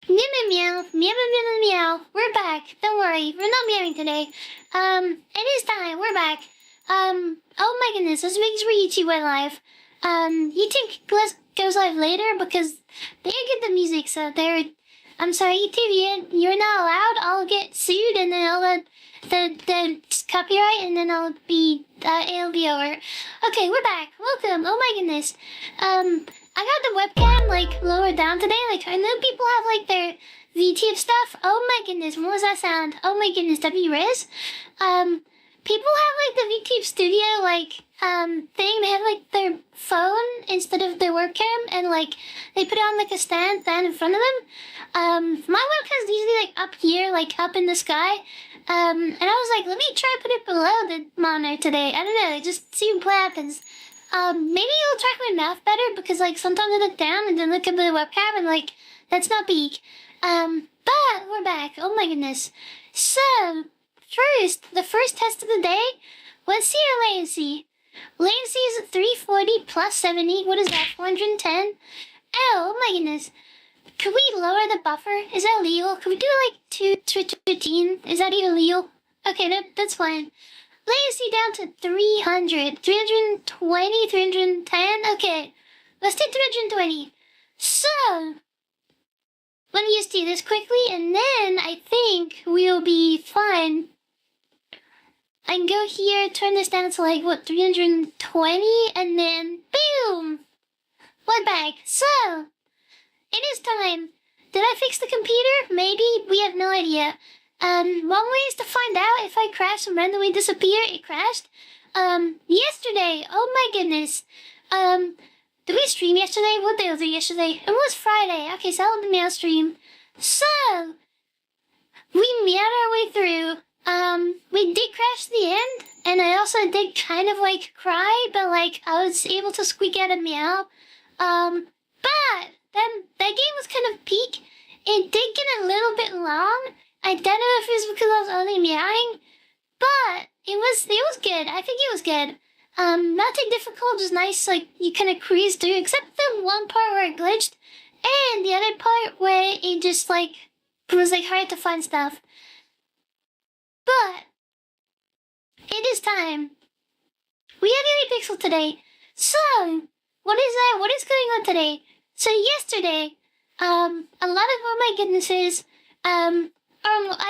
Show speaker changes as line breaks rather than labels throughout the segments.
Meow meow meow meow meow meow. We're back. Don't worry, we're not meowing today. It is time. We're back. Oh my goodness, this makes for YouTube went live. YouTube goes live later because they get the music, so they're. I'm sorry, YouTube, you're not allowed. I'll get sued, and then I'll the copyright, and then it'll be over. Okay, we're back. Welcome. Oh my goodness. I got the webcam like lower down today. Like I know people have like their VTube stuff. Oh my goodness, what was that sound? Oh my goodness, W-Riz. People have like the VTube Studio like thing. They have like their phone instead of their webcam, and like they put it on like a stand in front of them. My webcam's usually like up here, like up in the sky. And I was like, let me try to put it below the monitor today. I don't know, just see what happens. Maybe it'll track my mouth better because like sometimes I look down and then look at the webcam and like that's not big. But we're back. Oh my goodness. So the first test of the day. Let's see our latency. Latency is 340 plus 70. What is that? 410. Oh my goodness. Could we lower the buffer? Is that legal? Could we do like 215? Is that even legal? Okay, that's fine. Latency down to 300. 320, 310. Okay, let's do 320. So, let me just do this quickly, and then I think we'll be fine. I can go here, turn this down to like, what, 320, and then, boom! One back. So, it is time. Did I fix the computer? Maybe. We have no idea. One way is to find out if I crash and randomly disappear. It crashed. Yesterday. Oh my goodness. Did we stream yesterday? What day was it yesterday? It was Friday. Okay, so that was the mail stream. So, we meowed our way through. We did crash the end, and I also did kind of like cry, but like I was able to squeak out a meow. But then that game was kind of peak. It did get a little bit long. I don't know if it was because I was only meowing, but it was good. I think it was good. Not too difficult, just nice, like you kind of cruise through, except the one part where it glitched, and the other part where it just like was like hard to find stuff. But it is time. We have YumiPixel today. So what is that? What is going on today? So yesterday, a lot of, oh my goodnesses,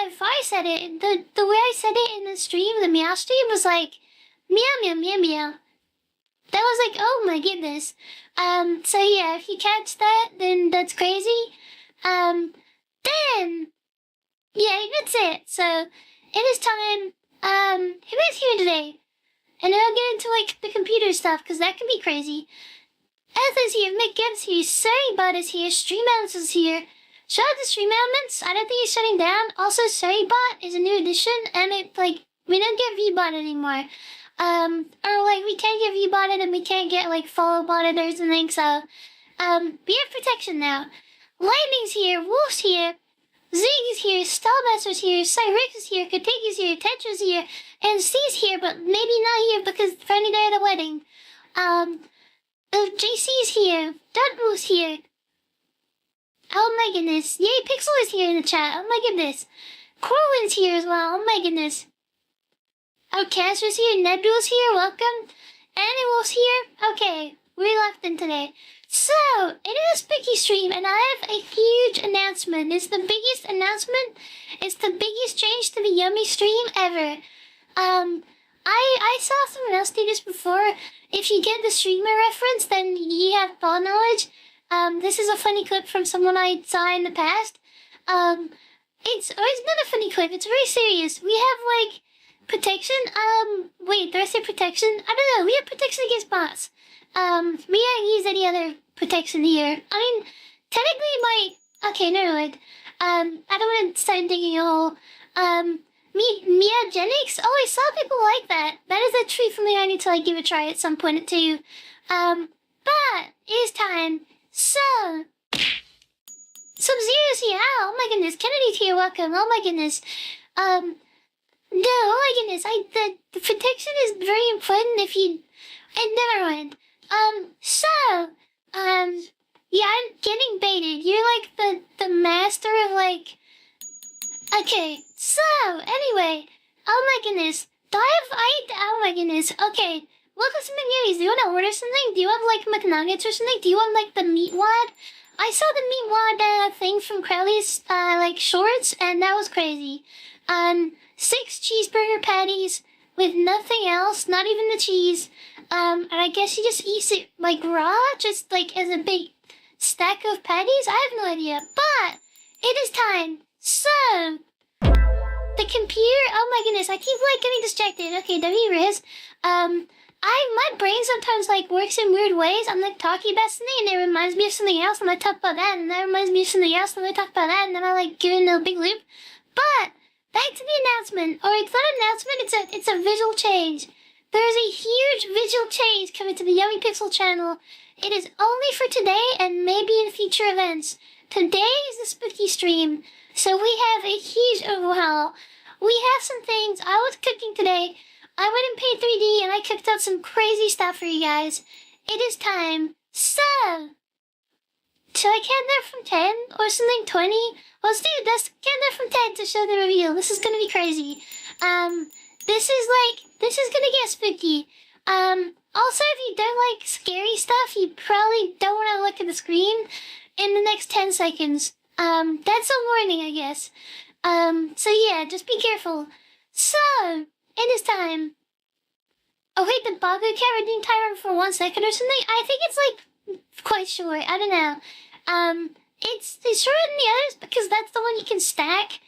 if I said it, the way I said it in the stream, the meow stream was like, meow, meow, meow, meow. That was like, oh my goodness. So yeah, if you catch that, then that's crazy. Then, yeah, that's it. So, it is time, who is here today? And I'll get into like the computer stuff, because that can be crazy. Eth is here, Mick Gibbs here, SurryBot is here, Stream Elements is here. Shout out to Stream Elements. I don't think he's shutting down. Also, SurryBot is a new addition, and it like we don't get VBot anymore. Or like we can't get VBotted and we can't get like follow botted or something. So, we have protection now. Lightning's here, Wolf's here, Zig is here, Stallmaster's here, Cyrix is here, Kateki's here, Tetra's here, and C's here, but maybe not here because Friday day at the wedding. JC's here, Dutmoose here. Oh my goodness. Yay, Pixel is here in the chat. Oh my goodness. Corwin's here as well. Oh my goodness. Oh, Caster's here. Nebula's here. Welcome. Animal's here. Okay, we left in today. So, it is a spooky stream, and I have a huge announcement. It's the biggest announcement. It's the biggest change to the Yummy stream ever. I saw someone else do this before. If you get the streamer reference, then you have ball knowledge. This is a funny clip from someone I saw in the past. It's not a funny clip, it's very serious. We have, like, protection, wait, did I say protection? I don't know, we have protection against bots. We don't use any other protection here. I mean, technically okay, never mind. I don't want to start digging a hole. Miagenics? Oh, I saw people like that. That is a treat for me. I need to, like, give it a try at some point, too. But, it is time. So, Sub-Zero's here. Oh my goodness. Kennedy's here. Welcome. Oh my goodness. No, oh my goodness. The protection is very important if you, and never mind. So, Yeah, I'm getting baited. You're like the master of like... Okay, so, anyway. Oh my goodness. Oh my goodness. Okay, look at something new. Do you want to order something? Do you have like McNuggets or something? Do you want like the meat wad? I saw the meat wad thing from Crowley's like shorts, and that was crazy. 6 cheeseburger patties with nothing else, not even the cheese. And I guess he just eats it like raw, just like as a big stack of patties. I have no idea, but it is time. So the computer. Oh my goodness, I keep like getting distracted. Okay, WRIS. My brain sometimes like works in weird ways. I'm like talking about something and it reminds me of something else, and I talk about that, and that reminds me of something else, and I talk about that, and then I like go in a big loop. But back to the announcement, or it's not an announcement, it's a visual change. There's a huge visual change coming to the YumiPixel channel. It is only for today and maybe in future events. Today is the spooky stream, so we have a huge overhaul. We have some things. I was cooking today. I went and paid 3D and I cooked out some crazy stuff for you guys. It is time. So, should I count there from 10 or something 20? Let's count there from 10 to show the reveal. This is gonna be crazy. This is gonna get spooky. Also, if you don't like scary stuff, you probably don't want to look at the screen in the next 10 seconds. That's a warning, I guess. So yeah, just be careful. So, it is time. Oh wait, the Bagu cat redeemed Tyrant for 1 second or something? I think it's like, quite short, I don't know. It's shorter than the others because that's the one you can stack.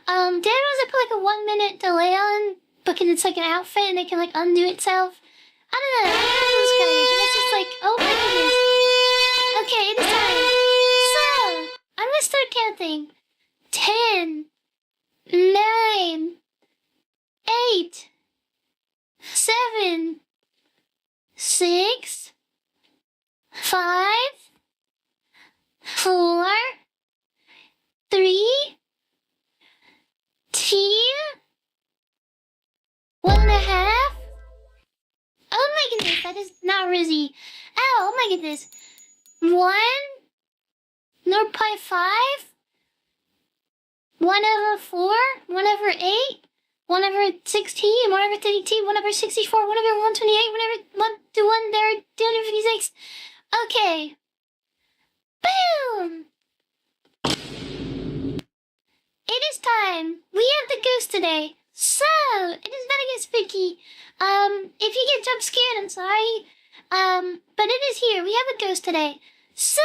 The other ones I put like a 1 minute delay on because it's like an outfit and it can like undo itself. I don't know, I don't know this kind of, but it's just like, oh my goodness. Okay, it is time. So, I'm gonna start counting. 10, 9, 8, 7, 6, 5, 4, 3, 2, 1.5. Oh my goodness, that is not Rizzy. Ow, oh my goodness. 1, 0.5, 1/4, 1/8, 1/16, 1/32, 1/64, 1/128, 1 to 1 there, 256. Okay. Boom! It is time. We have the ghost today. So, it is about to get spooky. If you get jump scared, I'm sorry. But it is here. We have a ghost today. So,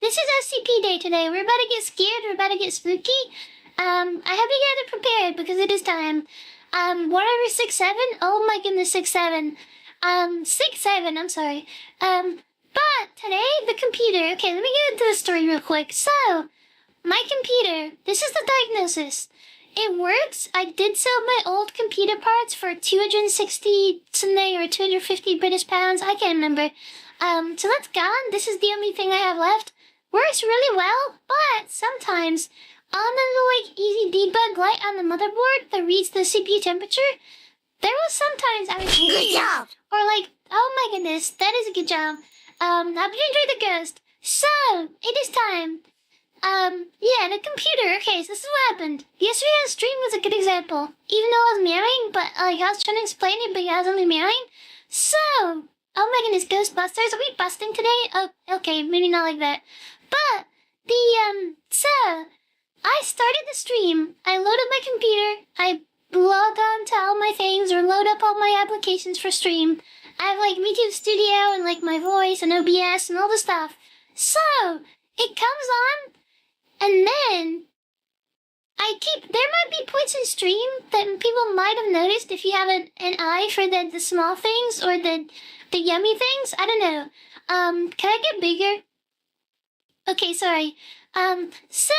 this is SCP day today. We're about to get scared. We're about to get spooky. I hope you guys are prepared because it is time. 1/6/7. Oh my goodness, 6/7. 6/7. I'm sorry. But today the computer. Okay, let me get into the story real quick. So, my computer. This is the diagnosis. It works. I did sell my old computer parts for 260 something or 250 British pounds. I can't remember. So that's gone. This is the only thing I have left. Works really well, but sometimes on the little like easy debug light on the motherboard that reads the CPU temperature, there was sometimes I was good job or like, oh my goodness, that is a good job. I hope you enjoyed the ghost. So it is time. Yeah, the computer. Okay, so this is what happened. Yesterday on stream was a good example. Even though I was meowing, but like I was trying to explain it, but I was only meowing. So, oh my goodness, Ghostbusters, are we busting today? Oh, okay, maybe not like that. But so I started the stream. I loaded my computer. I log on to all my things or load up all my applications for stream. I have like VTube Studio and like my voice and OBS and all the stuff. So it comes on. And then, there might be points in stream that people might have noticed if you have an eye for the small things or the yummy things. I don't know. Can I get bigger? Okay, sorry. So,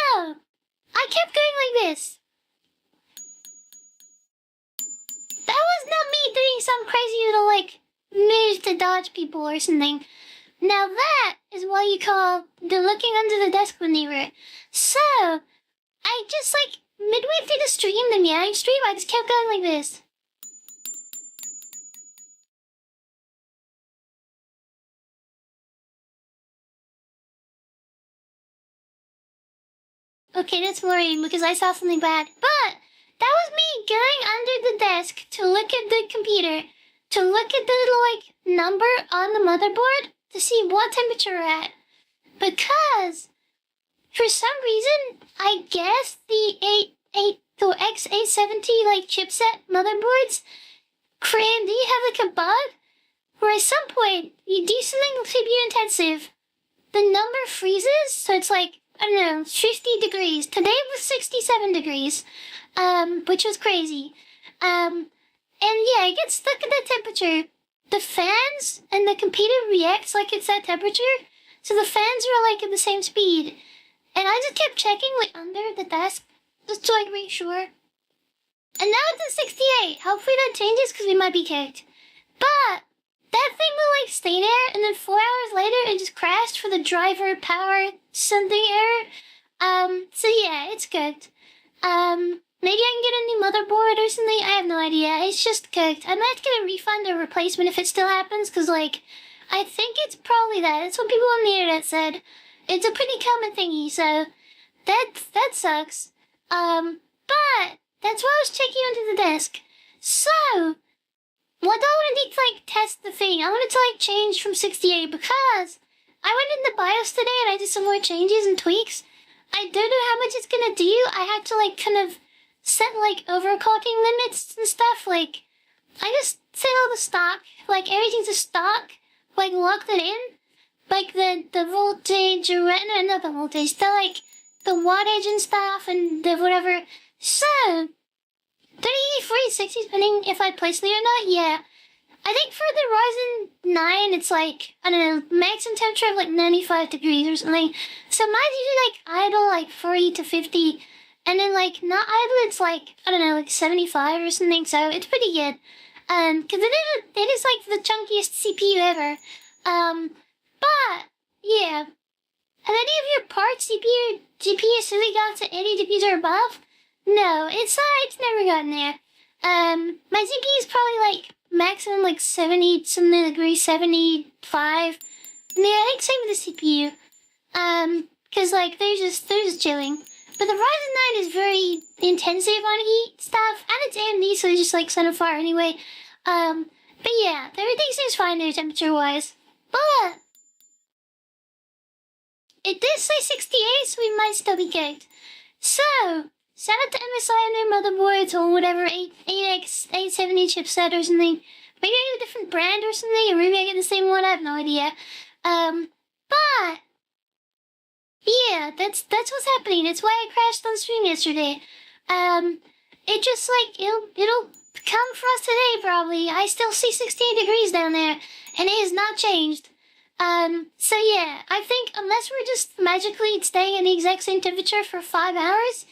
I kept going like this. That was not me doing some crazy little, like, moves to dodge people or something. Now that is what you call the looking under the desk maneuver. So, I just like, midway through the stream, the meowing stream, I just kept going like this. Okay, that's worrying because I saw something bad. But that was me going under the desk to look at the computer, to look at the little, like, number on the motherboard to see what temperature we're at. Because, for some reason, I guess the X870, like, chipset motherboards, they have, like, a bug where at some point, you do something CPU intensive, the number freezes, so it's like, I don't know, 50 degrees. Today it was 67 degrees, which was crazy. And yeah, it gets stuck at that temperature. The fans and the computer reacts like it's that temperature, so the fans are like at the same speed. And I just kept checking like under the desk, just to like make sure. And now it's at 68. Hopefully that changes because we might be kicked. But that thing will like stay there, and then 4 hours later it just crashed for the driver power something error. So yeah, it's cooked. Maybe I can get a new motherboard or something. I have no idea. It's just cooked. I might have to get a refund or replacement if it still happens, because like, I think it's probably that. That's what people on the internet said. It's a pretty common thingy, so that sucks. But that's why I was checking under the desk. So, what do I want to need to like test the thing? I wanted to like change from 68 because I went in the BIOS today and I did some more changes and tweaks. I don't know how much it's gonna do. I had to like kind of set like overclocking limits and stuff. Like, I just set all the stock, like everything's a stock, like locked it in. Like the voltage or not the voltage, the like the wattage and stuff and the whatever. So 30, 40, 60 depending if I place it or not, yeah. I think for the Ryzen 9 it's like, I don't know, maximum temperature of like 95 degrees or something. So mine's usually like idle like 40 to 50. And then like not idle it's like, I don't know, like 75 or something, so it's pretty good. Cause it is like the chunkiest CPU ever. But yeah. Have any of your parts GPUs really got to 80 degrees or above? No, it's never gotten there. My CPU is probably like maximum like 70 something degrees, 75. Yeah, I think same with the CPU. Cause like they're just chilling. But the Ryzen 9 is very intensive on heat stuff, and it's AMD, so they just like set on fire anyway. But yeah, everything seems fine there temperature wise. But it did say 68, so we might still be kicked. So, shout out to MSI and their motherboards or whatever, 870 chipset or something. Maybe I get a different brand or something, or maybe I get the same one, I have no idea. But yeah, that's what's happening. That's why I crashed on stream yesterday. It just like, it'll come for us today probably. I still see 68 degrees down there, and it has not changed. So yeah, I think unless we're just magically staying at the exact same temperature for 5 hours,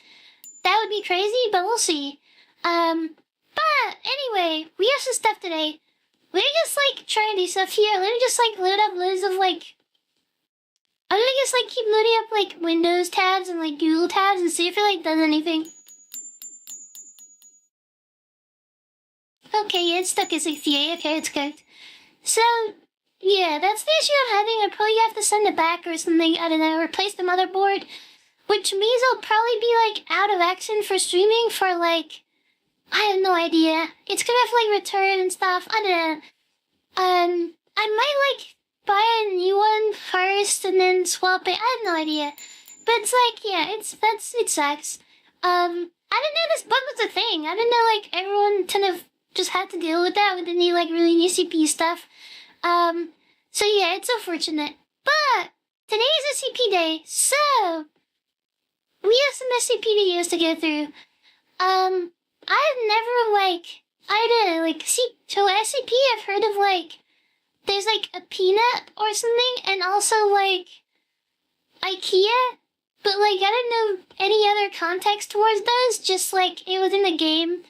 that would be crazy, but we'll see. But anyway, we have some stuff today. Let me just like try and do stuff here. Let me just like load up loads of like, I'm gonna just like keep loading up like Windows tabs and like Google tabs and see if it like does anything. Okay, yeah, it's stuck at 68. Okay, it's cooked. So, yeah, that's the issue I'm having. I probably have to send it back or something. I don't know, replace the motherboard. Which means I'll probably be like out of action for streaming for like, I have no idea. It's gonna have to like return and stuff. I don't know. I might like buy a new one first and then swap it. I have no idea. But it's like, yeah, it sucks. I didn't know this bug was a thing. I didn't know like everyone kind of just had to deal with that with the new like really new CPU stuff. So yeah, it's unfortunate. But today is SCP day, so we have some SCP videos to go through. I've never like, I don't know, like, so SCP I've heard of like, there's like a peanut or something, and also like IKEA, but like I don't know any other context towards those, just like it was in the game.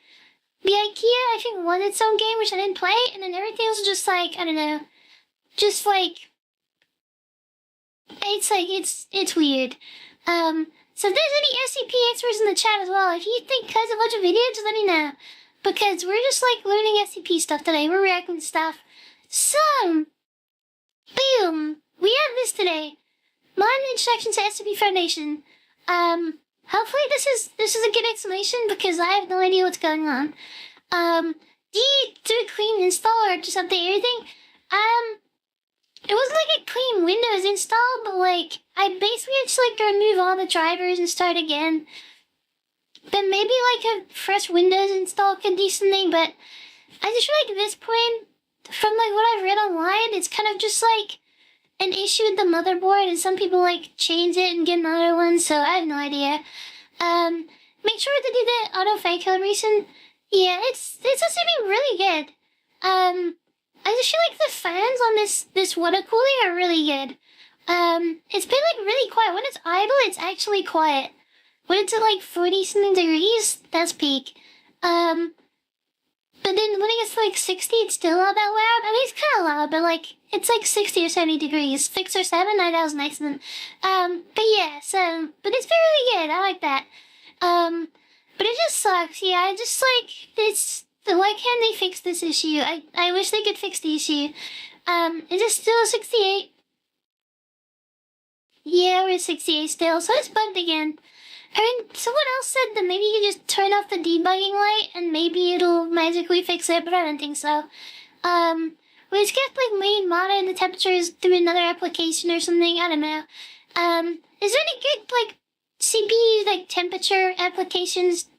The IKEA, I think, was its own game, which I didn't play, and then everything was just like, I don't know, just like, it's like, it's weird. So if there's any SCP experts in the chat as well, if you think cuz a bunch of videos, just let me know. Because we're just like learning SCP stuff today, we're reacting to stuff. So, boom, we have this today. Modern Introduction to SCP Foundation. hopefully this is a good explanation because I have no idea what's going on. Do you do a clean install or just update everything? It wasn't like a clean Windows install, but like I basically just like remove all the drivers and start again. But maybe like a fresh Windows install could do something, but I just feel like at this point, from like what I've read online, it's kind of just like an issue with the motherboard, and some people like change it and get another one, so I have no idea. Make sure to do the auto fan calibration. Yeah, it's actually really good. I just feel like the fans on this water cooling are really good. It's been like really quiet. When it's idle, it's actually quiet. When it's at like 40 something degrees, that's peak. But then when it gets to like 60, it's still not that loud. I mean, it's kind of loud, but like, it's like 60 or 70 degrees. 6 or 7, that was nice of them. But yeah, so, but it's been really good. I like that. But it just sucks. Yeah, I just like, why can't they fix this issue? I wish they could fix the issue. Is it still 68? Yeah, we're at 68 still, so it's bugged again. I mean, someone else said that maybe you could just turn off the debugging light and maybe it'll magically fix it, but I don't think so. We just get like maybe monitor the temperatures through another application or something, I don't know. Is there any good like CPU like temperature applications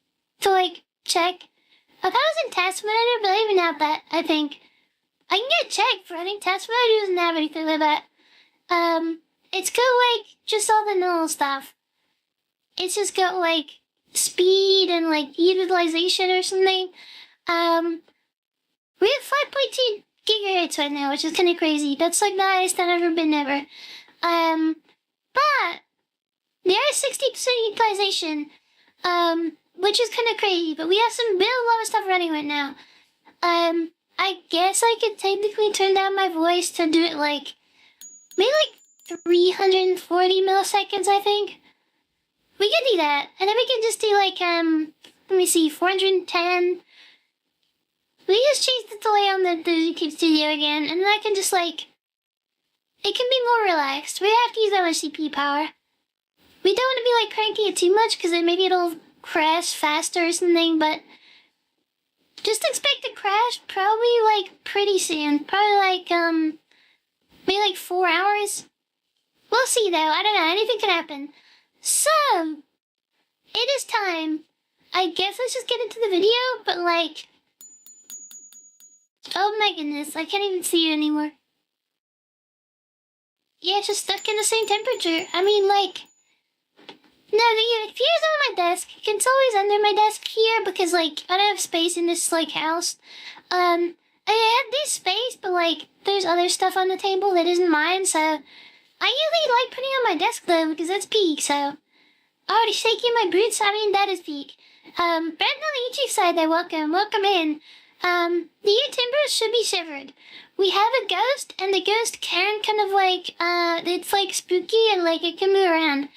to like check? I thought it was in Task Manager, but I don't even have that, I think. I can get checked, but I think Task Manager doesn't have anything like that. It's got like just all the normal stuff. It's just got like speed and like utilization or something. We have 5.2 gigahertz right now, which is kind of crazy. That's like the highest I've ever been ever. But there is 60% utilization, which is kind of crazy. But we have a lot of stuff running right now. I guess I could technically turn down my voice to do it like maybe like 340 milliseconds, I think. We can do that, and then we can just do like, let me see, 410. We just change the delay on the VTube Studio again, and then I can just like, it can be more relaxed. We have to use that much CPU power. We don't want to be like cranking it too much, because then maybe it'll crash faster or something, but just expect to crash probably like pretty soon. Probably like, maybe like 4 hours. We'll see though, I don't know, anything can happen. So, it is time. I guess let's just get into the video, but like, oh my goodness, I can't even see you anymore. Yeah, it's just stuck in the same temperature. I mean, like, no, the computer's on my desk. It's always under my desk here because like, I don't have space in this like house. I have this space, but like, there's other stuff on the table that isn't mine, so I usually like putting it on my desk though, because that's peak, so. Already shaking my boots, I mean, that is peak. Brandon on the YouTube side there, welcome in. The YouTubers should be shivered. We have a ghost, and the ghost can kind of like, it's like spooky and like it can move around.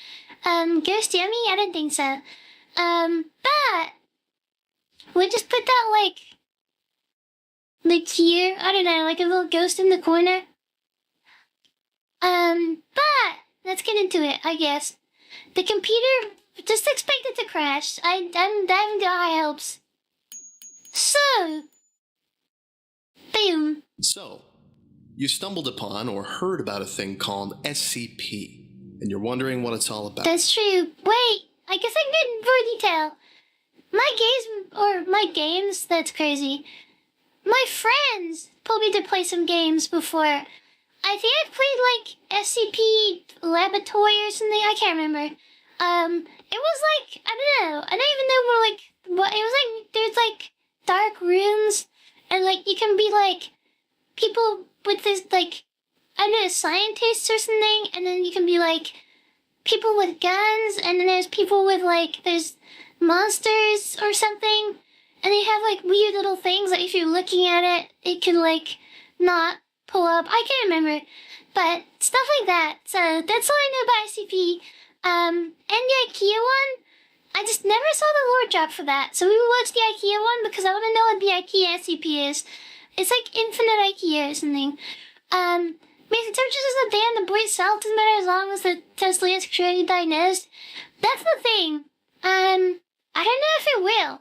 Ghost Yumi? I don't think so. But, we'll just put that like here, I don't know, like a little ghost in the corner. But let's get into it, I guess. The computer, just expect it to crash. I'm diving to high hopes. So, boom.
So, you stumbled upon or heard about a thing called SCP, and you're wondering what it's all about.
That's true. Wait, I guess I can get more detail. My games, that's crazy. My friends pulled me to play some games before. I think I played like SCP Laboratory or something. I can't remember. It was like, I don't know. I don't even know what it was like. There's like dark rooms, and like you can be like people with this like, I don't know, scientists or something, and then you can be like people with guns, and then there's people with like, there's monsters or something, and they have like weird little things that if you're looking at it, it can like not pull up. I can't remember, but stuff like that. So that's all I know about SCP. And the IKEA one, I just never saw the lore drop for that. So we will watch the IKEA one because I want to know what the IKEA SCP is. It's like infinite IKEA or something. Basic temperatures is a band, the board itself doesn't matter as long as the test is correctly diagnosed. That's the thing. I don't know if it will.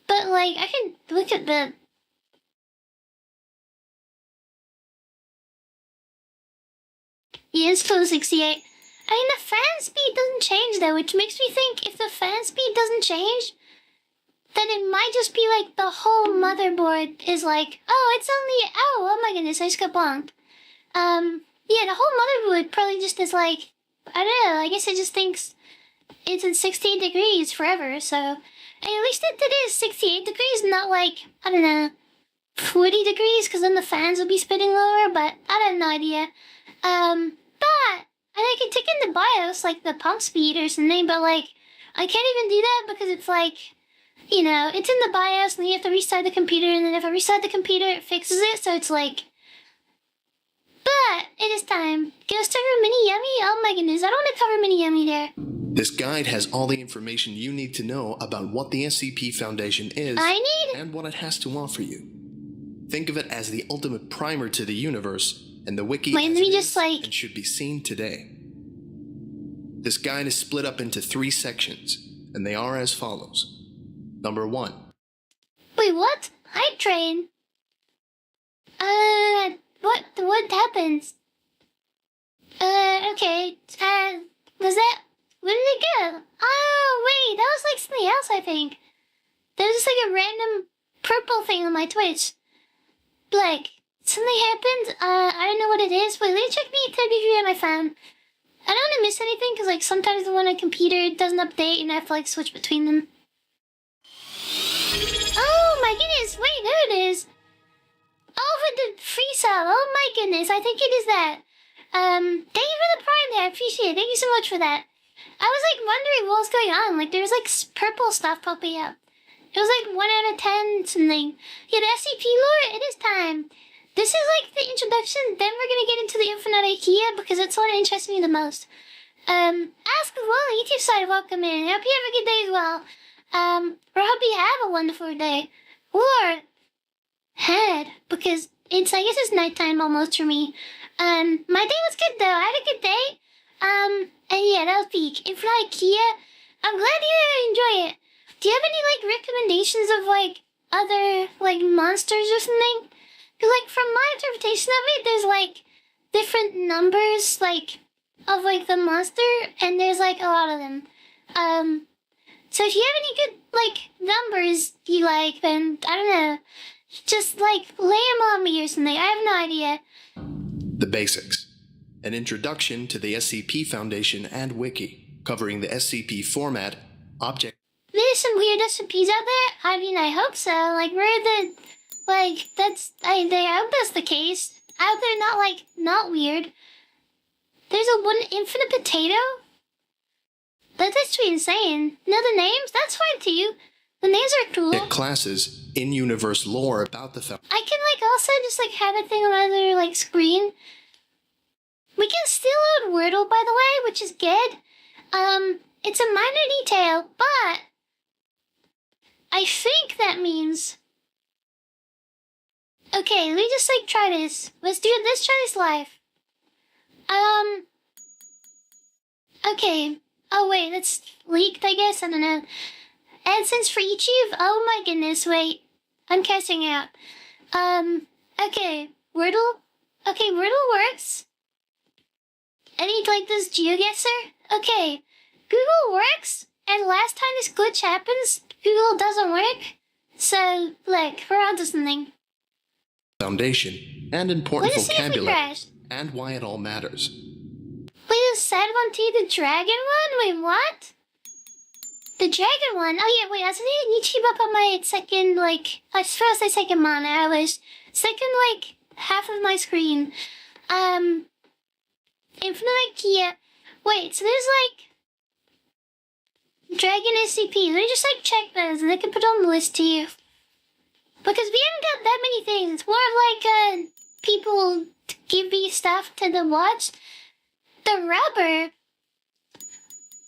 But, like, I can look at the... Yeah, it's close 68. I mean, the fan speed doesn't change, though, which makes me think if the fan speed doesn't change, then it might just be, like, the whole motherboard is like, oh, it's only... Oh my goodness, I just got bonked. Yeah, the whole motherboard probably just is like... I don't know, I guess it just thinks it's at 68 degrees forever, so... And at least it is 68 degrees, not like, I don't know, 40 degrees, because then the fans will be spinning lower, but I have no idea. But I can take in the BIOS, like the pump speed or something, but like, I can't even do that because it's like, you know, it's in the BIOS and then you have to restart the computer, and then if I restart the computer, it fixes it, so it's like... But it is time. Ghost over Mini Yummy? Oh my goodness, I don't want to cover Mini Yummy there.
This guide has all the information you need to know about what the SCP Foundation is and what it has to offer you. Think of it as the ultimate primer to the universe, and the wiki and should be seen today. This guide is split up into 3 sections, and they are as follows. Number 1.
Wait, what? Hype train? What happens? Okay, was that... Where did it go? Oh, wait, that was like something else, I think. There was just like a random purple thing on my Twitch. Like, something happened, I don't know what it is, but let me check the TV on my phone. I don't want to miss anything, because like sometimes the one on computer doesn't update and I have to like switch between them. Oh my goodness, wait, there it is. Oh, for the free sub, oh my goodness, I think it is that. Thank you for the prime there, I appreciate it, thank you so much for that. I was like wondering what was going on, like there was like purple stuff popping up. It was like 1 out of 10 something. Yeah, the SCP lore, it is time. This is like the introduction, then we're gonna get into the Infinite IKEA because it's what interests me the most. Ask as well, YouTube side, welcome in. I hope you have a good day as well. Or hope you have a wonderful day. Or had, because it's, I guess it's nighttime almost for me. My day was good though, I had a good day. And yeah, that was peak. Infinite IKEA, I'm glad you enjoy it. Do you have any, like, recommendations of, like, other, like, monsters or something? Because, like, from my interpretation of it, there's, like, different numbers, like, of, like, the monster, and there's, like, a lot of them. So if you have any good, like, numbers you like, then, I don't know, just, like, lay them on me or something. I have no idea.
The basics. An introduction to the SCP Foundation and Wiki, covering the SCP format, object...
There's some weird SCPs out there? I mean, I hope so. Like, we're the... Like, that's... I hope that's the case. I hope they're not, like, not weird. There's a one infinite potato? That's actually insane. No, the names? That's fine, too. The names are cool.
Classes, in-universe lore about the Foundation.
I can, like, also just, like, have a thing on my other, like, screen. We can still load Wordle, by the way, which is good. It's a minor detail, but... I think that means... Okay, let me just, like, try this. Let's try this live. Okay. Oh, wait, that's leaked, I guess? I don't know. AdSense for YouTube? Oh my goodness, wait. I'm casting out. Okay. Wordle? Okay, Wordle works. I need, like, this GeoGuessr? Okay. Google works, and last time this glitch happens, Google doesn't work. So, look, we're onto something.
Foundation, and important vocabulary, and why it all matters.
Wait, the sad one too? The dragon one? Wait, what? The dragon one? Oh yeah, wait, I was on YouTube up on my second, like, I suppose I second monitor. I was second, like, half of my screen. Infinite IKEA. Wait, so there's, like, Dragon SCP. Let me just, like, check those, and I can put on the list to you. Because we haven't got that many things. It's more of, like, people to give me stuff to the watch. The rubber.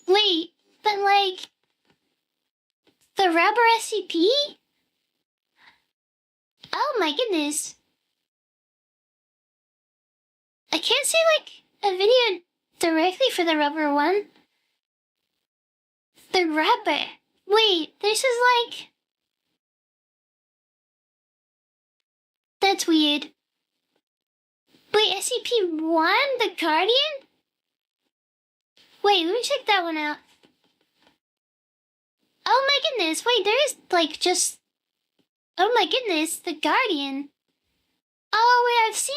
Wait, but, like, the rubber SCP? Oh my goodness. I can't see, like, a video directly for the rubber one. The rapper. Wait, this is like... That's weird. Wait, SCP-1? The Guardian? Wait, let me check that one out. Oh my goodness, wait, there is, like, just... Oh my goodness, the Guardian. Oh wait, I've seen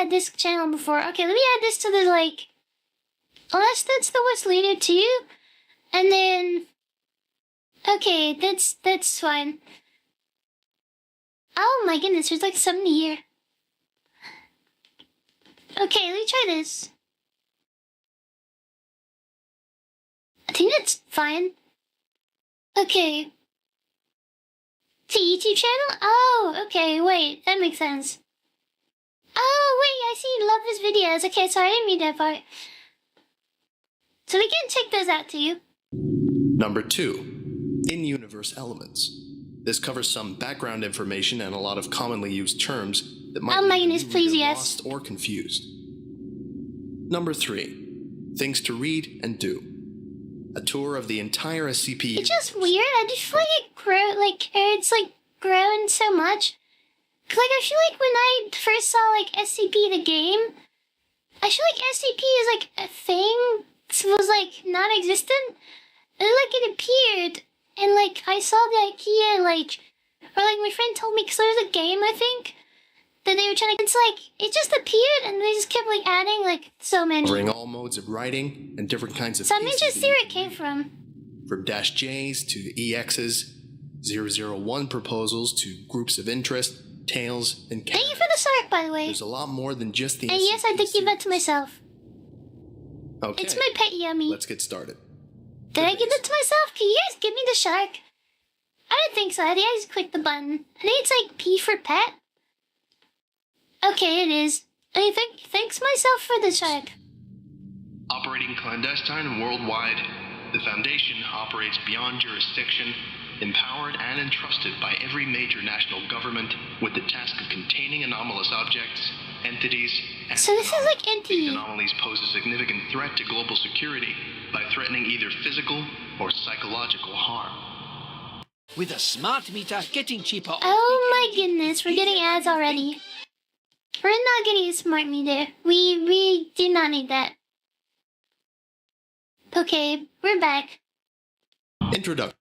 this channel before. Okay, let me add this to the, like... Unless that's the what's later too. And then... Okay, that's fine. Oh my goodness, there's like something here. Okay, let me try this. I think that's fine. Okay. It's a YouTube channel? Oh, okay, wait, that makes sense. Oh, wait, I see you love his videos. Okay, sorry, I didn't read that part. So we can check those out too.
Number 2, in-universe elements. This covers some background information and a lot of commonly used terms that might
goodness, please, yes.
Lost or confused. Number 3, things to read and do. A tour of the entire SCP.
It's just weird. I just feel like it's like grown so much. Like I feel like when I first saw like SCP the game, I feel like SCP is like a thing was like non-existent. And like it appeared, and like I saw the idea, like, or like my friend told me, because there was a game I think that they were trying to. It's like it just appeared, and they just kept like adding like so many.
Covering all modes of writing and different kinds of.
So I'm interested to see where it came from.
From -J's to EXs, 001 proposals to groups of interest, tales, and.
Thank you for the shark, by the way.
There's a lot more than just the.
And yes, I did give that to myself.
Okay.
It's my pet Yumi.
Let's get started.
Did I give it to myself? Can you guys give me the shark? I didn't think so. I think I just clicked the button. I think it's like P for pet. Okay, it is. I thanks myself for the shark.
Operating clandestine and worldwide, the Foundation operates beyond jurisdiction, empowered and entrusted by every major national government with the task of containing anomalous objects, entities, and
so this is like entity.
These anomalies pose a significant threat to global security by threatening either physical or psychological harm.
With a smart meter getting cheaper.
Oh my goodness, we're getting ads already. We're not getting a smart meter. We do not need that. Okay, we're back.
Introduction.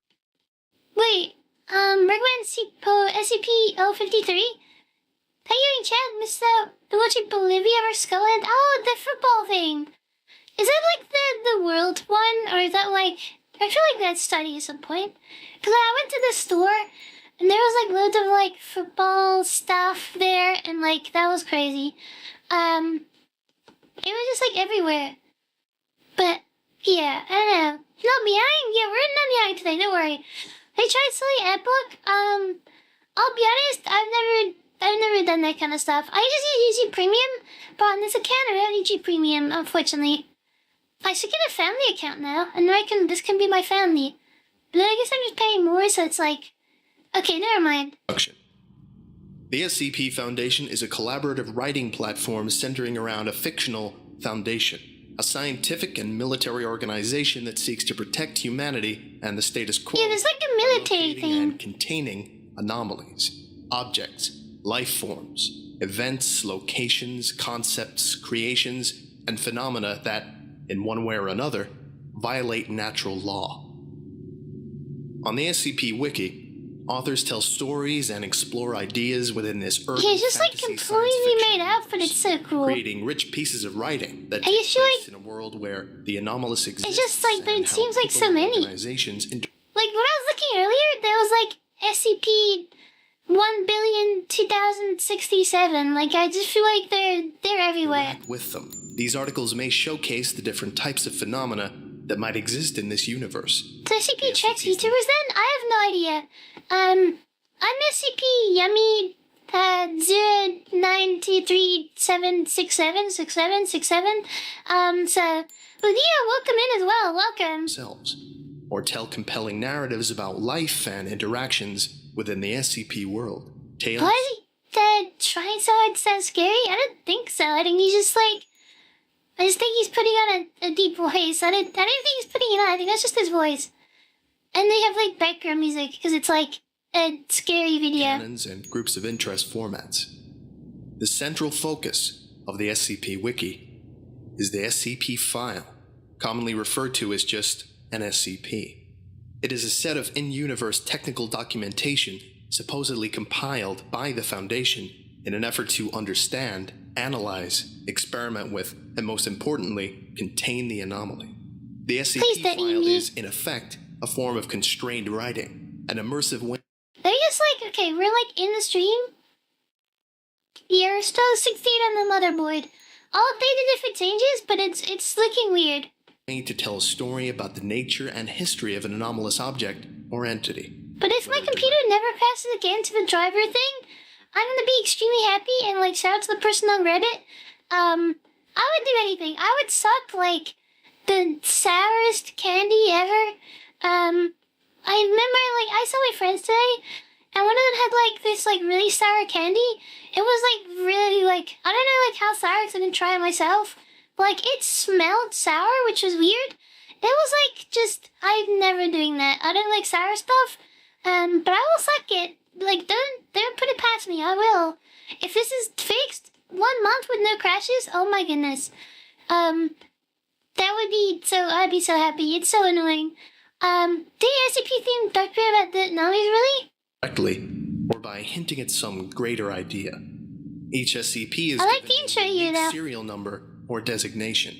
Wait, recommend SCP-053? How you doing, Chad? Missed out watching Bolivia vs. Scotland? Oh, the football thing. Is that like the world one? Or is that like... I feel like that's study at some point. Because I went to the store, and there was like loads of like football stuff there, and like that was crazy. It was just like everywhere. But, yeah, I don't know. Not meowing? Yeah, we're not meowing today, don't worry. They tried selling ad book. I'll be honest, I've never done that kind of stuff. I just use YouTube Premium, but on this account I don't have YouTube Premium, unfortunately. I should get a family account now, and then this can be my family. But I guess I'm just paying more, so it's like... Okay, never mind.
The SCP Foundation is a collaborative writing platform centering around a fictional foundation, a scientific and military organization that seeks to protect humanity and the status quo.
Yeah, there's like a military thing.
And containing anomalies, objects, life forms, events, locations, concepts, creations, and phenomena that, in one way or another, violate natural law. On the SCP Wiki, authors tell stories and explore ideas within this urban
yeah, it's just like completely made up, but it's so cool.
Creating rich pieces of writing that
take place
in a world where the anomalous exists.
It's just like there seems like so many. Like when I was looking earlier, there was like SCP 1,000,000,2067. Like I just feel like they're everywhere.
With them, these articles may showcase the different types of phenomena that might exist in this universe.
So SCP tracks YouTubers then? I have no idea. I'm SCP Yumi 092377676767. But yeah, welcome in as well. Welcome.
Themselves, or tell compelling narratives about life and interactions within the SCP world. Tales.
Why is he trying so hard to sound scary? I don't think so. I think he's just like... I just think he's putting on a deep voice. I didn't think he's putting it on. I think that's just his voice. And they have, like, background music, because it's, like, a scary video.
Canons and groups of interest formats. The central focus of the SCP Wiki is the SCP file, commonly referred to as just an SCP. It is a set of in-universe technical documentation supposedly compiled by the Foundation in an effort to understand, analyze, experiment with, and most importantly, contain the anomaly. The SCP file is, in effect, a form of constrained writing, an immersive way.
They're just like, okay, we're like in the stream. You're still 16 on the motherboard. I'll update it if it changes, but it's looking weird.
To tell a story about the nature and history of an anomalous object or entity.
But if my computer never passes again to the driver thing, I'm gonna be extremely happy and like shout out to the person on Reddit. I would do anything. I would suck like the sourest candy ever. I remember like I saw my friends today, and one of them had like this like really sour candy. It was like really like I don't know like how sour, 'cause I didn't try it myself. Like, it smelled sour, which was weird. It was like, just, I'm never doing that. I don't like sour stuff, but I will suck it. Like, don't put it past me, I will. If this is fixed, 1 month with no crashes, oh my goodness. That would be so, I'd be so happy. It's so annoying. The SCP theme documentary about the anomalies, really?
Directly, or by hinting at some greater idea. Each SCP is
I like the intro here, though.
Serial number or designation.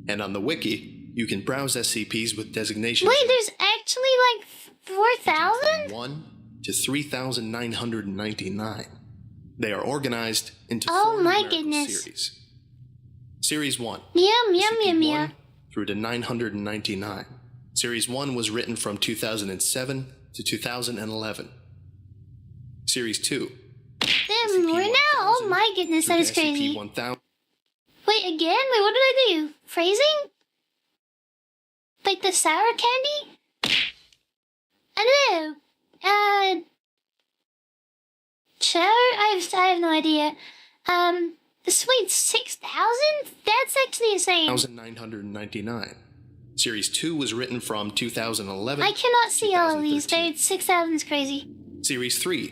And on the wiki, you can browse SCPs with designations.
Wait, there's actually like 4,000?
1 to 3,999. They are organized into
oh
4
my
numerical
goodness.
series. Series 1.
Meow.
Through to 999. Series 1 was written from 2007 to 2011. Series 2.
Damn, we're now? Oh my goodness, that is crazy.
SCP-1000.
Wait, again? Wait, what did I do? Phrasing? Like the sour candy? I don't know. Sour? I have no idea. The sweet 6,000? That's actually insane.
1,999. Series 2 was written from 2011.
I cannot see all of these. 6,000 is crazy.
Series 3.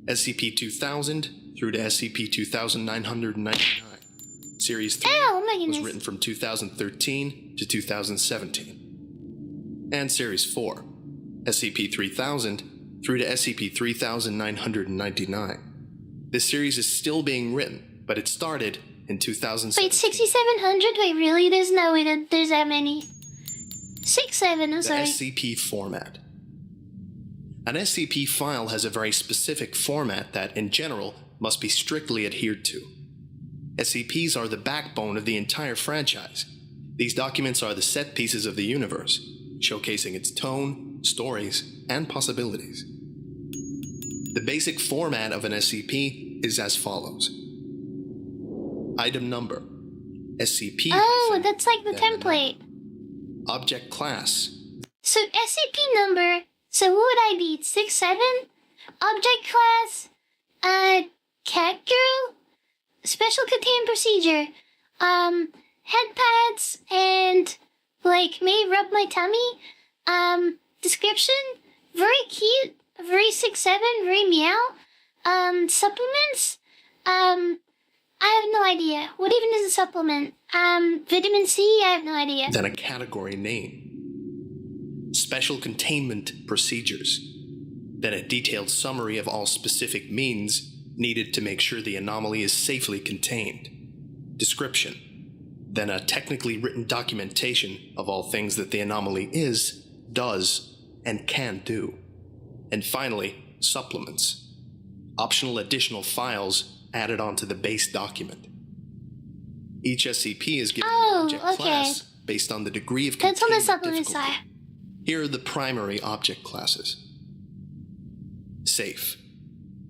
SCP-2000 through to SCP-2999. Series 3 was written from 2013 to 2017. And Series 4, SCP-3000 through to SCP-3999. This series is still being written, but it started in 2017.
Wait, 6,700? Wait, really? There's no way that there's that many. 6,700, I'm sorry.
The SCP format. An SCP file has a very specific format that, in general, must be strictly adhered to. SCPs are the backbone of the entire franchise. These documents are the set pieces of the universe, showcasing its tone, stories, and possibilities. The basic format of an SCP is as follows. Item number. SCP.
Oh, that's like the template.
Object class.
So SCP number, so what would I be? 6-7? Object class, cat girl? Special contained procedure. Head pads and like may rub my tummy. Description. Very cute. Very 6-7. Very meow. Supplements. I have no idea. What even is a supplement? Vitamin C? I have no idea.
Then a category name. Special containment procedures. Then a detailed summary of all specific means needed to make sure the anomaly is safely contained. Description. Then a technically written documentation of all things that the anomaly is, does, and can do. And finally, supplements. Optional additional files added onto the base document. Each SCP is given an object class based on the degree of containment.
That's on the supplement side.
Here are the primary object classes. Safe.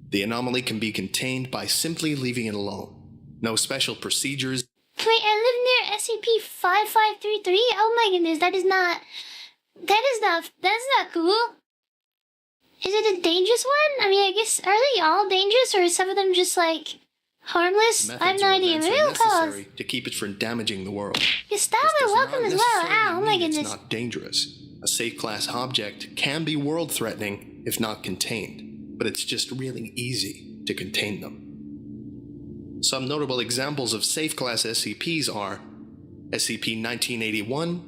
The anomaly can be contained by simply leaving it alone. No special procedures.
Wait, I live near SCP-5533? Oh my goodness, that's not cool. Is it a dangerous one? I mean, I guess, are they all dangerous, or is some of them just, like, harmless? I have no idea. Maybe it'll
to keep it from damaging the world.
You stop and welcome as well. Ow, oh my goodness.
It's not dangerous. A safe class object can be world-threatening if not contained, but it's just really easy to contain them. Some notable examples of safe class SCPs are SCP-1981,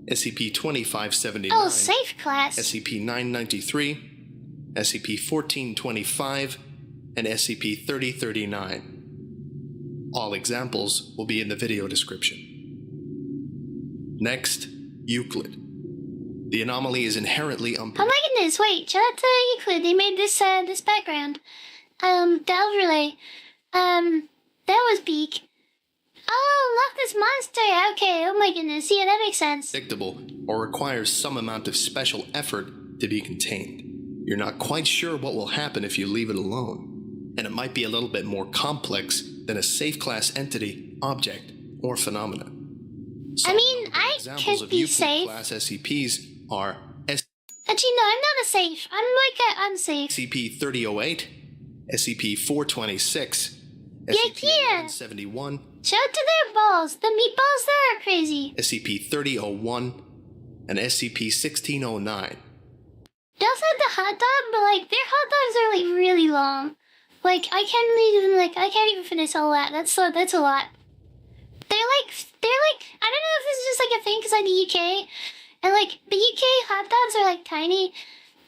SCP-2579,
oh, safe class,
SCP-993, SCP-1425, and SCP-3039. All examples will be in the video description. Next, Euclid. The anomaly is inherently
unpredictable. Oh my goodness, wait, shout out to Euclid, they made this background. That was really, that was peak. Oh, look, this monster, okay, oh my goodness, yeah, that makes sense.
Predictable, or requires some amount of special effort to be contained. You're not quite sure what will happen if you leave it alone, and it might be a little bit more complex than a safe class entity, object, or phenomenon.
I mean, I could be safe.
Class SCPs are
Actually, no, I'm not a safe. I'm like unsafe.
SCP-3008, SCP-426,
SCP-1171. Shout out to their balls. The meatballs there are crazy.
SCP-3001, and SCP-1609.
They also have the hot dog, but like their hot dogs are like really long. Like I can't even finish all that. That's a lot. They're like I don't know if this is just like a thing because I'm the UK, and like the UK hot dogs are like tiny.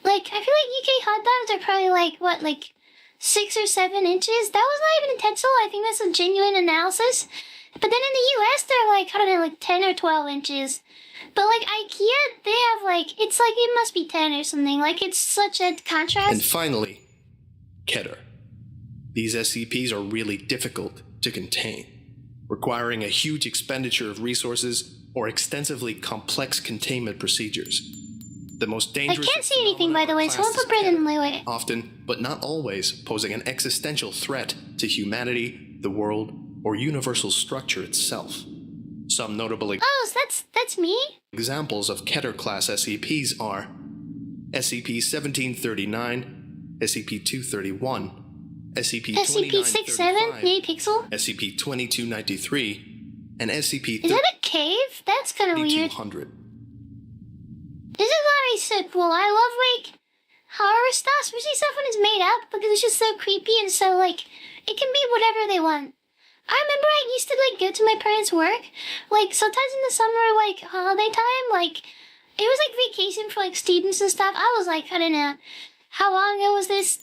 Like I feel like UK hot dogs are probably like what, like 6 or 7 inches. That was not even intentional. I think that's a genuine analysis. But then in the US they're like, I don't know, like 10 or 12 inches. But like IKEA, they have like, it's like it must be 10 or something. Like it's such a contrast.
And finally, Keter. These SCPs are really difficult to contain, requiring a huge expenditure of resources or extensively complex containment procedures. The most dangerous.
I can't see anything, by the way. Someone put bread in my way.
Often, but not always, posing an existential threat to humanity, the world, or universal structure itself. Some notable
that's me?
Examples of Keter class SCPs are SCP-1739, SCP-231,
SCP-67, YumiPixel,
SCP-2293, and SCP-30.
Is that a cave? That's kind of weird.
200.
This is already so cool. I love like horror stuff, especially stuff when it's made up, because it's just so creepy and so like it can be whatever they want. I remember I used to like go to my parents' work, like sometimes in the summer, like holiday time, like it was like vacation for like students and stuff. I was like, I don't know, how long ago was this?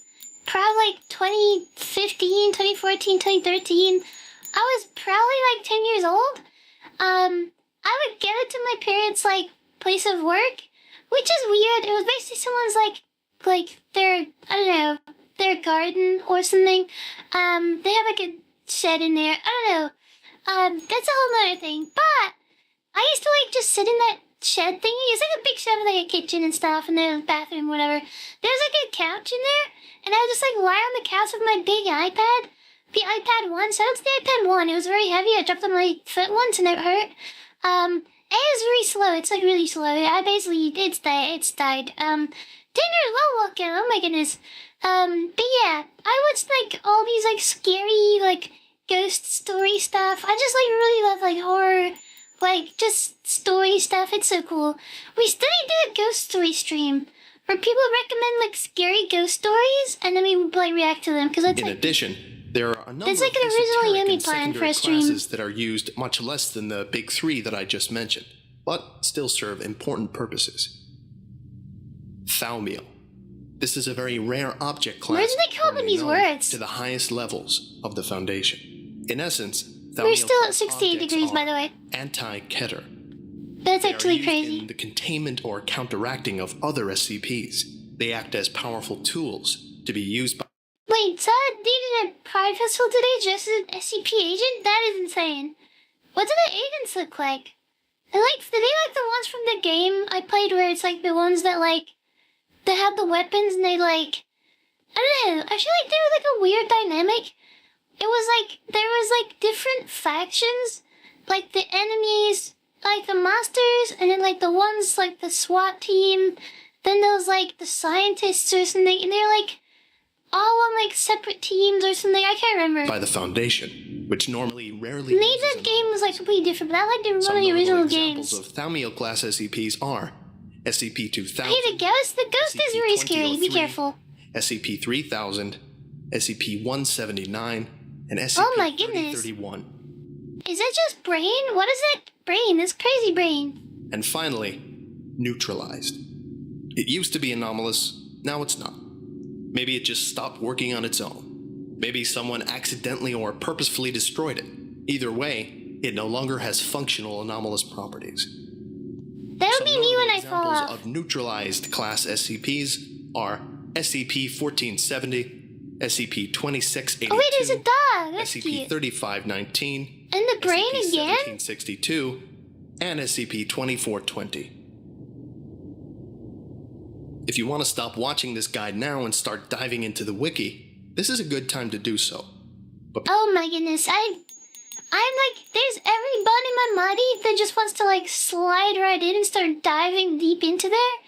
Probably like 2015, 2014, 2013. I was probably like 10 years old. I would get it to my parents' like place of work, which is weird. It was basically someone's like their, I don't know, their garden or something. They have like a shed in there. I don't know. That's a whole nother thing. But I used to like just sit in that shed thingy. It's like a big shed with like a kitchen and stuff, and there's a bathroom, whatever. There's like a couch in there, and I would just like lie on the couch with my big iPad. The iPad 1. So it's the iPad 1. It was very heavy. I dropped on my foot once and it hurt. It is very slow. It's like really slow. I basically, it's died. Dinner, well, welcome. Oh my goodness. But yeah, I watched like all these like scary like ghost story stuff. I just like really love like horror, like just story stuff. It's so cool. We still need to do a ghost story stream where people recommend like scary ghost stories, and then we like react to them because that's
in
like.
Addition, there are a number
it's like
of
an original
esoteric
Yumi
and
plan for a
secondary
stream.
classes that are used much less than the big 3 that I just mentioned, but still serve important purposes. Thaumiel. This is a very rare object class.
Where do they come up with these words?
To the highest levels of the Foundation. In essence,
we're still at 68 degrees, by the way.
Anti-Keter.
That's
They
actually
are used
crazy.
in the containment or counteracting of other SCPs. They act as powerful tools to be used by.
Wait, so they did a Pride Festival today just as an SCP agent? That is insane. What do the agents look like? Are they like the ones from the game I played where it's like the ones that like, they have the weapons and they like, I don't know, I feel like they were like a weird dynamic. It was like, there was like different factions, like the enemies, like the monsters, and then like the ones like the SWAT team, then there was like the scientists or something, and they're like, all on like separate teams or something, I can't remember.
By the Foundation, which normally rarely.
Maybe that game was like completely different, but I liked one of the original games.
Examples of Thaumiel class SCPs are SCP-2000.
Hey, the ghost? The ghost is really scary. Be careful.
SCP-3000, SCP-179, and SCP-3031.
Oh my goodness. Is that just brain? What is that brain? This crazy brain.
And finally, neutralized. It used to be anomalous, now it's not. Maybe it just stopped working on its own. Maybe someone accidentally or purposefully destroyed it. Either way, it no longer has functional anomalous properties.
That would be me when I fall off.
Examples of neutralized class SCPs are SCP-1470, SCP-2682,
oh wait, there's a dog. That's cute.
SCP-3519,
And the brain again?
SCP-1762, and SCP-2420. If you want to stop watching this guide now and start diving into the wiki, this is a good time to do so. But
oh my goodness, I'm like, there's every bone in my body that just wants to like slide right in and start diving deep into there.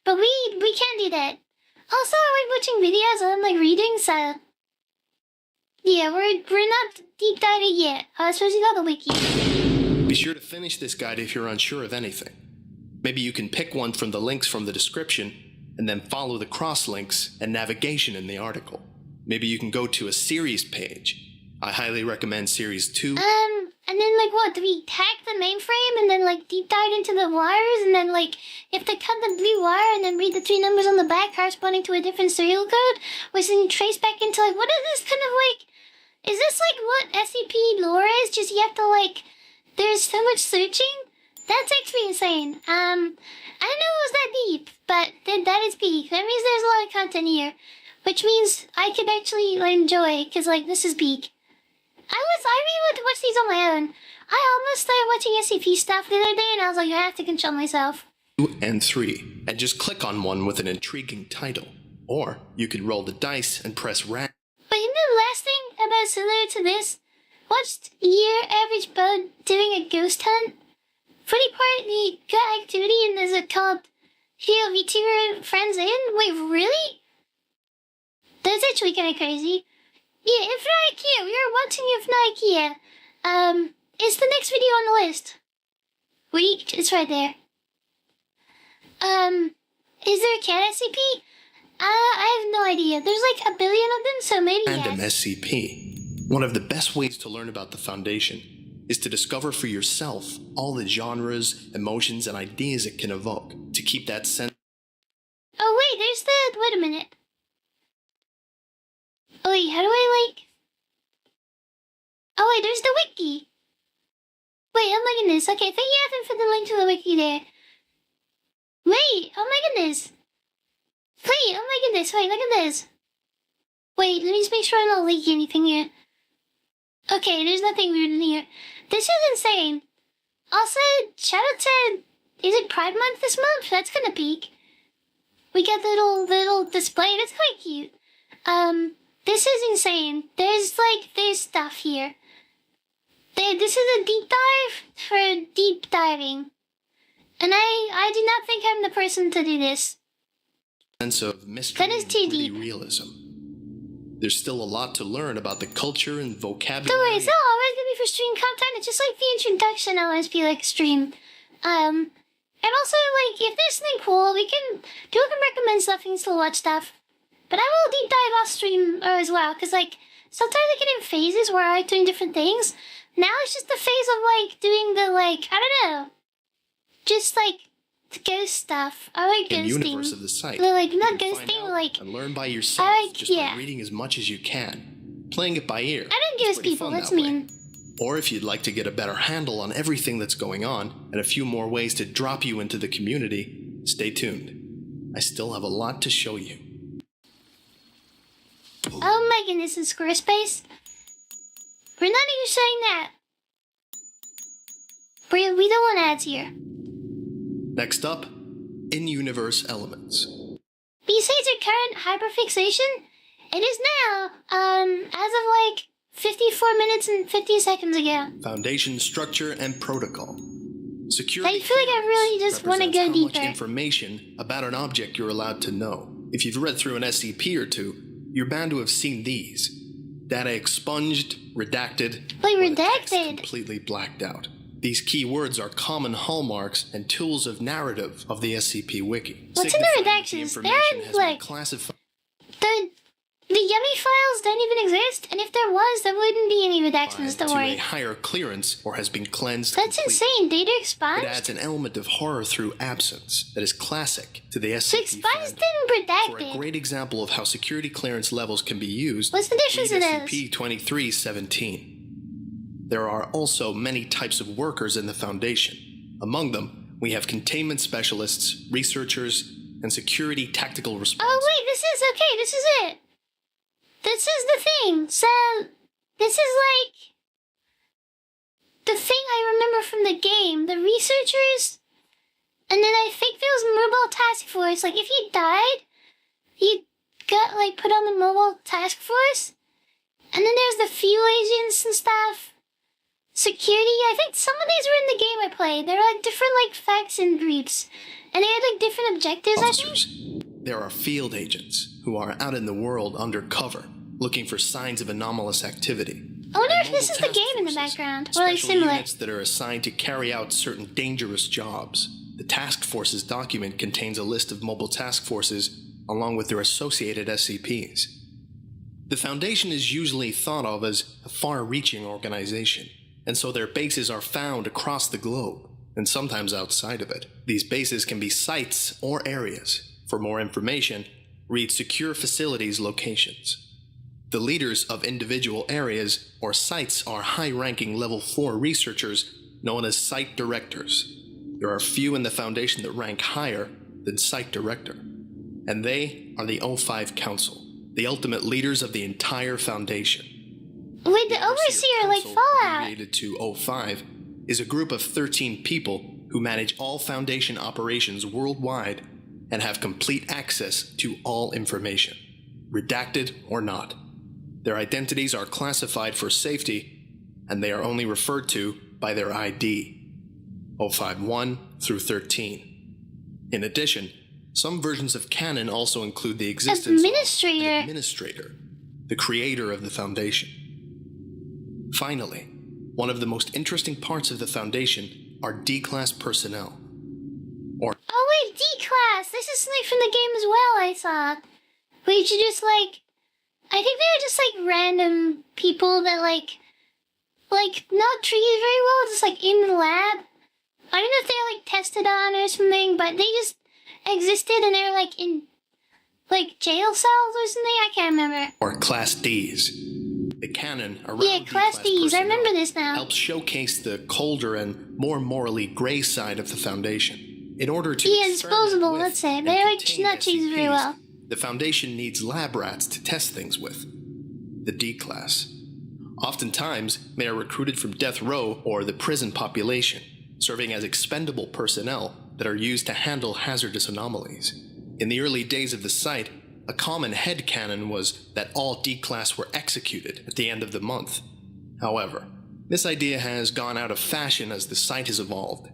But we can't do that. Also, I'm like watching videos and I'm like reading, so yeah, we're not deep diving yet. I was supposed to go to the wiki.
Be sure to finish this guide if you're unsure of anything. Maybe you can pick one from the links from the description and then follow the cross links and navigation in the article. Maybe you can go to a series page. I highly recommend series 2.
And then like what? Do we hack the mainframe and then like deep dive into the wires and then like you have to cut the blue wire and then read the 3 numbers on the back corresponding to a different serial code, which then trace back into like, what is this kind of like, is this like what SCP lore is? Just you have to like, there's so much searching? That's actually insane. I didn't know it was that deep, but that is peak. That means there's a lot of content here, which means I could actually like, enjoy, because like this is peak. I really want to watch these on my own. I almost started watching SCP stuff the other day, and I was like, I have to control myself.
2 and 3, and just click on one with an intriguing title. Or you could roll the dice and press random.
But you know the last thing about similar to this? Watched Year Average Bud doing a ghost hunt. Funny part, he got activity and there's a called VTube Friends In. Wait, really? That's actually kind of crazy. Yeah, if not IKEA, we are watching if not IKEA. Is the next video on the list? Wait, it's right there. Is there a cat SCP? I have no idea. There's like a billion of them, so maybe
Random
yes.
SCP. One of the best ways to learn about the Foundation is to discover for yourself all the genres, emotions, and ideas it can evoke to keep that sense.
Oh wait, there's the, wait a minute. Oh wait, how do I like... Oh wait, there's the wiki. Wait, oh my goodness. Okay, thank you, Ethan, for the link to the wiki there. Wait, oh my goodness. Wait, oh my goodness, wait, look at this. Wait, let me just make sure I'm not leaking anything here. Okay, there's nothing weird in here. This is insane. Also, shout out to... Is it Pride Month this month? That's gonna peak. We got the little display. That's quite cute. This is insane. There's stuff here. This is a deep dive for deep diving. And I do not think I'm the person to do this.
Sense of mystery
That is
and
too
gritty
deep.
realism. There's still a lot to learn about the culture and vocabulary.
Don't worry, it's not always gonna be for stream content. It's just like the introduction will always be like a stream. And also, like, if there's something cool, people can recommend stuff and still watch stuff. But I will deep dive off stream as well, because, like, sometimes I get in phases where I like doing different things. Now it's just the phase of, like, doing the, like, I don't know, just, like, the ghost stuff. I like ghosting.
Universe of the site.
Like, not
You can find
ghosting,
out
like...
and learn by yourself, just by reading as much as you can. Playing it by ear.
I don't
It's
ghost
pretty
people,
fun
that's
that way.
mean.
Or if you'd like to get a better handle on everything that's going on, and a few more ways to drop you into the community, stay tuned. I still have a lot to show you.
Oh my goodness, in Squarespace? We're not even showing that. We don't want ads here.
Next up, in-universe elements.
Besides your current hyperfixation, it is now, as of like 54 minutes and 50 seconds ago.
Foundation structure and protocol. Security
I feel like I really just want to go
how
deeper.
much information about an object you're allowed to know. If you've read through an SCP or two, you're bound to have seen these. Data expunged, redacted,
Like
or the text
redacted?
completely blacked out. These keywords are common hallmarks and tools of narrative of the SCP Wiki.
What's in the redactions? They're like
classified.
The Yumi files don't even exist, and if there was, there wouldn't be any redactions, don't worry.
To a higher clearance or has been cleansed.
That's
completely.
Insane. Data expunged?
It adds an element of horror through absence that is classic to the SCP.
So expunged and redacted.
For a great example of how security clearance levels can be used,
what's the difference in this?
SCP-2317. There are also many types of workers in the Foundation. Among them, we have containment specialists, researchers, and security tactical response.
Oh wait, this is it. This is the thing. So, this is like the thing I remember from the game. The researchers, and then I think there was a mobile task force. Like, if you died, you got, like, put on the mobile task force. And then there's the fuel agents and stuff. Security, I think some of these were in the game I played. They were, like, different, like, faction groups. And they had, like, different objectives,
Officers.
I think.
There are field agents who are out in the world undercover, looking for signs of anomalous activity.
I wonder if this is the game in the background, or like similar.
Units that are assigned to carry out certain dangerous jobs. The task forces document contains a list of mobile task forces, along with their associated SCPs. The Foundation is usually thought of as a far-reaching organization, and so their bases are found across the globe, and sometimes outside of it. These bases can be sites or areas. For more information, read Secure Facilities Locations. The leaders of individual areas or sites are high-ranking Level 4 researchers known as Site Directors. There are few in the Foundation that rank higher than Site Director, and they are the O5 Council, the ultimate leaders of the entire Foundation.
Wait, the Overseer, like Fallout.
Related to O5 is a group of 13 people who manage all Foundation operations worldwide and have complete access to all information, redacted or not. Their identities are classified for safety, and they are only referred to by their ID, 051 through 13. In addition, some versions of canon also include the existence of an administrator, the creator of the Foundation. Finally, one of the most interesting parts of the Foundation are D-Class personnel.
Oh wait, D-Class! This is something from the game as well, I saw. Where you should just, like... I think they were just, like, random people that, like, not treated very well, just, like, in the lab. I don't know if they were, like, tested on or something, but they just existed and they were, like, in, like, jail cells or something? I can't remember.
Or Class Ds. The canon around
Class Ds, I remember this now.
Helps showcase the colder and more morally gray side of the Foundation. In order to
disposable, let's say. They were not treated very well.
The Foundation needs lab rats to test things with. The D-Class. Oftentimes, they are recruited from death row or the prison population, serving as expendable personnel that are used to handle hazardous anomalies. In the early days of the site, a common headcanon was that all D-Class were executed at the end of the month. However, this idea has gone out of fashion as the site has evolved.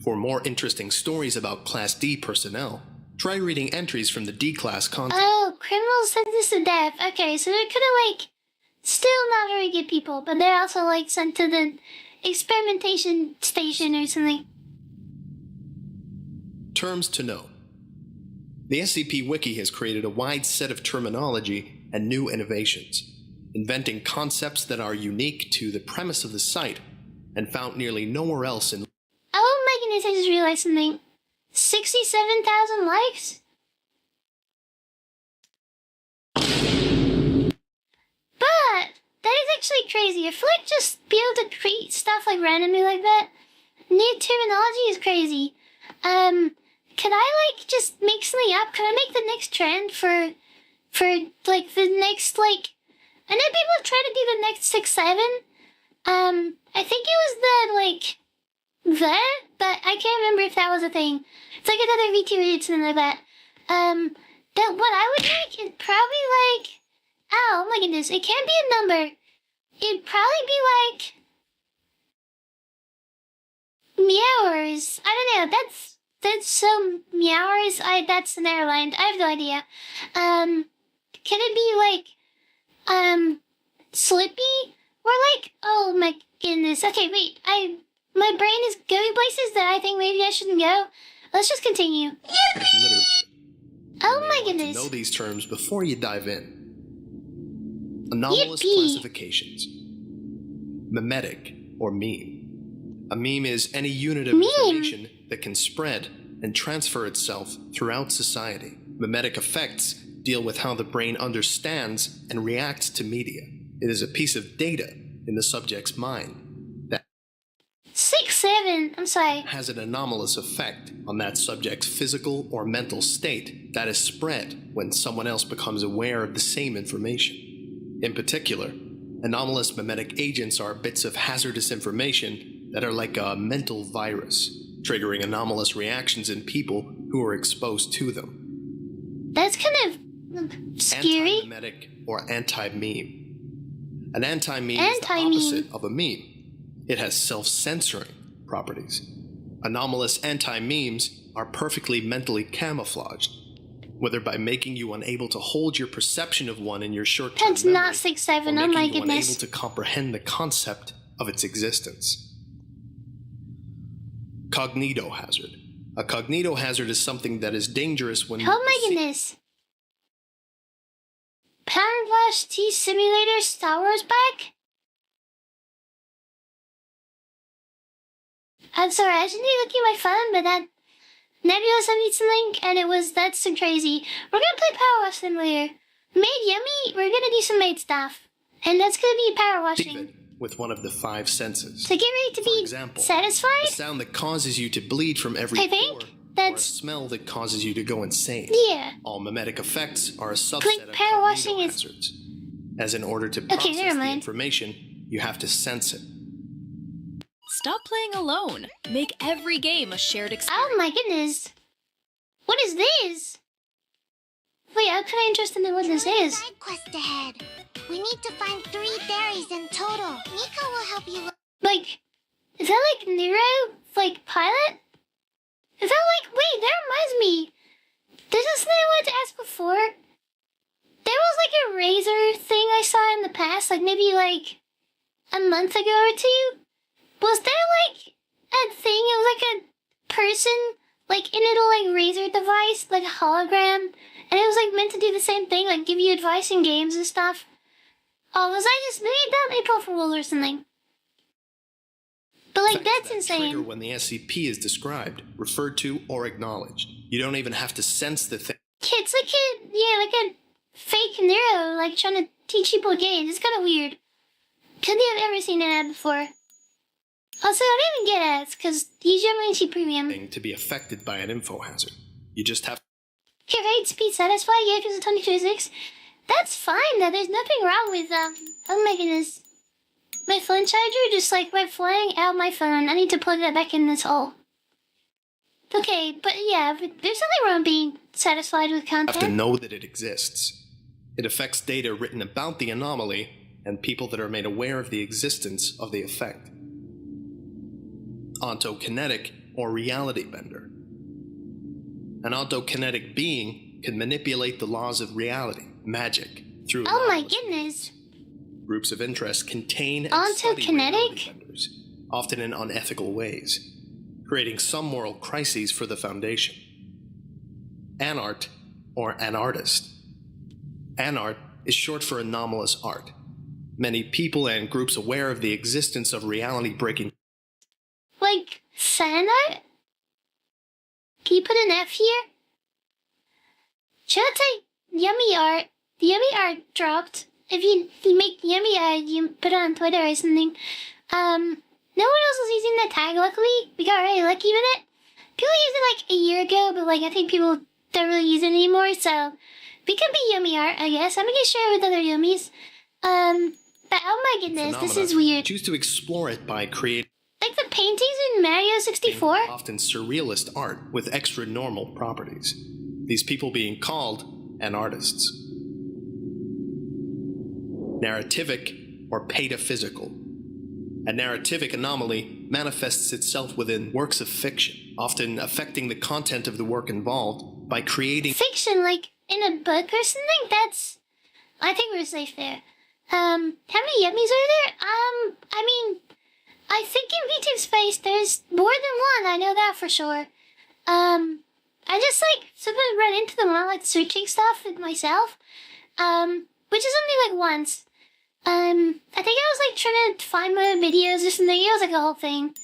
For more interesting stories about Class D personnel, try reading entries from the D-Class content.
Oh, criminals sentenced to death. Okay, so they're kind of like, still not very good people, but they're also like sent to the experimentation station or something.
Terms to know. The SCP Wiki has created a wide set of terminology and new innovations, inventing concepts that are unique to the premise of the site and found nearly nowhere else in...
Oh my goodness, I just realized something. 67,000 likes? But that is actually crazy. I feel like just be able to create stuff like randomly like that. New terminology is crazy. Could I like just make something up? Could I make the next trend for like the next like I know people have tried to do the next 6-7. I think it was the like but I can't remember if that was a thing. It's like another VTube or something like that. That what I would make is probably like, oh my goodness, it can't be a number. It'd probably be like meowers. I don't know. That's so meowers. That's an airline. I have no idea. Can it be like Slippy or like? Oh my goodness. Okay, wait. My brain is going places that I think maybe I shouldn't go. Let's just continue.
Literature.
Oh my goodness.
Know these terms before you dive in. Anomalous classifications. Mimetic, or meme. A meme is any unit of information that can spread and transfer itself throughout society. Mimetic effects deal with how the brain understands and reacts to media. It is a piece of data in the subject's mind that
6-7, I'm sorry,
has an anomalous effect on that subject's physical or mental state that is spread when someone else becomes aware of the same information. In particular, anomalous mimetic agents are bits of hazardous information that are like a mental virus, triggering anomalous reactions in people who are exposed to them.
That's kind of scary.
Anti-mimetic or anti-meme. An anti-meme is the opposite of a meme. It has self-censoring properties. Anomalous anti-memes are perfectly mentally camouflaged, whether by making you unable to hold your perception of one in your short-term
That's
memory,
not 6-7,
or
oh my
making you
goodness.
unable to comprehend the concept of its existence. Cognitohazard. A cognitohazard is something that is dangerous when...
Oh my goodness. Power Flash T Simulator Star Wars back? I'm sorry, I shouldn't be looking at my phone, but that Nebula sent me something, and that's so crazy. We're gonna play Power Wash Simulator. Maid Yummy, we're gonna do some maid stuff. And that's gonna be power washing.
With one of the 5 senses.
So get ready to be satisfied?
A sound that causes you to bleed from every pore, or a smell that causes you to go insane.
Yeah.
All mimetic effects are a subset of
power washing
hazards. As in order to process the information, you have to sense it.
Stop playing alone. Make every game a shared experience.
Oh my goodness. What is this? Wait, I'm kind of interested in what this is.
Side quest ahead. We need to find 3 fairies in total. Nico will help you look.
Like, is that like Nero? Like pilot? Is that like, wait, that reminds me. This is something I wanted to ask before. There was like a razor thing I saw in the past, like maybe like a month ago or 2. Was there like a thing, it was like a person, like in a little like razor device, like a hologram, and it was like meant to do the same thing, like give you advice in games and stuff. Oh, was I just maybe that April Fool or something? But like that's insane.
Trigger when the SCP is described, referred to, or acknowledged. You don't even have to sense the thing.
It's like a fake Nero, like trying to teach people games. It's kind of weird. Couldn't have ever seen an ad before. Also, I don't even get ads, because you generally see premium.
To be affected by an info hazard. You just have...
Okay, right, speed satisfied, yeah, because of 2026. That's fine, though. There's nothing wrong with, oh my goodness. My phone charger just, like, went flying out my phone. I need to plug that back in this hole. Okay, but yeah, there's nothing wrong being satisfied with content.
You have to know that it exists. It affects data written about the anomaly and people that are made aware of the existence of the effect. Ontokinetic, or reality bender. An ontokinetic being can manipulate the laws of reality, magic, through...
Oh my goodness.
Groups of interest contain and study reality benders, often in unethical ways, creating some moral crises for the Foundation. Anart, or an artist. Anart is short for anomalous art. Many people and groups aware of the existence of reality-breaking...
Like, fan art? Can you put an F here? Should I say Yummy art? The Yummy art dropped. If you make Yummy art, you put it on Twitter or something. No one else was using that tag, luckily. We got really lucky with it. People used it like a year ago, but like I think people don't really use it anymore, so we can be Yummy art, I guess. I'm gonna share it with other Yummies. But oh my goodness, this is weird.
Choose to explore it by creating...
Like the paintings in Mario 64?
Often surrealist art with extra-normal properties. These people being called an artists. Narrativic or pataphysical. A narrativic anomaly manifests itself within works of fiction, often affecting the content of the work involved by creating...
Fiction, like in a book or something? That's... I think we're safe there. How many Yummies are there? I mean... I think in VTube his face. There's more than one, I know that for sure. I just, like, sometimes run into them when I'm, like, searching stuff myself. Which is only, like, once. I think I was, like, trying to find my videos or something. It was, like, a whole thing.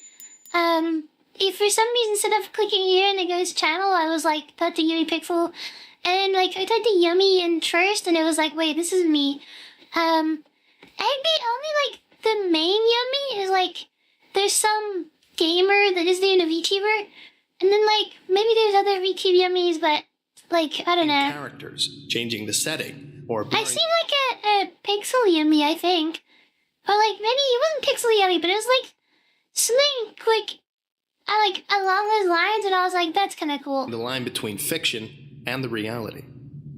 If for some reason, instead of clicking here and it goes channel, I was, like, typed to YumiPixel. And, like, I typed to Yumi in first, and it was like, wait, this is me. And the only, like, the main Yumi is, like, there's some gamer that is doing a VTuber. And then, like, maybe there's other VTube Yumis, but, like, I don't know.
Characters, changing the setting, or...
I've seen, like, a Pixel Yumi, I think. Or, like, maybe it wasn't Pixel Yumi, but it was, like, something, like, along those lines, and I was like, that's kind of cool.
The line between fiction and the reality.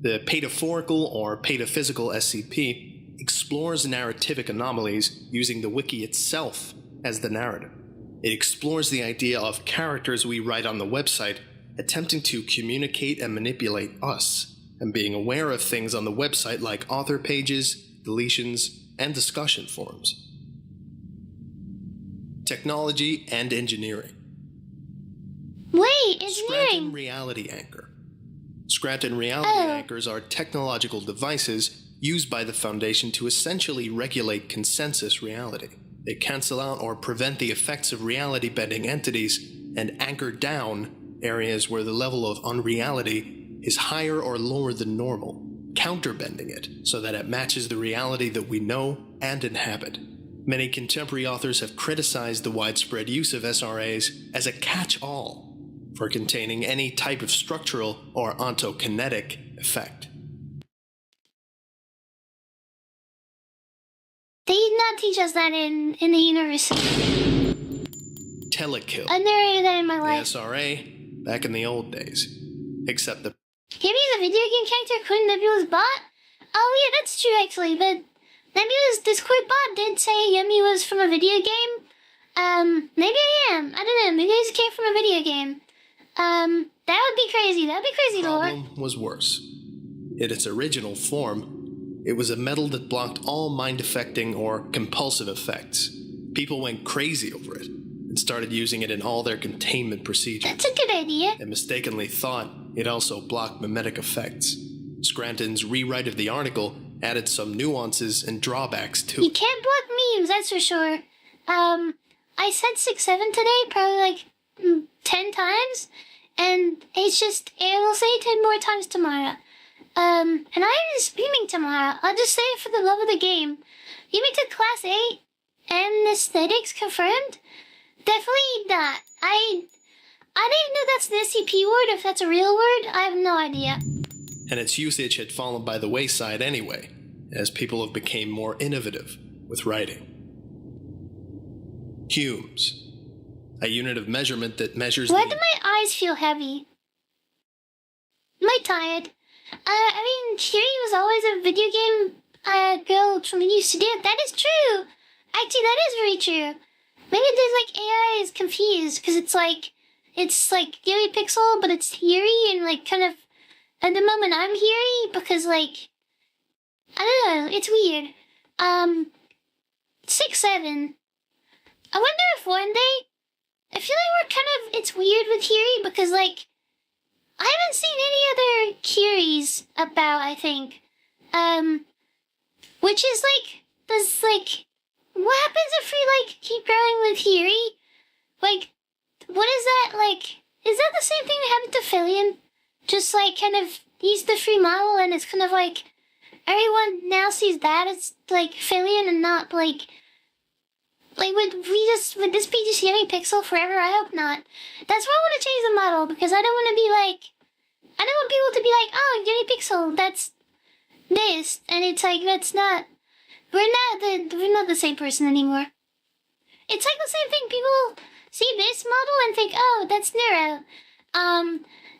The pataphorical or pataphysical SCP explores narrative anomalies using the wiki itself as the narrative. It explores the idea of characters we write on the website attempting to communicate and manipulate us, and being aware of things on the website like author pages, deletions, and discussion forums. Technology and engineering.
Wait, engineering!
Scranton Reality Anchor. Scranton Reality Anchors are technological devices used by the Foundation to essentially regulate consensus reality. They cancel out or prevent the effects of reality-bending entities and anchor down areas where the level of unreality is higher or lower than normal, counterbending it so that it matches the reality that we know and inhabit. Many contemporary authors have criticized the widespread use of SRAs as a catch-all for containing any type of structural or ontokinetic effect.
They did not teach us that in the university.
Telekill.
I never heard that in my life.
The SRA, back in the old days. Except the...
Maybe the video game character couldn't Nebula's bot? Oh yeah, that's true actually, but Nebula's Discord bot did say Yumi was from a video game. Maybe I am. I don't know, maybe it came from a video game. That would be crazy. That would be crazy, Lord.
The problem was worse. In its original form, it was a metal that blocked all mind-affecting or compulsive effects. People went crazy over it and started using it in all their containment procedures.
That's a good idea.
And mistakenly thought it also blocked mimetic effects. Scranton's rewrite of the article added some nuances and drawbacks to it.
You can't block memes, that's for sure. I said 6-7 today, probably like 10 times, and it's just, I will say 10 more times tomorrow. And I'm streaming tomorrow. I'll just say it for the love of the game. Yumi took Class 8 and aesthetics confirmed? Definitely not. I don't even know if that's an SCP word, if that's a real word. I have no idea.
And its usage had fallen by the wayside anyway, as people have become more innovative with writing. Humes. A unit of measurement that measures
Why do my eyes feel heavy? Am I tired? I mean, Hiyori was always a video game girl from VTube Studio. That is true. Actually, that is very true. Maybe there's like AI is confused because it's like YumiPixel, but it's Hiyori, and like kind of at the moment I'm Hiyori because like I don't know. It's weird. 6-7. I wonder if one day I feel like we're kind of it's weird with Hiyori because like. I haven't seen any other Curies about, I think. Which is like, what happens if we like keep growing with Hiyori? Like, what is that like? Is that the same thing that happened to Fillion? Just like kind of, he's the free model and it's kind of like, everyone now sees that as like Fillion and not like would this be just YumiPixel forever? I hope not. That's why I want to change the model, because I don't want to be like, I don't want people to be like, oh, YumiPixel, that's this, and it's like, that's not, we're not the same person anymore. It's like the same thing, people see this model and think, oh, that's Neuro.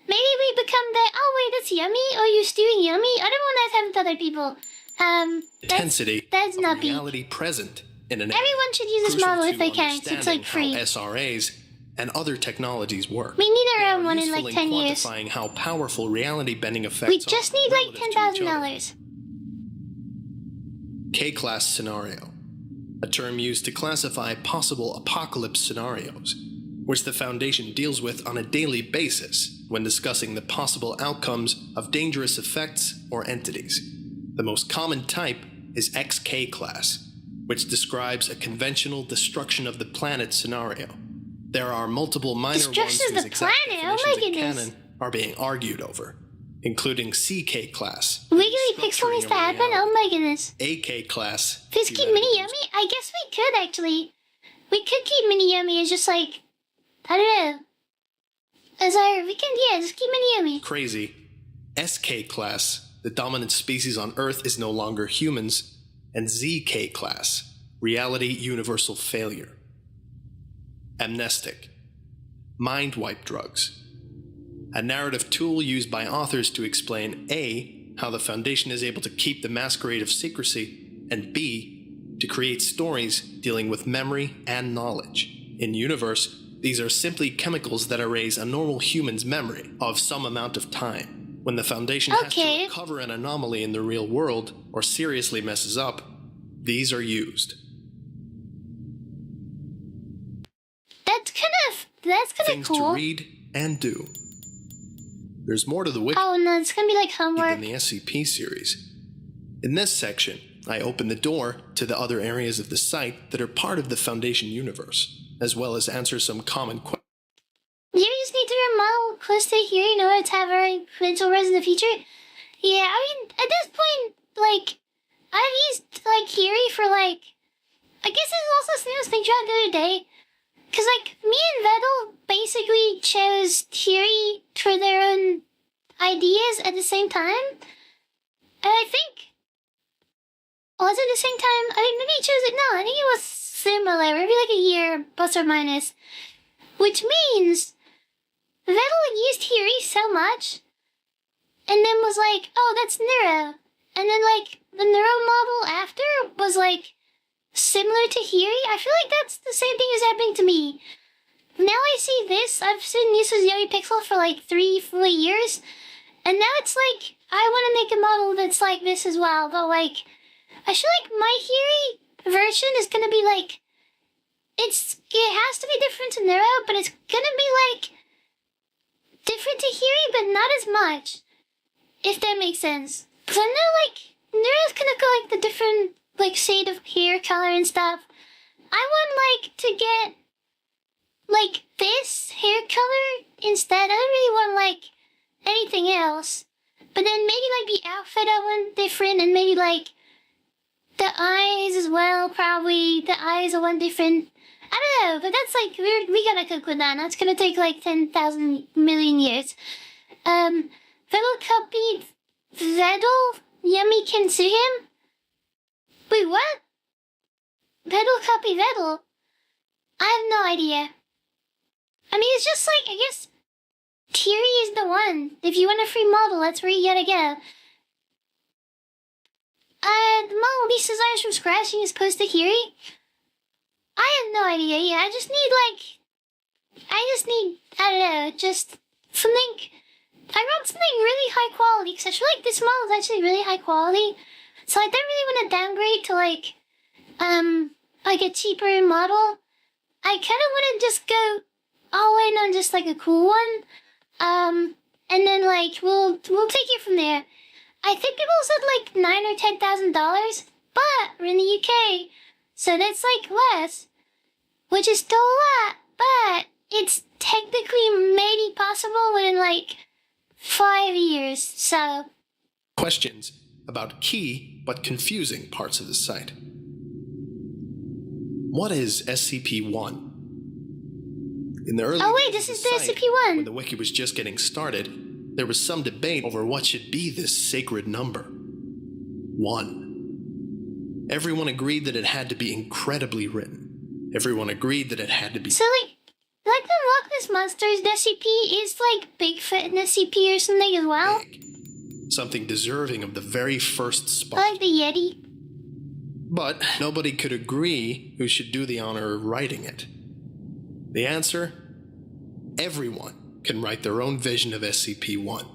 Maybe we become that, oh wait, that's Yumi, oh, you're doing Yumi? I don't want that to happen to other people.
Intensity
that's not
reality present. Everyone
should use this model if they can, because it's like free.
SRAs and other technologies work.
We need our own one in like 10 years.
Quantifying how powerful reality bending effects
we just need like $10,000.
K-class scenario. a term used to classify possible apocalypse scenarios, which the Foundation deals with on a daily basis when discussing the possible outcomes of dangerous effects or entities. The most common type is XK class, which describes a conventional destruction of the planet scenario. There are multiple minor ones whose exact definitions in canon are being argued over, including CK class.
YumiPixel needs to happen? Oh my goodness.
AK class.
Please keep Mini Yumi? I guess we could actually. We could keep Mini Yumi as just like, I don't know. Just keep Mini Yumi.
Crazy. SK class, the dominant species on Earth is no longer humans, and ZK class, reality universal failure. Amnestic. Mind wipe drugs. A narrative tool used by authors to explain A, how the Foundation is able to keep the masquerade of secrecy, and B, to create stories dealing with memory and knowledge. In universe, these are simply chemicals that erase a normal human's memory of some amount of time. When the Foundation has to recover an anomaly in the real world, or seriously messes up, these are used.
That's kind of
Things
cool.
to read and do. There's more to the wiki
Oh no, it's gonna be like homework.
than the SCP series. In this section, I open the door to the other areas of the site that are part of the Foundation universe, as well as answer some common questions.
You just need to remodel close to here in order to have our potential res in the future. Yeah, I mean, at this point, like, I've used, like, Hiyori for, like, I guess this is also something I was thinking about the other day. Because, like, me and Vettel basically chose Hiyori for their own ideas at the same time. And I think, was it the same time? I think maybe he chose it, no, I think it was similar, maybe like a year, plus or minus. Which means Vettel used Hiyori so much, and then was like, oh, that's Neuro. And then, like, the Neuro model after was, like, similar to Hiyori. I feel like that's the same thing as happening to me. Now I see this. I've seen this with YumiPixel for, like, 3-4 years, and now it's like, I want to make a model that's like this as well, but, like, I feel like my Hiyori version is gonna be, like, it has to be different to Neuro, but it's gonna be, like, different to Hiyori, but not as much. If that makes sense. Because I know, like, Neuro's gonna go, like, the different, like, shade of hair color and stuff. I want, like, to get, like, this hair color instead. I don't really want, like, anything else. But then maybe, like, the outfit I want different, and maybe, like, the eyes as well, probably. The eyes I want different. I don't know, but that's, like, we gotta cook with that. That's gonna take, like, 10,000 million years. Vettel copied Vettel? Yumi can sue him? Wait, what? Vettel copied Vettel? I have no idea. I mean, it's just like, I guess, Hiyori is the one. If you want a free model, that's where you gotta go. The model Lisa designs from scratch and is posted to Hiyori? I have no idea. Yeah, I just need, I don't know, just something. I wrote something really high quality because I feel like this model is actually really high quality. So I don't really want to downgrade to like a cheaper model. I kind of want to just go all in on just like a cool one. And then like we'll take it from there. I think people said like $9,000 or $10,000, but we're in the UK, so that's like less, which is still a lot, but it's technically maybe possible within like 5 years, so.
Questions about key but confusing parts of the site. What is SCP-1? In the early
this is the
site,
SCP-1.
when the wiki was just getting started, there was some debate over what should be this sacred number. 1. Everyone agreed that it had to be incredibly written. Everyone agreed that it had to be...
So, like the Loch Ness Monsters, the SCP is like Bigfoot and SCP or something as well?
Big. Something deserving of the very first spot.
Like the Yeti.
But nobody could agree who should do the honor of writing it. The answer? Everyone can write their own vision of SCP-1.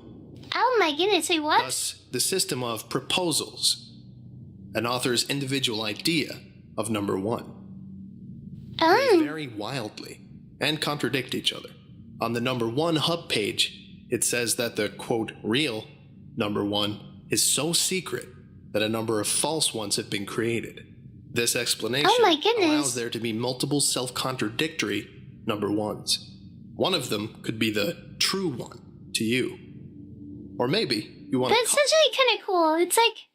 Oh my goodness, say what?
Thus, the system of proposals, an author's individual idea, of number 1.
Oh.
They vary wildly and contradict each other. On the number 1 hub page, it says that the, quote, real number 1 is so secret that a number of false ones have been created. This explanation allows there to be multiple self-contradictory number 1s. One of them could be the true one to you. Or maybe you want to...
That's actually kind of cool. It's like...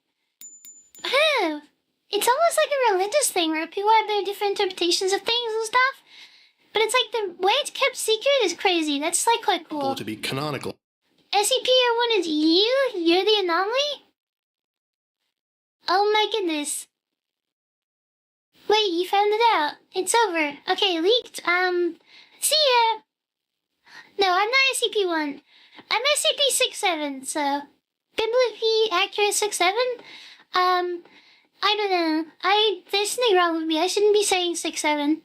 Oh, it's almost like a religious thing where people have their different interpretations of things and stuff. But it's like the way it's kept secret is crazy. That's like quite cool.
To be canonical.
SCP-01 is you? You're the anomaly? Oh my goodness. Wait, you found it out. It's over. Okay, leaked. See ya. No, I'm not SCP-1. I'm SCP-67, so... Biblically accurate 67? I don't know. There's something wrong with me. I shouldn't be saying 67.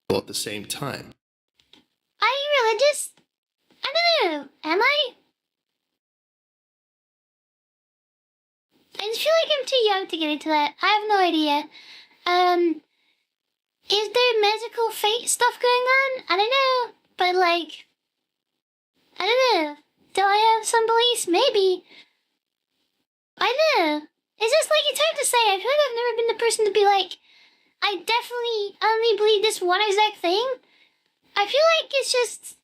At the same time.
Are you religious? I don't know. Am I? I just feel like I'm too young to get into that. I have no idea. Is there magical fate stuff going on? I don't know. But like, I don't know. Do I have some beliefs? Maybe. I don't know. It's just like, it's hard to say. I feel like I've never been the person to be like, I definitely only believe this one exact thing. I feel like it's just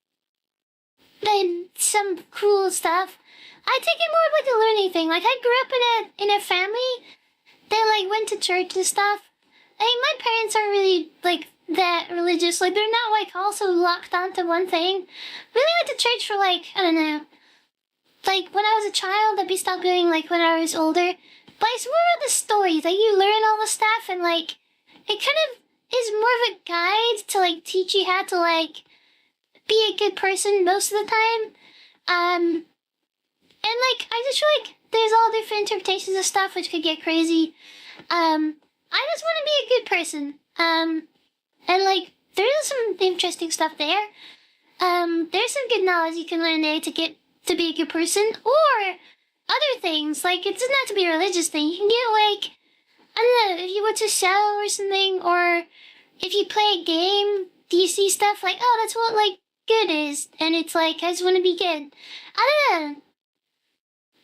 been some cool stuff. I take it more of like a learning thing. Like, I grew up in a family that like went to church and stuff. I mean, my parents aren't really like that religious. Like, they're not like also locked onto one thing. We only went to church for like, I don't know. Like, when I was a child, I'd be stopped going like when I was older. But it's more of the stories. Like, you learn all the stuff and like, it kind of is more of a guide to like teach you how to like be a good person most of the time. And like, I just feel like there's all different interpretations of stuff which could get crazy. I just want to be a good person. And like, there's some interesting stuff there. There's some good knowledge you can learn there to get to be a good person, or other things. Like, it doesn't have to be a religious thing. You can get like, I don't know, if you watch a show or something, or if you play a game, do you see stuff like, oh, that's what like good is, and it's like, I just want to be good. I don't know.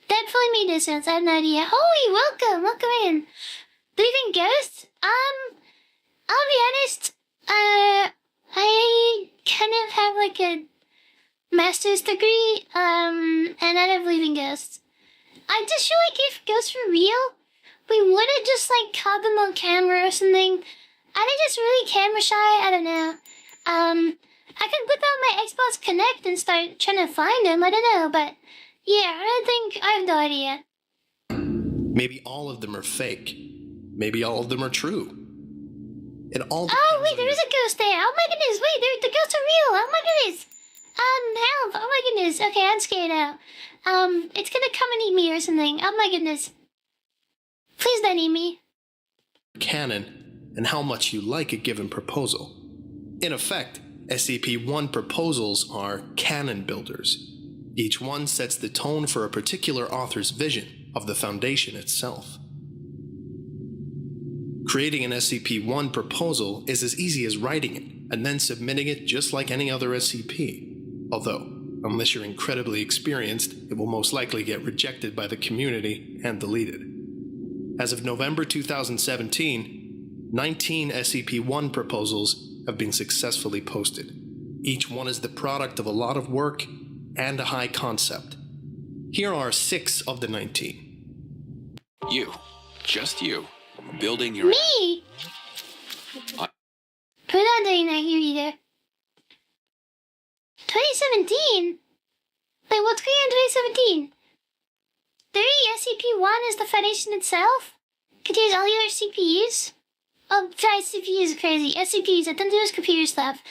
That fully made no sense. I have no idea. Holy, welcome in. Believe in ghosts? I'll be honest. I kind of have like a master's degree, and I don't believe in ghosts. I just feel like if ghosts were real, we wouldn't just like caught them on camera or something. Are they just really camera shy? I don't know. I could whip out my Xbox Connect and start trying to find them. I don't know, but yeah, I have no idea.
Maybe all of them are fake. Maybe all of them are true. It all depends.
Oh wait, there is a ghost there. Oh my goodness, wait, the ghosts are real. Oh my goodness. Help. Oh my goodness. Okay, I'm scared now. It's gonna come and eat me or something. Oh my goodness. Please don't eat me.
Canon, and how much you like a given proposal. In effect, SCP-1 proposals are canon builders. Each one sets the tone for a particular author's vision of the Foundation itself. Creating an SCP-1 proposal is as easy as writing it, and then submitting it just like any other SCP. Although, unless you're incredibly experienced, it will most likely get rejected by the community and deleted. As of November 2017, 19 SCP-1 proposals have been successfully posted. Each one is the product of a lot of work and a high concept. Here are 6 of the 19.
You. Just you. Building your...
Me? Put on doing that here either. 2017? Wait, what's going on in 2017? 3 SCP-1 is the Foundation itself? Contains all the other CPUs? Oh, sorry, CPUs are crazy. SCPs, I don't do this computer stuff.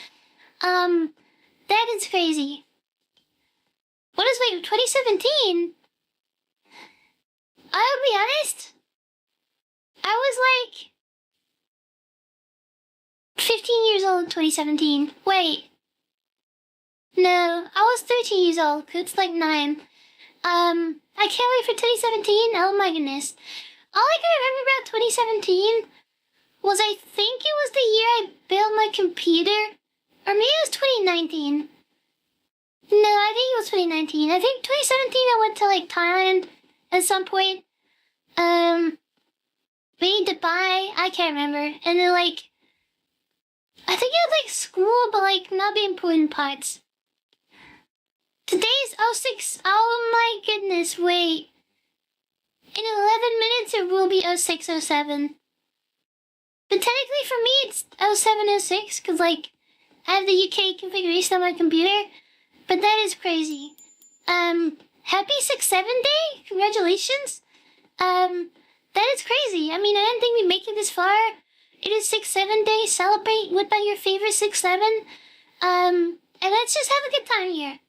That is crazy. What is, wait, 2017? I'll be honest. I was like 15 years old in 2017. Wait. No, I was 13 years old. It's like 9. I can't wait for 2017. Oh my goodness. All I can remember about 2017 was I think it was the year I built my computer. Or maybe it was 2019. No, I think it was 2019. I think 2017 I went to like Thailand at some point. Maybe Dubai, I can't remember. And then like, I think it was like school, but like not the important parts. Today's 06, oh my goodness, wait. In 11 minutes it will be 0607. But technically for me it's 0706, because like, I have the UK configuration on my computer. But that is crazy. Happy 6-7 day? Congratulations. That is crazy. I mean, I didn't think we'd make it this far. It is 6-7 day. Celebrate with your favorite 6-7. And let's just have a good time here.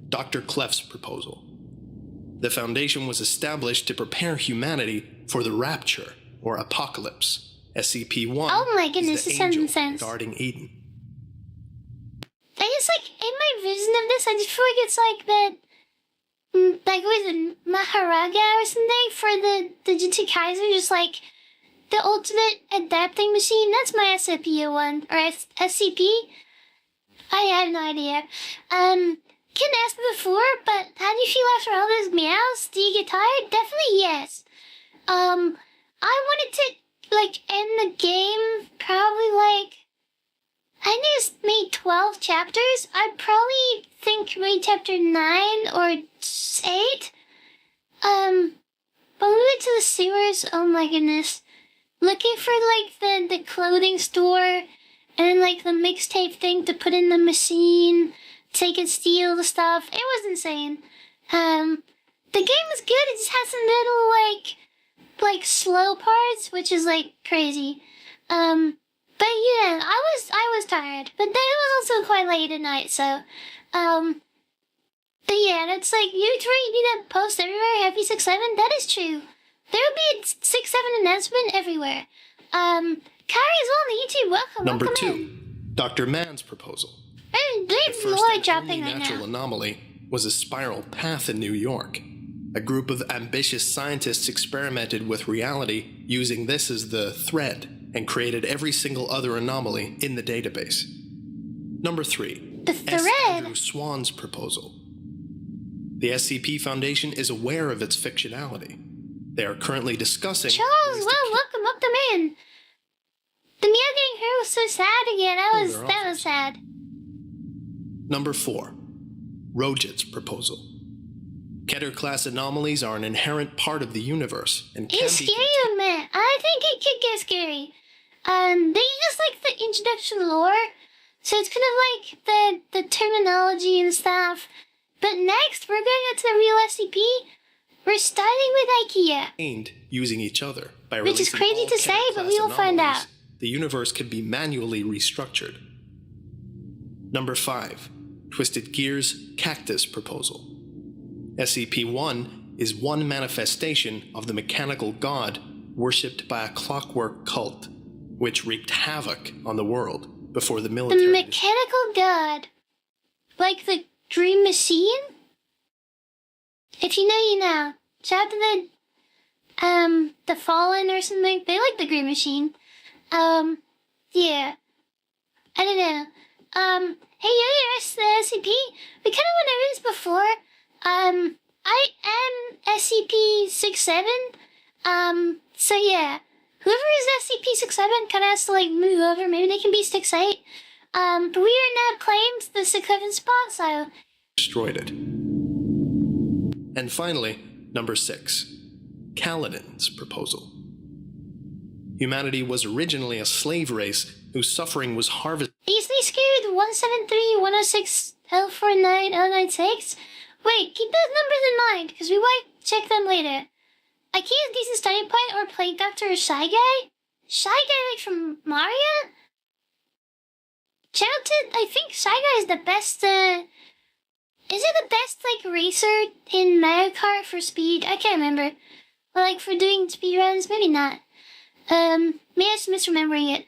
Dr. Clef's proposal. The Foundation was established to prepare humanity for the rapture, or apocalypse. SCP-1
oh my goodness,
is
this
the angel
sounds sense.
guarding Eden.
I just like, in my vision of this, I just feel like it's like that, like, what is it, Maharaga or something for the Jinchi Kaiser, just like, the ultimate adapting machine. That's my SCP-1, or SCP. I have no idea. Couldn't ask before, but how do you feel after all those meows? Do you get tired? Definitely yes. I wanted to, like, end the game probably, like, I just made 12 chapters. I'd probably think maybe chapter 9 or 8. But we went to the sewers, oh my goodness. Looking for, like, the clothing store, and, like, the mixtape thing to put in the machine, so you could steal the stuff. It was insane. The game was good, it just had some little, like, slow parts, which is, like, crazy. But yeah, I was tired. But then it was also quite late at night, so, but yeah, that's like, you three need to post everywhere, Happy 6-7, that is true. There will be a 6-7 announcement everywhere. Kari as well on the YouTube, welcome.
Number
welcome
2,
in.
Dr. Mann's proposal.
Leave
The first
Lloyd
and
dropping
only
right
natural
now.
anomaly was a spiral path in New York. A group of ambitious scientists experimented with reality using this as the thread and created every single other anomaly in the database. Number 3.
The
S.
thread?
Andrew Swan's proposal. The SCP Foundation is aware of its fictionality. They are currently discussing...
Charles, well, welcome in. The meow getting hurt was so sad again. That was sad.
Number 4. Rojit's proposal. Keter-class anomalies are an inherent part of the universe and can
It's
be
scary, man. I think it could get scary. They just like the introduction lore, so it's kind of like the terminology and stuff. But next, we're going into the real SCP. We're starting with IKEA.
contained using each other. By
Which is
releasing
crazy
all
to say, but we will
Keter-class
find
anomalies,
out.
The universe can be manually restructured. Number 5. Twisted Gear's Cactus proposal. SCP-1 is one manifestation of the mechanical god worshipped by a clockwork cult, which wreaked havoc on the world before the
The
military...
mechanical god. Like the dream machine? If you know, you know. Shout out to the Fallen or something. They like the Green Machine. Yeah. I don't know. Hey, you're the SCP. We kind of went over this before. I am SCP-67. So yeah. Whoever is SCP-67 kind of has to, like, move over. Maybe they can be 6-8. But we are now claimed the 6-7 spot, so...
destroyed it. And finally, number 6. Kaladin's proposal. Humanity was originally a slave race whose suffering was harvested...
Easily skewed 173, 106, L49, L96. Wait, keep those numbers in mind, because we might check them later. IKEA's a decent starting point, or Plague Doctor or Shy Guy? Shy Guy, like from Mario? Childhood, I think Shy Guy is the best, is it the best, like, racer in Mario Kart for speed? I can't remember. Or, like, for doing speedruns? Maybe not. Maybe I'm just misremembering it.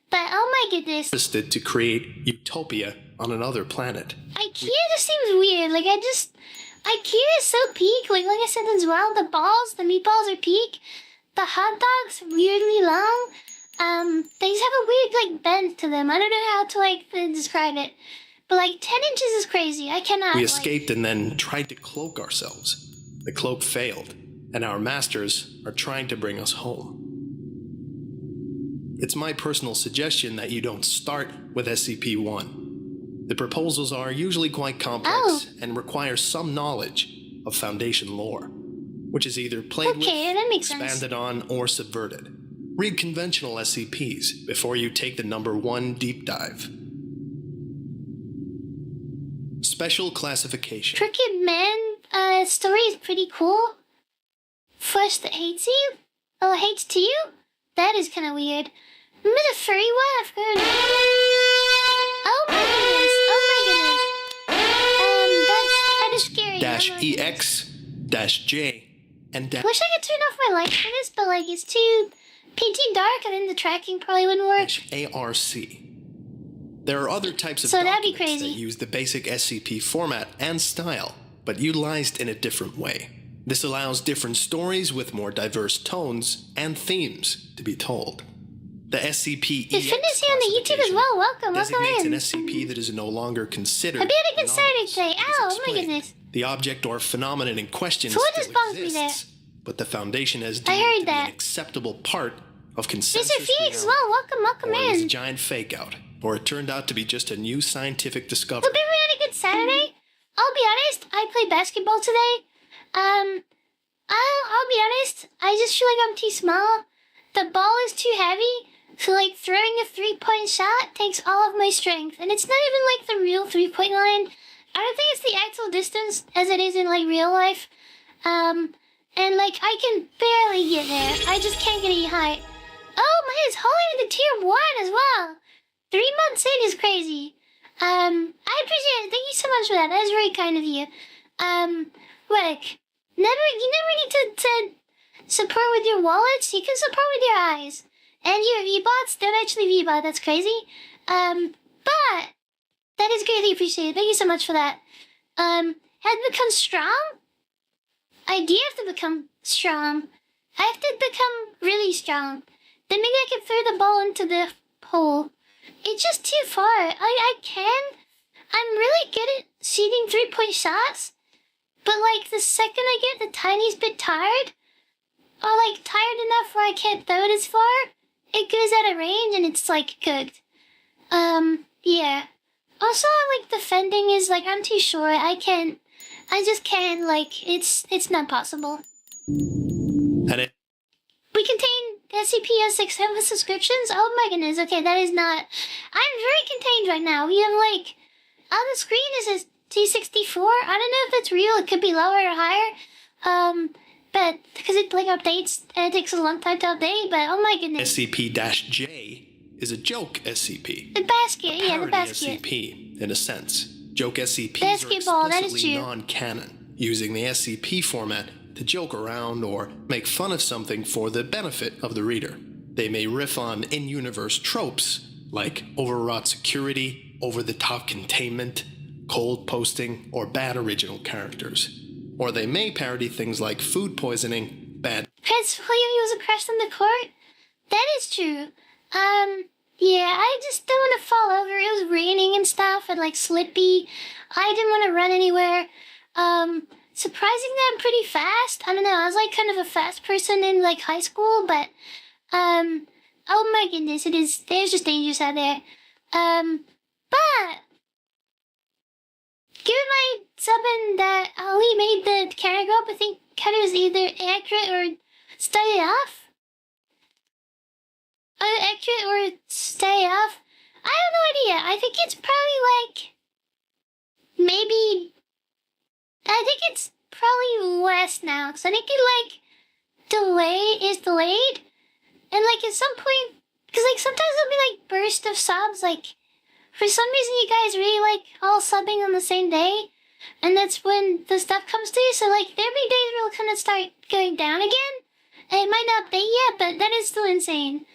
But, oh my goodness.
harvested to create utopia on another planet.
IKEA just seems weird. Like, IKEA is so peak. Like I said as well, the meatballs are peak. The hot dogs, weirdly long. They just have a weird, like, bend to them. I don't know how to, like, describe it. But, like, 10 inches is crazy. I cannot,
We escaped and then tried to cloak ourselves. The cloak failed, and our masters are trying to bring us home. It's my personal suggestion that you don't start with SCP-1. The proposals are usually quite complex and require some knowledge of Foundation lore, which is either played with, expanded on, or subverted. Read conventional SCPs before you take the number 1 deep dive. Special classification.
Crooked Man, story is pretty cool. Flesh that hates you? Oh, hates to you? That is kind of weird. Remember the furry one? I've heard. Oh my goodness. That's kind of scary.
-EX-J and
I wish I could turn off my light for this, but like it's too painting dark and then the tracking probably wouldn't work.
-ARC. There are other types of
that'd be
documents
crazy.
that use the basic SCP format and style, but utilized in a different way. This allows different stories with more diverse tones and themes to be told. The SCP-EX
Defenders here on the YouTube as well. Welcome
designates
in.
an SCP that is no longer considered.
I barely get started today. Ow, oh my goodness.
The object or phenomenon in question
So what
still
just bumped me
exists, but the Foundation has
I
deemed
heard
it to be
that.
an acceptable part of consensus
Mr. Phoenix as well. Welcome
or it was a
in.
giant fake out, or it turned out to be just a new scientific discovery.
Hope everyone had a good Saturday. I'll be honest, I played basketball today. I'll be honest, I just feel like I'm too small. The ball is too heavy, so like throwing a 3-point shot takes all of my strength. And it's not even like the real 3-point line. I don't think it's the actual distance as it is in like real life. And like I can barely get there. I just can't get any height. Oh, mine is holding the tier 1 as well. 3 months in is crazy. I appreciate it. Thank you so much for that. That is very kind of you. Look, you never need to support with your wallets. You can support with your eyes. And your V-bots don't actually V-bot. That's crazy. But that is greatly appreciated. Thank you so much for that. Had to become strong? I do have to become strong. I have to become really strong. Then maybe I can throw the ball into the hole. It's just too far. I can. I'm really good at shooting 3-point shots. But like the second I get the tiniest bit tired, or like tired enough where I can't throw it as far, it goes out of range and it's like cooked. Yeah. Also, like defending is like I'm too short. I just can't. Like it's not possible.
And it.
We contain SCP-S6 with subscriptions? Oh my goodness, okay, that is not... I'm very contained right now. We have, like... On the screen it says T64. I don't know if it's real, it could be lower or higher. But, because it, like, updates, and it takes a long time to update, but oh my goodness.
SCP-J is a joke SCP.
The basket, yeah, the basket.
SCP, in a sense. Joke SCPs
Basketball,
are
that is
explicitly
true.
non-canon, using the SCP format to joke around or make fun of something for the benefit of the reader. They may riff on in-universe tropes, like overwrought security, over-the-top containment, cold posting, or bad original characters. Or they may parody things like food poisoning, bad...
Prince William was a crush on the court? That is true. Yeah, I just don't want to fall over. It was raining and stuff, and like slippy. I didn't want to run anywhere. Surprisingly, I'm pretty fast. I don't know, I was like kind of a fast person in like high school, but, oh my goodness, there's just dangers out there. But, given my subbing that Ali made the character up, I think kind of was either accurate or stay off. Accurate or stay off. I have no idea. I think it's probably like, maybe... I think it's probably less now, because I think it, like, is delayed, and, like, at some point, because, like, sometimes there'll be, like, bursts of subs, like, for some reason you guys really like all subbing on the same day, and that's when the stuff comes to you, so, like, there'll be days where it'll kind of start going down again, and it might not update yet, but that is still insane.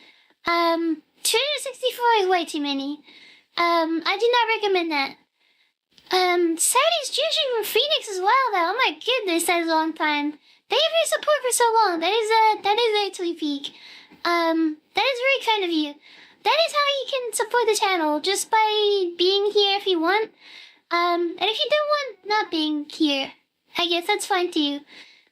264 is way too many. I do not recommend that. Saturday's Juju from Phoenix as well, though. Oh my goodness, that is a long time. Thank you for your support for so long. That is actually peak. That is very kind of you. That is how you can support the channel, just by being here if you want. And if you don't want not being here, I guess that's fine too.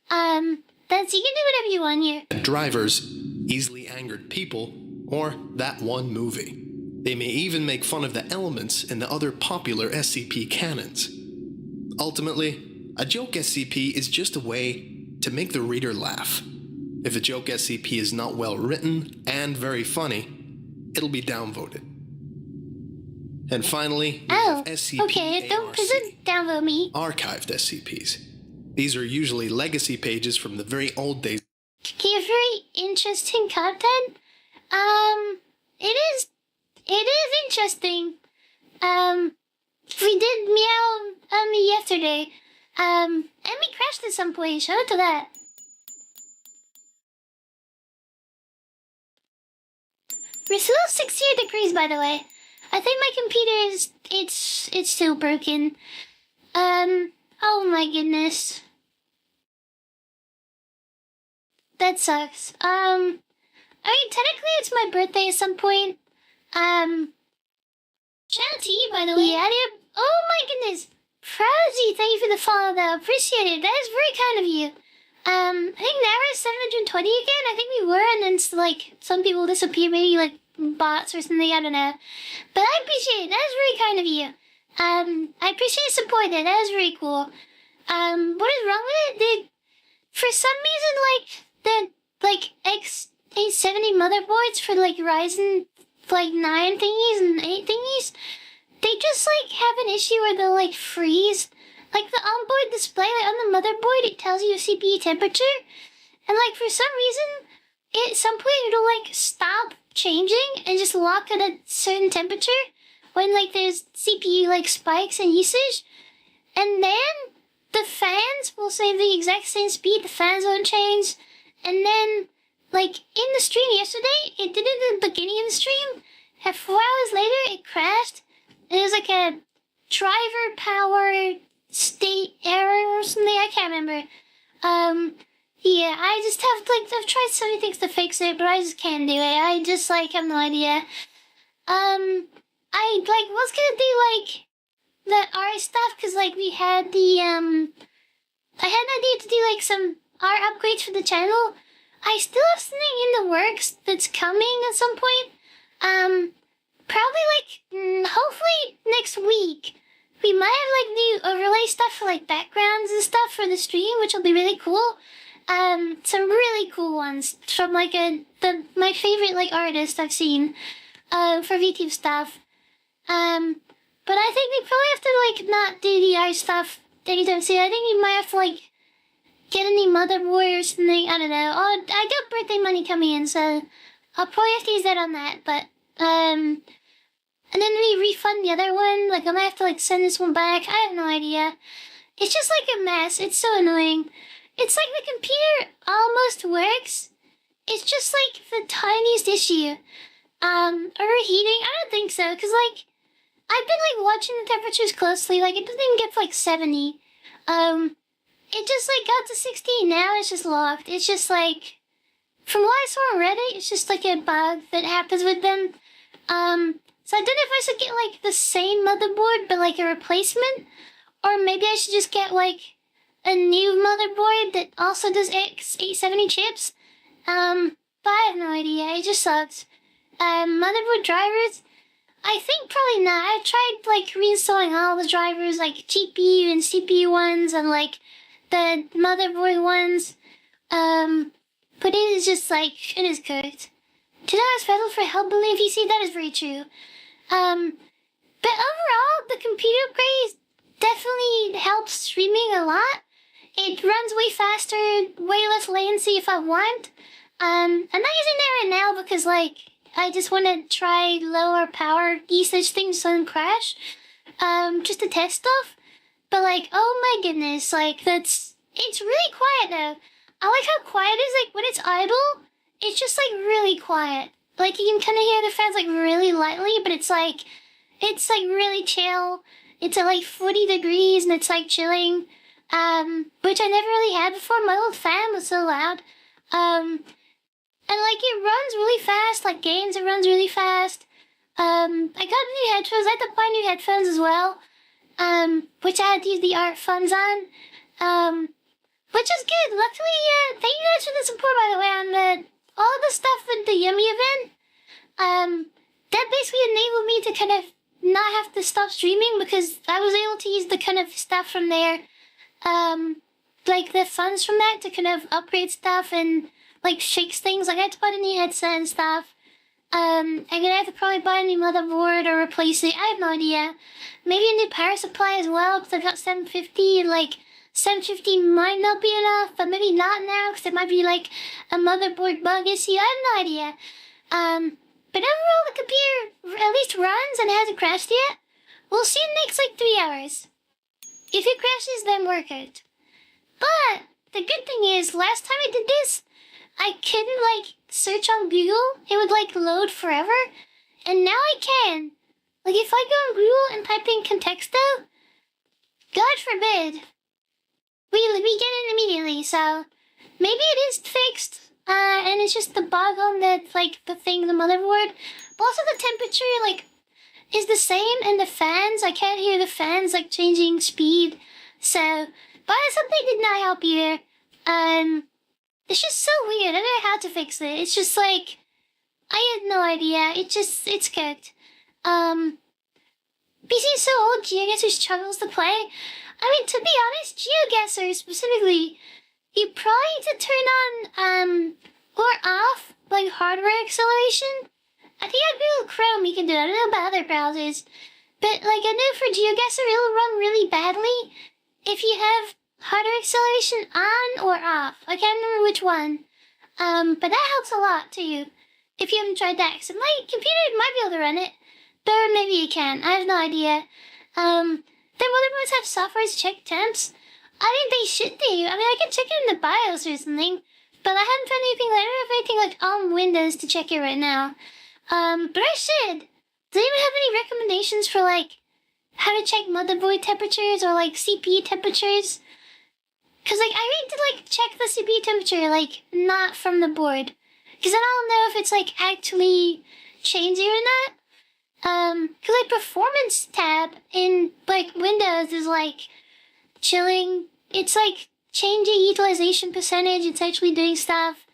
That's, you can do whatever you want here.
Drivers, easily angered people, or that one movie. They may even make fun of the elements in the other popular SCP canons. Ultimately, a joke SCP is just a way to make the reader laugh. If a joke SCP is not well written and very funny, it'll be downvoted. And finally, we have SCP
okay, don't downvote me.
Archived SCPs. These are usually legacy pages from the very old days.
Okay, very interesting content. It is interesting. We did Meow yesterday. And we crashed at some point. Shout out to that. We're still 68 degrees, by the way. I think my computer is, it's still broken. Oh my goodness. That sucks. I mean, technically it's my birthday at some point. Shout out to you, by the way. Yeah, oh my goodness. Prowsy, thank you for the follow, though. Appreciate it. That is very kind of you. I think now we're at 720 again. I think we were, and then, like, some people disappear, maybe, like, bots or something, I don't know. But I appreciate it. That is very kind of you. I appreciate support there. That is very cool. What is wrong with it? For some reason, the X870 motherboards for, like, Ryzen, like, 9 thingies and 8 thingies, they just, like, have an issue where they'll, like, freeze. Like, the onboard display, like, on the motherboard, it tells you CPU temperature. And, like, for some reason, at some point, it'll, like, stop changing and just lock at a certain temperature when, like, there's CPU, like, spikes in usage. And then the fans will say the exact same speed, the fans won't change. And then, like, in the stream yesterday, it did it at the beginning of the stream, and 4 hours later, it crashed. And it was, like, a driver power state error or something, I can't remember. Yeah, I just have, like, I've tried so many things to fix it, but I just can't do it. I just, like, have no idea. I, like, was gonna do, like, the art stuff, because, like, we had the, I had an idea to do, like, some art upgrades for the channel. I still have something in the works that's coming at some point. Probably, like, hopefully next week. We might have, like, new overlay stuff for, like, backgrounds and stuff for the stream, which will be really cool. Some really cool ones from, like, my favorite, like, artist I've seen, for VTube stuff. But I think we probably have to, like, not do the art stuff anytime soon. I think we might have to, like, get a new motherboard or something. I don't know. I got birthday money coming in, so I'll probably have to use that on that, but, and then we refund the other one. Like, I might have to, like, send this one back. I have no idea. It's just, like, a mess. It's so annoying. It's like the computer almost works. It's just, like, the tiniest issue. Overheating? I don't think so, because, like, I've been, like, watching the temperatures closely. Like, it doesn't even get to, like, 70. It just, like, got to 16. Now it's just locked. It's just, like, from what I saw on Reddit, it's just, like, a bug that happens with them. So I don't know if I should get, like, the same motherboard, but, like, a replacement. Or maybe I should just get, like, a new motherboard that also does X870 chips. But I have no idea. It just sucks. Motherboard drivers? I think probably not. I tried, like, reinstalling all the drivers, like, GPU and CPU ones, and, like, the motherboard ones. But it is just, like, it is cooked. Today I was pedal for help building PC, that is very true. But overall, the computer upgrade definitely helps streaming a lot. It runs way faster, way less latency if I want. I'm not using that right now because, like, I just want to try lower power usage things so it doesn't crash. Just to test stuff. But, like, oh my goodness, like, it's really quiet though. I like how quiet it is, like, when it's idle, it's just, like, really quiet. Like, you can kind of hear the fans, like, really lightly, but it's, like, really chill. It's at, like, 40 degrees, and it's, like, chilling. Which I never really had before. My old fan was so loud. And And, like, it runs really fast, like, games, it runs really fast. I got new headphones, I had to buy new headphones as well, which I had to use the art funds on, which is good. Luckily, thank you guys for the support, by the way, on all the stuff with the Yumi event. That basically enabled me to kind of not have to stop streaming because I was able to use the kind of stuff from there, like the funds from that to kind of upgrade stuff and like fix things. Like I had to buy a new headset and stuff. I'm gonna have to probably buy a new motherboard or replace it. I have no idea. Maybe a new power supply as well because I've got 750 and like 750 might not be enough, but maybe not now because it might be like a motherboard bug issue. I have no idea. But overall the computer at least runs and hasn't crashed yet. We'll see in the next like 3 hours. If it crashes, then work out. But the good thing is, last time I did this, I couldn't like search on Google. It would like load forever. And now I can. Like if I go on Google and type in Contexto, God forbid, we get it immediately. So maybe it is fixed. And it's just the bug on the like the motherboard. But also the temperature like is the same, and the fans, I can't hear the fans like changing speed. So, but something did not help either. It's just so weird. I don't know how to fix it. It's just like, I had no idea. It's cooked. PC is so old, GeoGuessr struggles to play. I mean, to be honest, GeoGuessr specifically, you probably need to turn on, or off, like, hardware acceleration. I think on Google Chrome you can do it. I don't know about other browsers. But, like, I know for GeoGuessr it'll run really badly if you have hardware acceleration on or off. I can't remember which one. But that helps a lot, too, if you haven't tried that. Because my computer might be able to run it, but maybe it can. I have no idea. Then motherboards have software to check temps. I think they should do. I mean, I can check it in the BIOS or something, but I haven't found anything. I don't have anything like on Windows to check it right now. But I should. Do anyone have any recommendations for like how to check motherboard temperatures or like CPU temperatures? Cause like I need to like check the CPU temperature like not from the board, cause I don't know if it's like actually changing or not. Cause like performance tab in like Windows is like chilling. It's like changing utilization percentage. It's actually doing stuff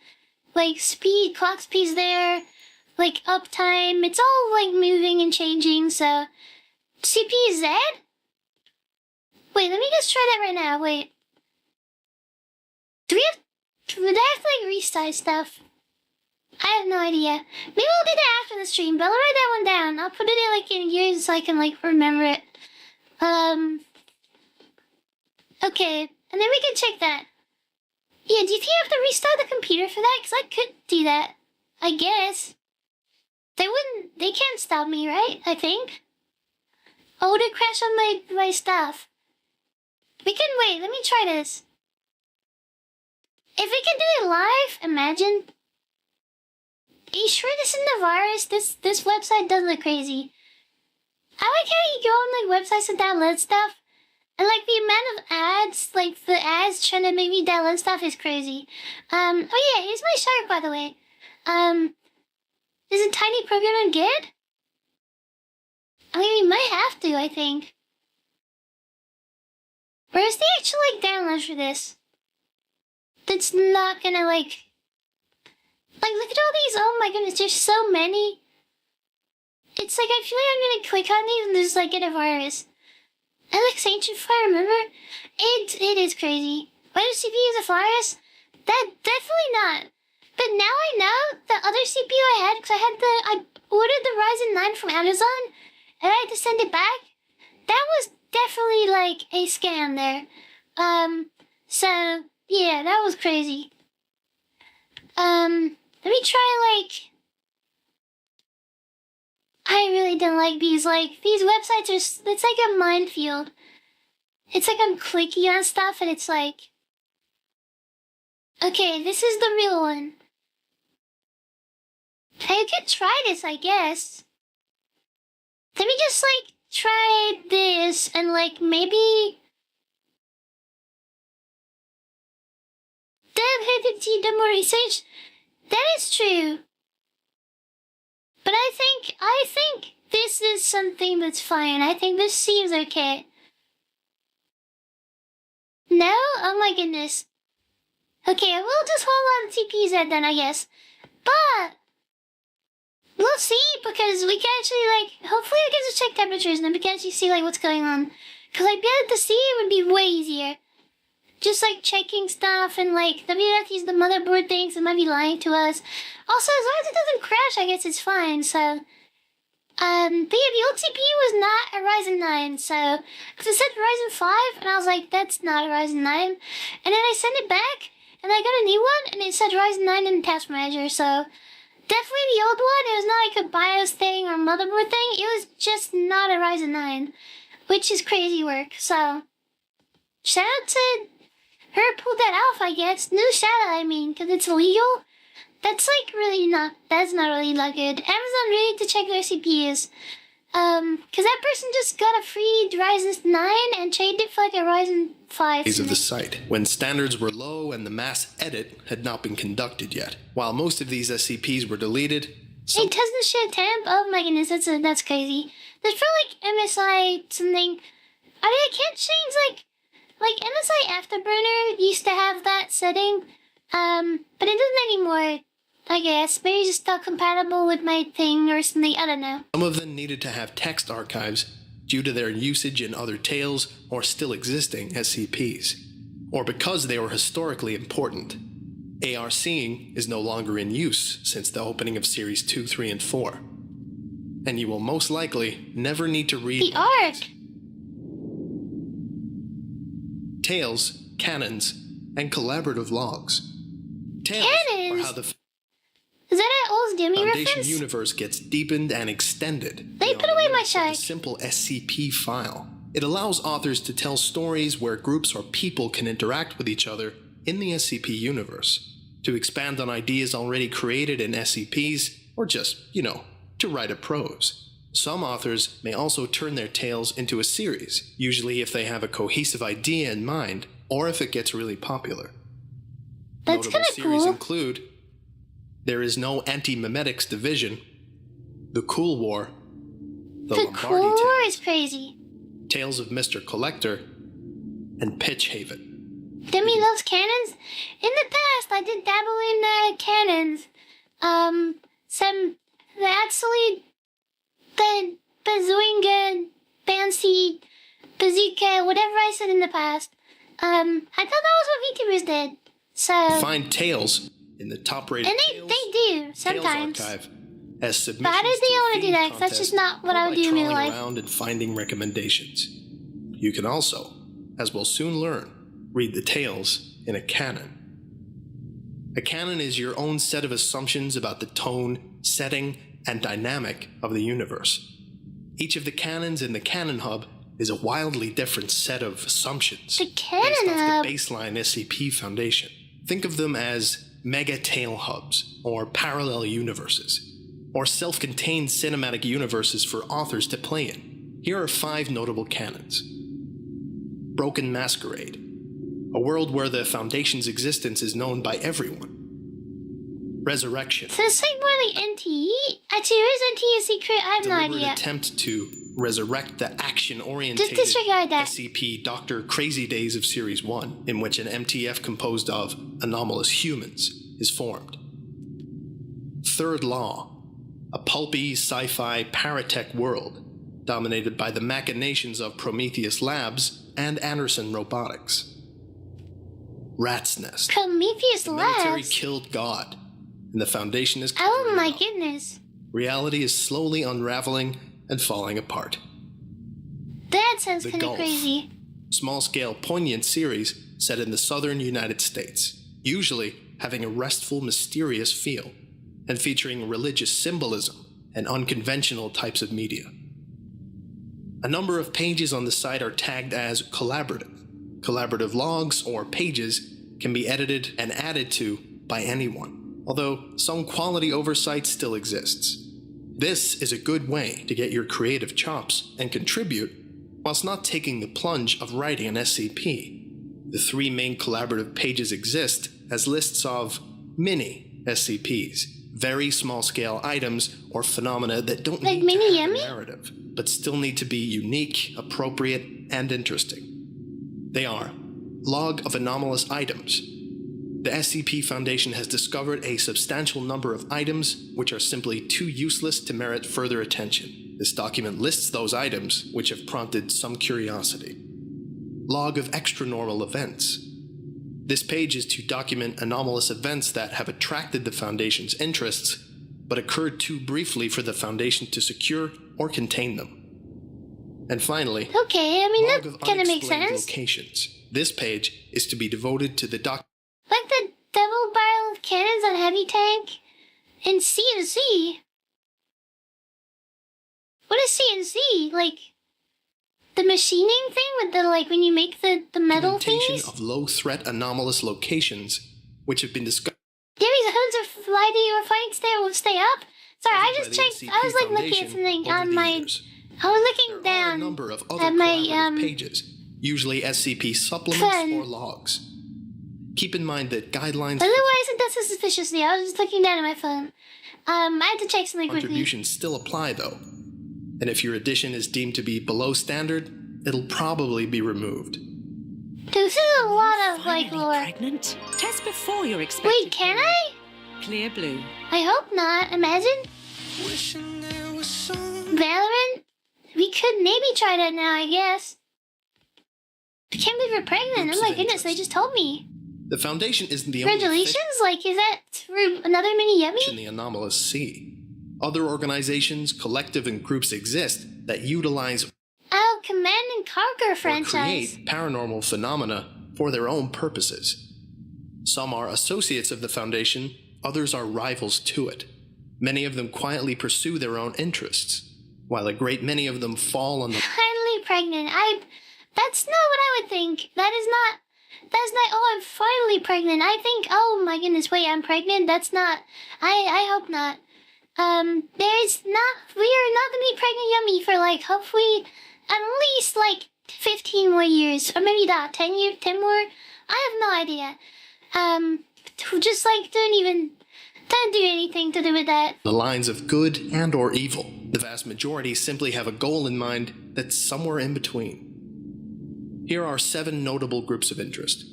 like speed, clock speed's there, like uptime. It's all like moving and changing. So CPU Z? Wait, let me just try that right now. Wait. Would I have to like restart stuff? I have no idea. Maybe we'll do that after the stream, but I'll write that one down. I'll put it in like in years so I can like remember it. Okay, and then we can check that. Yeah, do you think I have to restart the computer for that? Because I could do that. I guess. They can't stop me, right? I think. Oh, they crash on my stuff. We can wait, let me try this. If we can do it live, imagine. Are you sure this isn't a virus? This website does look crazy. I like how you go on like websites and download stuff, and like the amount of ads, like the ads trying to make me download stuff is crazy. Oh yeah, here's my shark, by the way. Is a tiny program good? I mean, we might have to, I think. Where's the actual like download for this? That's not gonna like look at all these. Oh my goodness, there's so many. It's like I feel like I'm gonna click on these and there's like get a virus. Alex Ancient Fire, remember? It is crazy. Why does CPU use a virus? That definitely not. But now I know the other CPU I had, because I ordered the Ryzen 9 from Amazon and I had to send it back. That was definitely like a scam there. So yeah, that was crazy. Let me try like, I really don't like these, these websites are, it's like a minefield. It's like I'm clicking on stuff and it's like, okay, this is the real one. I could try this, I guess. Let me just like try this and like maybe Deb had to do more research. That is true. But I think this is something that's fine. I think this seems okay. No? Oh my goodness. Okay, we'll just hold on to TPZ then, I guess. But we'll see, because we can actually, like, hopefully we can just check temperatures and then we can actually see, like, what's going on. Because, like, being able to see it would be way easier. Just, like, checking stuff and, like, then we have to use the motherboard things that might be lying to us. Also, as long as it doesn't crash, I guess it's fine, so. But yeah, the old CPU was not a Ryzen 9, so. Because it said Ryzen 5, and I was like, that's not a Ryzen 9. And then I sent it back, and I got a new one, and it said Ryzen 9 in the task manager, so. Definitely the old one. It was not like a BIOS thing or motherboard thing. It was just not a Ryzen 9, which is crazy work. So, shout out to her pulled that off, I guess. No shout out, I mean, because it's illegal. That's like really not. That's not really that good. Amazon really need to check their CPUs. Because that person just got a free Ryzen 9 and traded it for like a Ryzen 5.
Of the site, when standards were low and the mass edit had not been conducted yet. While most of these SCPs were deleted,
it doesn't show temp? Oh my goodness, that's crazy. There's probably like MSI something. I mean, I can't change like MSI Afterburner used to have that setting, but it doesn't anymore. I guess. Maybe it's just not compatible with my thing or something. I don't know.
Some of them needed to have text archives due to their usage in other Tales or still existing SCPs, or because they were historically important. AR seeing is no longer in use since the opening of Series 2, 3, and 4. And you will most likely never need to read
the arc.
Tales, canons, and collaborative logs. Tales
Canons?
are how the
Is that an old Yumi
Foundation
reference?
universe gets deepened and extended.
They put away my
A
shark.
simple SCP file. It allows authors to tell stories where groups or people can interact with each other in the SCP universe, to expand on ideas already created in SCPs, or just, to write a prose. Some authors may also turn their tales into a series, usually if they have a cohesive idea in mind, or if it gets really popular.
That's
Notable
kind of
series
cool.
include There Is No Anti-Memetics Division, The Cool War, The
The
Lombardi
Cool War
Tales,
is crazy.
Tales of Mr. Collector, and Pitch Haven.
Demi loves cannons. In the past, I did dabble in cannons. The bazooinga, fancy, bazooka, whatever I said in the past. I thought that was what VTubers did. So.
Find Tales in the top-rated
And they do sometimes.
Tales archive as submissions
But I didn't think I want to do
theme
that, 'cause that's just
contest,
not what
or
I would
by
do in real
trawling
life.
around and finding recommendations. You can also, as we'll soon learn, read the tales in a canon. A canon is your own set of assumptions about the tone, setting, and dynamic of the universe. Each of the canons in the Canon Hub is a wildly different set of assumptions
The
based
Canon
off
Hub.
the baseline SCP foundation. Think of them as mega tale hubs, or parallel universes, or self-contained cinematic universes for authors to play in. Here are 5 notable canons. Broken Masquerade, a world where the Foundation's existence is known by everyone. Resurrection,
So it's like more like NTE? Actually, is NTE a secret? I have no
deliberate
idea.
attempt to resurrect the action-oriented
Just disregard that.
SCP Dr. Crazy Days of Series 1, in which an MTF composed of anomalous humans is formed. Third Law, a pulpy sci-fi paratech world dominated by the machinations of Prometheus Labs and Anderson Robotics. Rat's Nest,
Prometheus
the military
Labs?
killed God, and the Foundation is
Oh
covering
my
it up.
goodness.
Reality is slowly unraveling and falling apart.
That sounds
The
kind of
Gulf.
crazy.
Small-scale, poignant series set in the southern United States, usually having a restful, mysterious feel, and featuring religious symbolism and unconventional types of media. A number of pages on the site are tagged as collaborative. Collaborative logs or pages can be edited and added to by anyone, although some quality oversight still exists. This is a good way to get your creative chops and contribute whilst not taking the plunge of writing an SCP. The 3 main collaborative pages exist as lists of mini SCPs, very small-scale items or phenomena that don't
Like
need to
mini
have a
Yumi?
narrative, but still need to be unique, appropriate, and interesting. They are log of anomalous items. The SCP Foundation has discovered a substantial number of items which are simply too useless to merit further attention. This document lists those items which have prompted some curiosity. Log of extranormal events. This page is to document anomalous events that have attracted the Foundation's interests, but occurred too briefly for the Foundation to secure or contain them. And finally,
Okay, I mean,
log
that
of
kind of makes
unexplained
sense.
locations. This page is to be devoted to the
Like the double barrel cannons on heavy tank and CNC. What is CNC? Like the machining thing with the like when you make the metal
documentation
thingies?
of low-threat anomalous locations, which have been discovered
There is hundreds of why do your fights there will stay up? Sorry, I
by
just
the
checked.
SCP
I was like looking at
Foundation
something
over
on
the
my.
years.
I was looking
There are a
down
number of other
at my
collaborative pages, usually SCP supplements
fun.
or logs. Keep in mind that guidelines for
Otherwise, it does so suspiciously. I was just looking down at my phone. I had to check something quickly.
contributions still apply, though. And if your edition is deemed to be below standard, it'll probably be removed.
This is a lot of like
Finally
lore.
pregnant? Test before you're expected.
Wait, can I?
Clear blue.
I hope not. Imagine. Valorant? We could maybe try that now, I guess. I can't believe we're pregnant.
Groups
Oh my
of
goodness, they
interest.
just told me.
The Foundation isn't the only
Congratulations? Like, is that through another mini
fish in
Yummy?
the anomalous sea. Other organizations, collective, and groups exist that utilize
Oh, Command and Conquer
or
franchise.
create paranormal phenomena for their own purposes. Some are associates of the Foundation, others are rivals to it. Many of them quietly pursue their own interests, while a great many of them fall on the
Finally pregnant. That's not what I would think. That's not, oh, I'm finally pregnant. I think, oh my goodness, wait, I'm pregnant? That's not, I hope not. We are not gonna be pregnant Yummy for like, hopefully, at least like 15 more years. Or maybe not, 10 more? I have no idea. Just like, don't do anything to do with that.
lines of good and or evil. The vast majority simply have a goal in mind that's somewhere in between. Here are 7 notable groups of interest.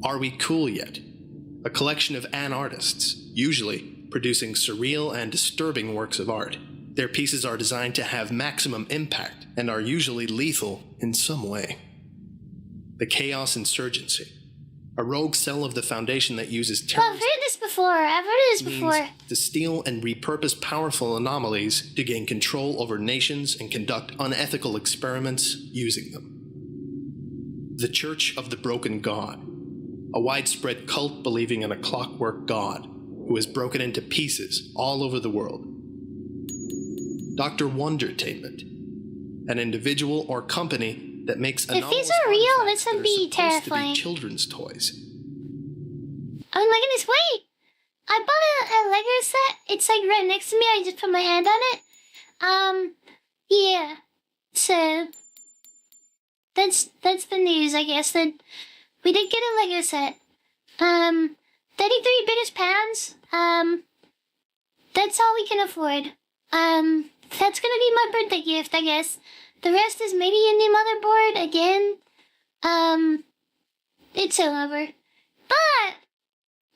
Are We Cool Yet? A collection of artists, usually producing surreal and disturbing works of art. Their pieces are designed to have maximum impact and are usually lethal in some way. The Chaos Insurgency, a rogue cell of the Foundation that uses
Well, I've
terrorism
heard this before. I've heard this before.
to steal and repurpose powerful anomalies to gain control over nations and conduct unethical experiments using them. The Church of the Broken God, a widespread cult believing in a clockwork god who is broken into pieces all over the world. Dr. Wondertainment, an individual or company that makes
these
anomalous
are real,
artifacts
this would
that are
be
supposed
terrifying.
to be children's toys.
Oh my goodness, wait! I bought a Lego set. It's like right next to me. I just put my hand on it. Yeah. So that's the news, I guess. That we did get a Lego set. 33 British pounds. That's all we can afford. That's gonna be my birthday gift, I guess. The rest is maybe a new motherboard again. It's all over. But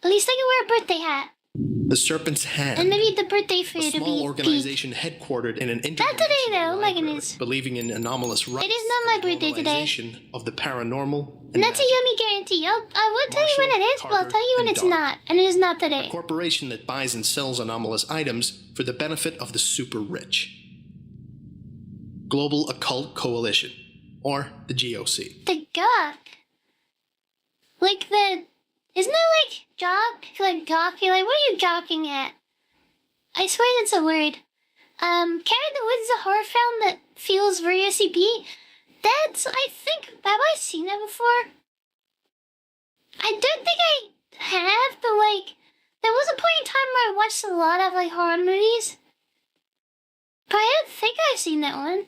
at least I can wear a birthday hat.
The Serpent's Hand.
And maybe the birthday
A
food will
small
be
organization headquartered in an
today,
interdimensional
though, oh my
library,
goodness.
believing in anomalous rights
It is not my
and
birthday today.
normalization of the paranormal
And
and
that's a
magic.
Yummy guarantee. I will tell you when it is, but I'll
Carter,
tell you when
and
it's
Doc.
not. And it is not today.
A corporation that buys and sells anomalous items for the benefit of the super rich. Global Occult Coalition, or the GOC.
The gawk. Like the... Isn't it like jock? Like gawky? Like, what are you gawking at? I swear that's a word. Carry the Woods is a horror film that feels very SCP. That's, I think, have I seen that before? I don't think I have, but like, there was a point in time where I watched a lot of like horror movies. But I don't think I've seen that one.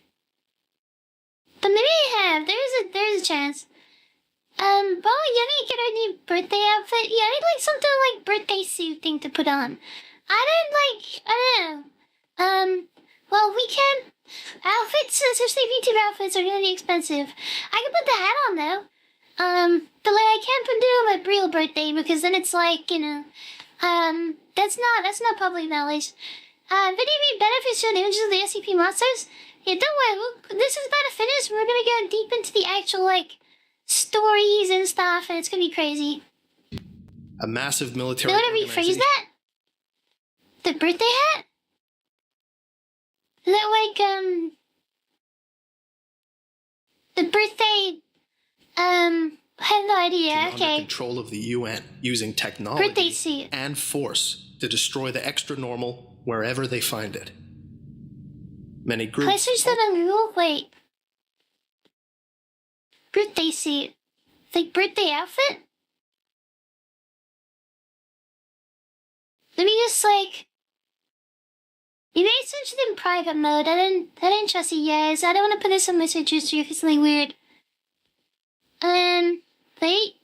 But maybe I have. There's a chance. Well, Yumi get her new birthday outfit. Yeah, I need like something like birthday suit thing to put on. I don't know. Well, we can. Outfits, especially VTube outfits, are gonna be expensive. I can put the hat on though. But like I can't do my real birthday because then it's like, you know, that's not public knowledge. Video game benefits shown images of the SCP monsters. Yeah, don't worry. This is about to finish. We're gonna go deep into the actual like stories and stuff, and it's gonna be crazy.
A massive military.
You want to rephrase that? The birthday hat? Is that like the birthday? I have no idea. Okay.
Under control of the UN, using technology
Birthday suit
and force to destroy the extra normal wherever they find it. Many groups.
Can I search that on Google? Wait. Birthday suit. Like birthday outfit? Let me just like. You may search it in private mode. I didn't trust you guys. I don't want to put this on my search history if it's something weird. Wait.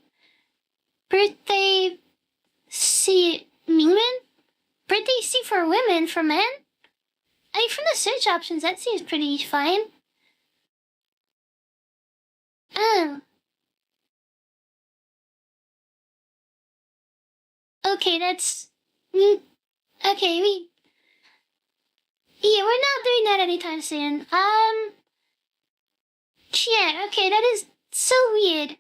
Birthday suit. Women? Birthday suit for women, for men? I mean, from the search options, that seems pretty fine. Oh. Okay, that's... Okay, yeah, we're not doing that anytime soon. Yeah, okay, that is so weird.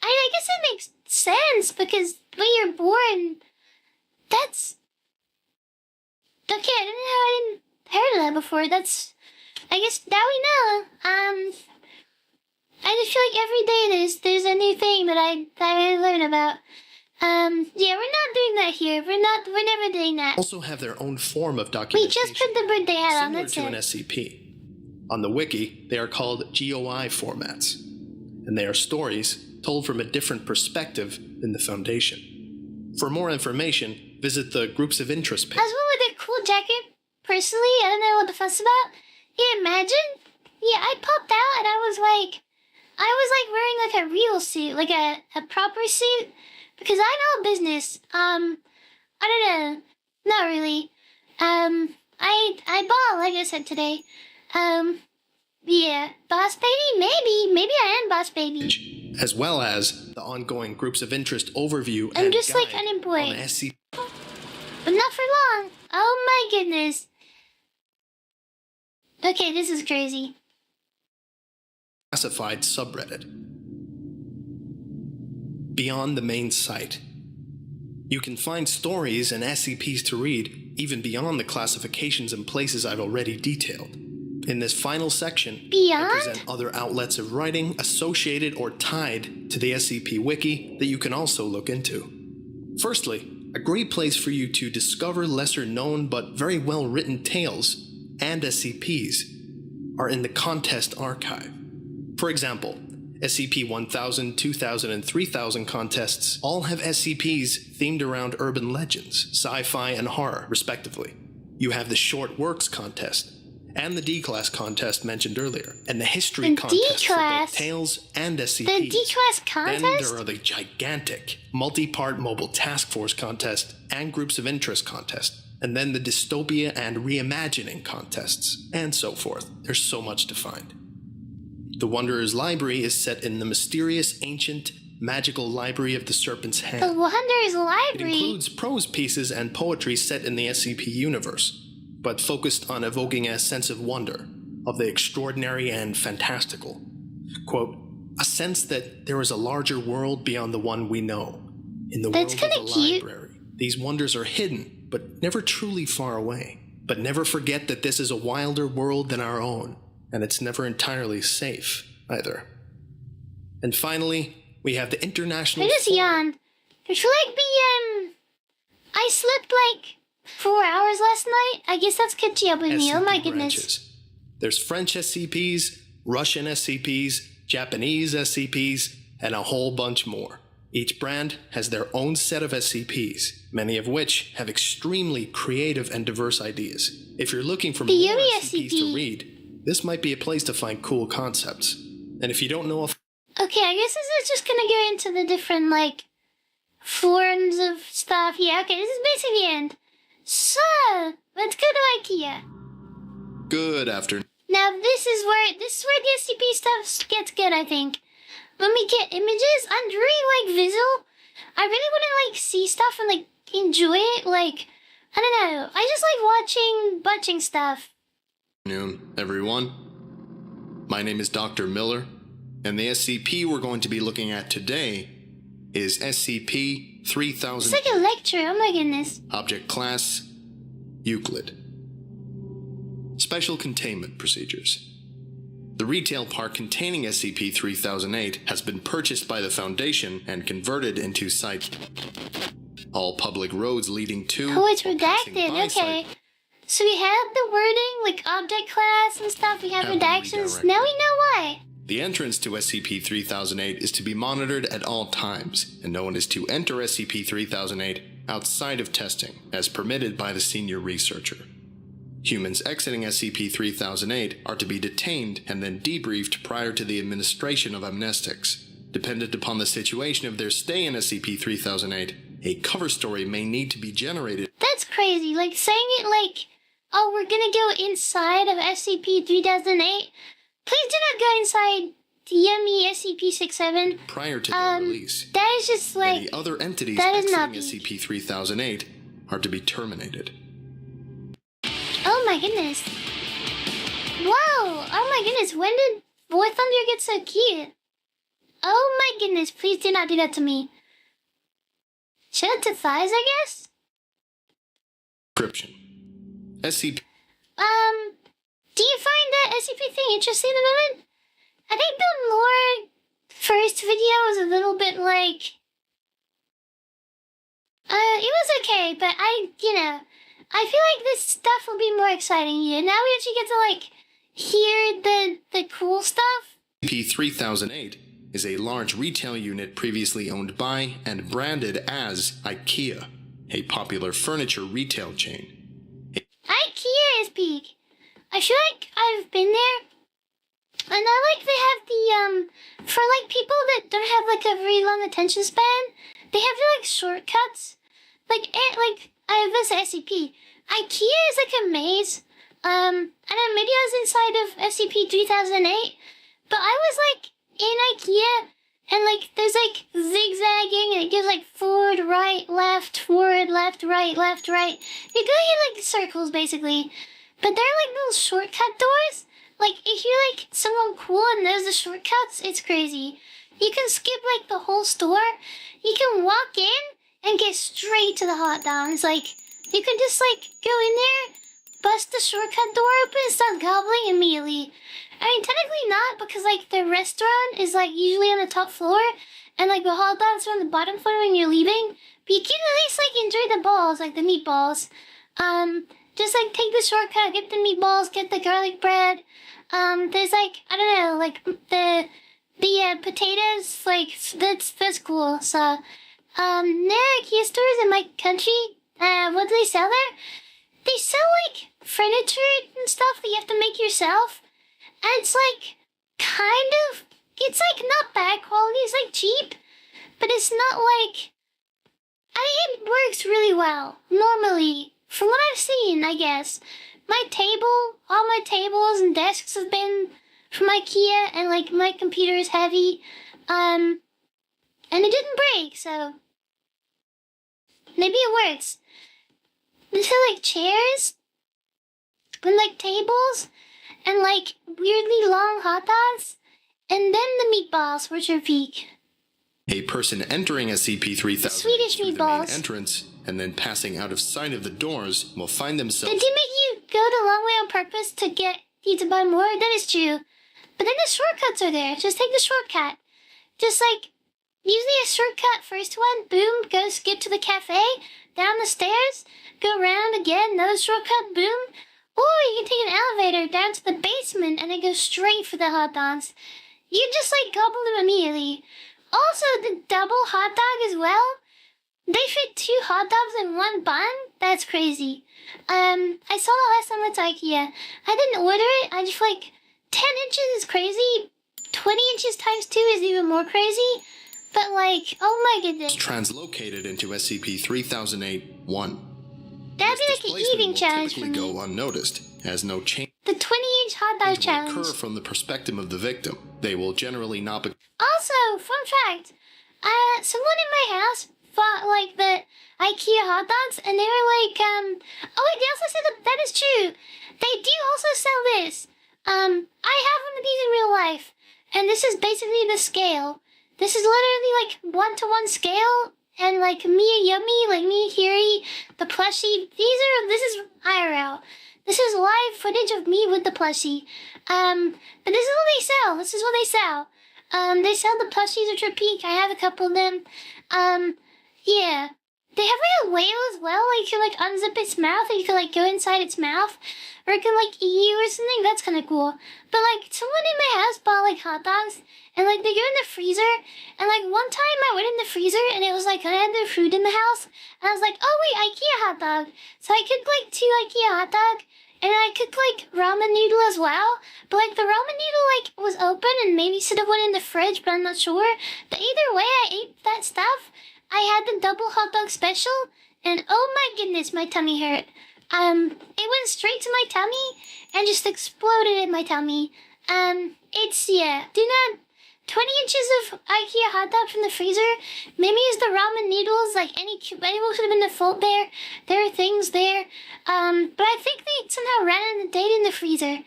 I guess it makes sense, because when you're born, that's... Okay, I didn't heard of that before. That's... I guess now we know. I just feel like every day there's a new thing that I learn about. Yeah, we're not doing that here. We're never doing that.
Also have their own form of documentation.
We just put the birthday hat on, that's
similar
it.
to an SCP. On the wiki, they are called GOI formats, and they are stories told from a different perspective than the Foundation. For more information, visit the Groups of Interest page.
As well with a cool jacket, personally, I don't know what the fuss about. Yeah, imagine? Yeah, I popped out and I was like wearing like a real suit, like a proper suit. Because I know business. I don't know. Not really. I bought, like I said today. Yeah. Boss baby? Maybe I am boss baby.
As well as the ongoing Groups of Interest overview
I'm
and
just
guide
like unemployed.
on SCP.
But not for long. Oh my goodness. Okay, this is crazy.
Classified subreddit. Beyond the main site. You can find stories and SCPs to read even beyond the classifications and places I've already detailed. In this final section,
Beyond?
I present other outlets of writing associated or tied to the SCP Wiki that you can also look into. Firstly, a great place for you to discover lesser known but very well written tales and SCPs are in the contest archive. For example, SCP-1000, 2000, and 3000 contests all have SCPs themed around urban legends, sci-fi, and horror, respectively. You have the Short Works contest, and the D-Class contest mentioned earlier, and the History contest for both tales and SCPs.
The D-Class contest?
Then there are the gigantic, multi-part Mobile Task Force contest and Groups of Interest contest, and then the Dystopia and Reimagining contests, and so forth. There's so much to find. The Wanderer's Library is set in the mysterious, ancient, magical Library of the Serpent's Hand.
The Wanderer's
It
Library?
includes prose pieces and poetry set in the SCP universe, but focused on evoking a sense of wonder, of the extraordinary and fantastical. Quote, a sense that there is a larger world beyond the one we know. In the
That's
world of
kinda
the
cute.
library, these wonders are hidden, but never truly far away. But never forget that this is a wilder world than our own, and it's never entirely safe, either. And finally, we have the International
I just
Forum.
yawned. There should like be, I slept like 4 hours last night. I guess that's catching up with me. Oh my
SCP
goodness.
branches. There's French SCPs, Russian SCPs, Japanese SCPs, and a whole bunch more. Each brand has their own set of SCPs, many of which have extremely creative and diverse ideas. If you're looking for
The
more
Yumi
SCPs to
SCP.
read, this might be a place to find cool concepts. And if you don't know if
Okay, Okay, I guess this is just gonna go into the different, like, forms of stuff. Yeah, okay, this is basically the end. So, let's go to IKEA.
Good afternoon.
Now, this is where the SCP stuff gets good, I think. When we get images, I'm really, like, visual. I really want to, like, see stuff and, like, enjoy it. Like, I don't know. I just like watching stuff.
Good afternoon, everyone. My name is Dr. Miller, and the SCP we're going to be looking at today is SCP-3000.
It's like a lecture, oh my goodness.
Object Class, Euclid. Special Containment Procedures. The retail park containing SCP-3008 has been purchased by the Foundation and converted into site. All public roads leading to...
Oh, it's redacted, okay. So we have the wording, like object class and stuff, we have redactions. Now we know why.
The entrance to SCP-3008 is to be monitored at all times, and no one is to enter SCP-3008 outside of testing, as permitted by the senior researcher. Humans exiting SCP-3008 are to be detained and then debriefed prior to the administration of amnestics. Dependent upon the situation of their stay in SCP-3008, a cover story may need to be generated.
That's crazy, like saying it like, oh, we're gonna go inside of SCP-3008. Please do not go inside the Yumi SCP-67.
Prior to their release.
That is just like...
Any other entities
that is
exiting
not
SCP-3008 are to be terminated.
Oh my goodness. Whoa! Oh my goodness, when did War Thunder get so cute? Oh my goodness, please do not do that to me. Show it to thighs, I guess?
Description. SCP...
Do you find that SCP thing interesting at the moment? I think the lore first video was a little bit like... it was okay, but I feel like this stuff will be more exciting here. Now we actually get to, like, hear the cool stuff.
SCP-3008 is a large retail unit previously owned by and branded as IKEA, a popular furniture retail chain.
IKEA is peak. I feel like I've been there, and I like they have the, for, like, people that don't have, like, a very long attention span, they have, like, shortcuts. Like, I was SCP. IKEA is like a maze. I know maybe I was inside of SCP-3008, but I was, like, in IKEA, and, like, there's, like, zigzagging, and it goes, like, forward, right, left, right, left, right. You're going in, like, circles, basically. But they're, like, little shortcut doors. Like, if you're, like, someone cool and knows the shortcuts, it's crazy. You can skip, like, the whole store. You can walk in and get straight to the hot dogs. Like, you can just, like, go in there, bust the shortcut door open, and start gobbling immediately. I mean, technically not, because, like, the restaurant is, like, usually on the top floor, and, like, the hot dogs are on the bottom floor when you're leaving. But you can at least, like, enjoy the balls, like the meatballs. Just, like, take the shortcut, get the meatballs, get the garlic bread. There's, like, I don't know, like, the potatoes, like, that's cool. So, there are IKEA stores in my country. What do they sell there? They sell, like, furniture and stuff that you have to make yourself. And it's, like, kind of, it's, like, not bad quality, it's, like, cheap. But it's not, like, I think it works really well, normally. From what I've seen, I guess. All my tables and desks have been from IKEA, and, like, my computer is heavy. And it didn't break, so maybe it works. These are, like, chairs, and, like, tables, and, like, weirdly long hot dogs, and then the meatballs, which are peak.
A person entering SCP-3000
Swedish
through
meatballs.
the main entrance and then passing out of sight of the doors will find themselves...
Did they make you go the long way on purpose to get you to buy more? That is true. But then the shortcuts are there. Just take the shortcut. Just, like, usually a shortcut first one, boom, go skip to the cafe, down the stairs, go around again, another shortcut, boom. Or you can take an elevator down to the basement and then go straight for the hot dogs. You just, like, gobble them immediately. Also, the double hot dog as well. They fit 2 hot dogs in 1 bun? That's crazy. I saw that last time I went to IKEA. I didn't order it. I just, like, 10 inches is crazy. 12 20 inches times 2 is even more crazy. But like, oh my goodness.
Translocated into SCP-3008-1.
That'd be like an eating challenge for me.
Typically go unnoticed, as no change.
The 20-inch hot dog challenge.
Occur from the perspective of the victim. They will generally not be.
Also, fun fact, someone in my house bought like the IKEA hot dogs, and they were like, oh wait, they also said that is true. They do also sell this. I have one of these in real life, and this is basically the scale. This is literally like 1-to-1 scale, and like me and Yumi, like me and Hiyori, the plushie. This is IRL. This is live footage of me with the plushie. But this is what they sell. This is what they sell. They sell the plushies, which are peak. I have a couple of them. Yeah. They have like a whale as well. Like you can like unzip its mouth, and you can like go inside its mouth, or it can like eat you or something. That's kind of cool. But like someone in my house bought like hot dogs, and like they go in the freezer, and like one time I went in the freezer, and it was like I had the food in the house, and I was like, oh wait, IKEA hot dog. So I cooked like 2 IKEA hot dog. And I cooked like ramen noodle as well, but like the ramen noodle like was open and maybe should have went in the fridge, but I'm not sure. But either way, I ate that stuff. I had the double hot dog special, and oh my goodness, my tummy hurt. It went straight to my tummy and just exploded in my tummy. Do not 20 inches of IKEA hot dog from the freezer. Maybe it's the ramen noodles, like anyone should have been the fault there. There are things there. But I think they somehow ran out of date in the freezer.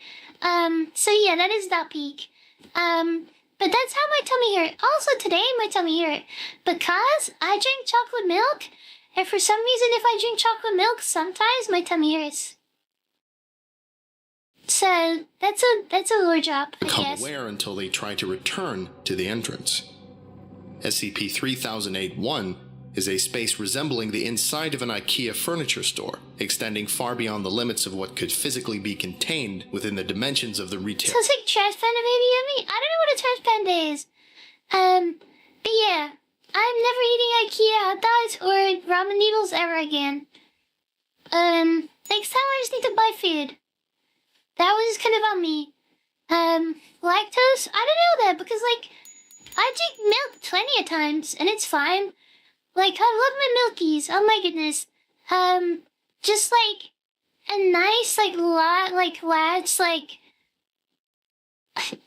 So yeah, that is that peak. But that's how my tummy hurt. Also today, my tummy hurt because I drink chocolate milk, and for some reason, if I drink chocolate milk, sometimes my tummy hurts. So that's a lore drop, I
Become
guess.
aware until they try to return to the entrance. SCP-3008-1 is a space resembling the inside of an IKEA furniture store, extending far beyond the limits of what could physically be contained within the dimensions of the retail.
Sounds like Trash Panda Baby Yumi. I don't know what a Trash Panda is. But yeah, I'm never eating IKEA hot dogs or ramen noodles ever again. Next time I just need to buy food. That was just kind of on me. Lactose? I don't know that because, like, I drink milk plenty of times and it's fine. Like, I love my milkies. Oh my goodness. Just like a nice, like, lads, like.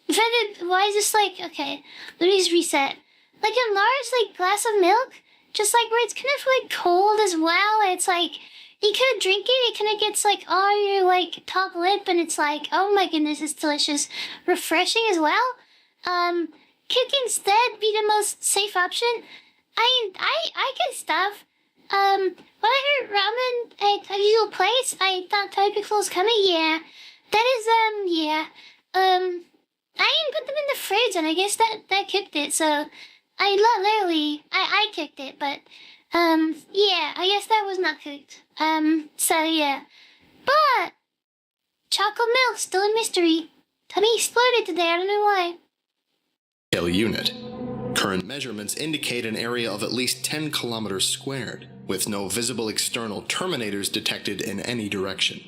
Why is this like, okay, let me just reset. Like a large, like, glass of milk, just like where it's kind of, like, cold as well. It's like. You could drink it kind of gets like all your like top lip, and it's like, oh my goodness, it's delicious, refreshing as well. Cook instead be the most safe option. I get stuff. When I heard ramen at a usual place, I thought YumiPixel was coming. Yeah, that is yeah. I didn't put them in the fridge, and I guess that cooked it. So I cooked it, but. Yeah, I guess that was not cooked. So yeah. But, chocolate milk, still a mystery. Tummy exploded today, I don't know why.
Unit. Current measurements indicate an area of at least 10 kilometers squared, with no visible external terminators detected in any direction.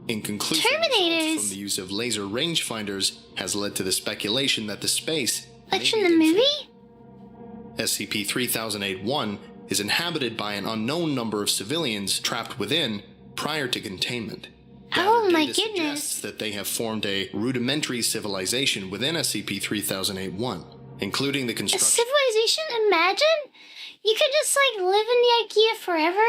Inconclusive results from the use of laser rangefinders has led to the speculation that the space...
Like from the movie?
SCP-3008-1 is inhabited by an unknown number of civilians trapped within prior to containment.
Oh my goodness.
Suggests that they have formed a rudimentary civilization within SCP-3008-1, including the construction...
A civilization? Imagine? You could just like live in the IKEA forever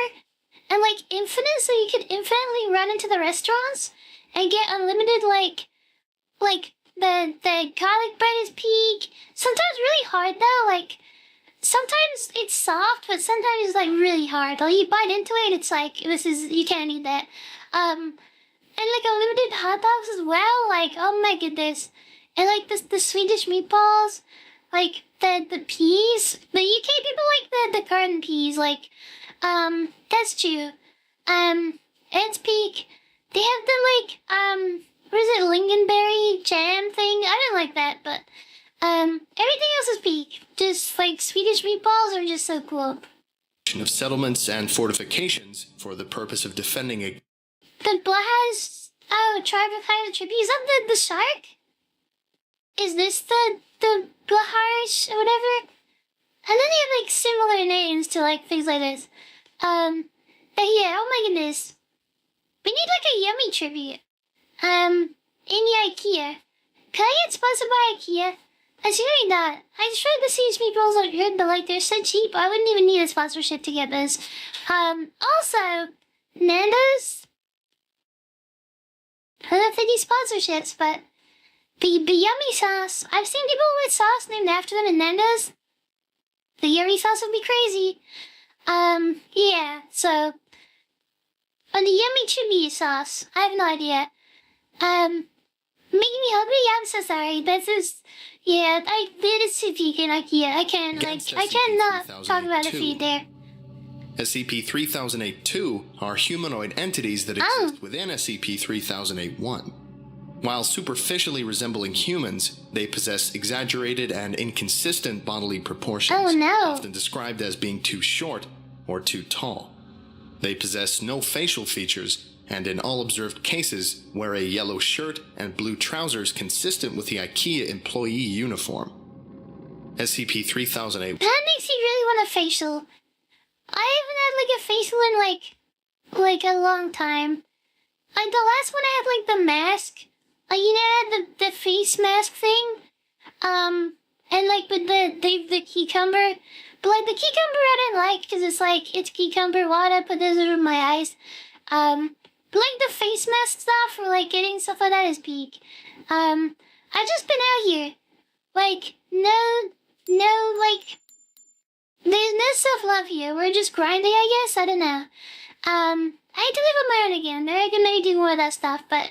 and like infinite, so you could infinitely run into the restaurants and get unlimited like the garlic bread is peak. Sometimes really hard though, like sometimes it's soft, but sometimes it's like really hard. Like you bite into it, it's like you can't eat that. And like unlimited hot dogs as well. Like oh my goodness, and like the Swedish meatballs, like the peas. The UK people like the garden peas. Like that's true. It's peak. They have the like what is it, lingonberry jam thing? I don't like that, but everything else is peak. Just like Swedish meatballs are just so cool.
Of settlements and fortifications for the purpose of defending a...
The Blahaz, tribe of Hydra tribute. Is that the shark? Is this the Baharish or whatever? And then they have like similar names to like things like this. But yeah, oh my goodness. We need like a Yummy tribute. In the IKEA. Can I get sponsored by IKEA? Assuming not. I tried to see if meatballs are good, but like they're so cheap, I wouldn't even need a sponsorship to get this. Also, Nando's. I don't know if they do sponsorships, but the Yummy sauce. I've seen people with sauce named after them in Nando's. The Yuri sauce would be crazy. Yeah, so on the Yummy chili sauce, I have no idea. Making me hungry? Yeah, I'm so sorry. This is, yeah, it is too peak in IKEA. I cannot talk about the feed there.
SCP-3008-2 are humanoid entities that exist within SCP-3008-1. While superficially resembling humans, they possess exaggerated and inconsistent bodily proportions, often described as being too short or too tall. They possess no facial features, and in all observed cases, wear a yellow shirt and blue trousers consistent with the IKEA employee uniform. SCP-3008...
That makes you really want a facial. I haven't had like a facial in like a long time. Like the last one I had like the mask. Like you know I had the face mask thing. And like with the cucumber. But like the cucumber I didn't like because it's like it's cucumber. Why'd I put those over my eyes? But like the face mask stuff or like getting stuff like that is peak. I've just been out here. Like no like there's no self-love here. We're just grinding, I guess. I don't know. I need to live on my own again. I can maybe do more of that stuff, but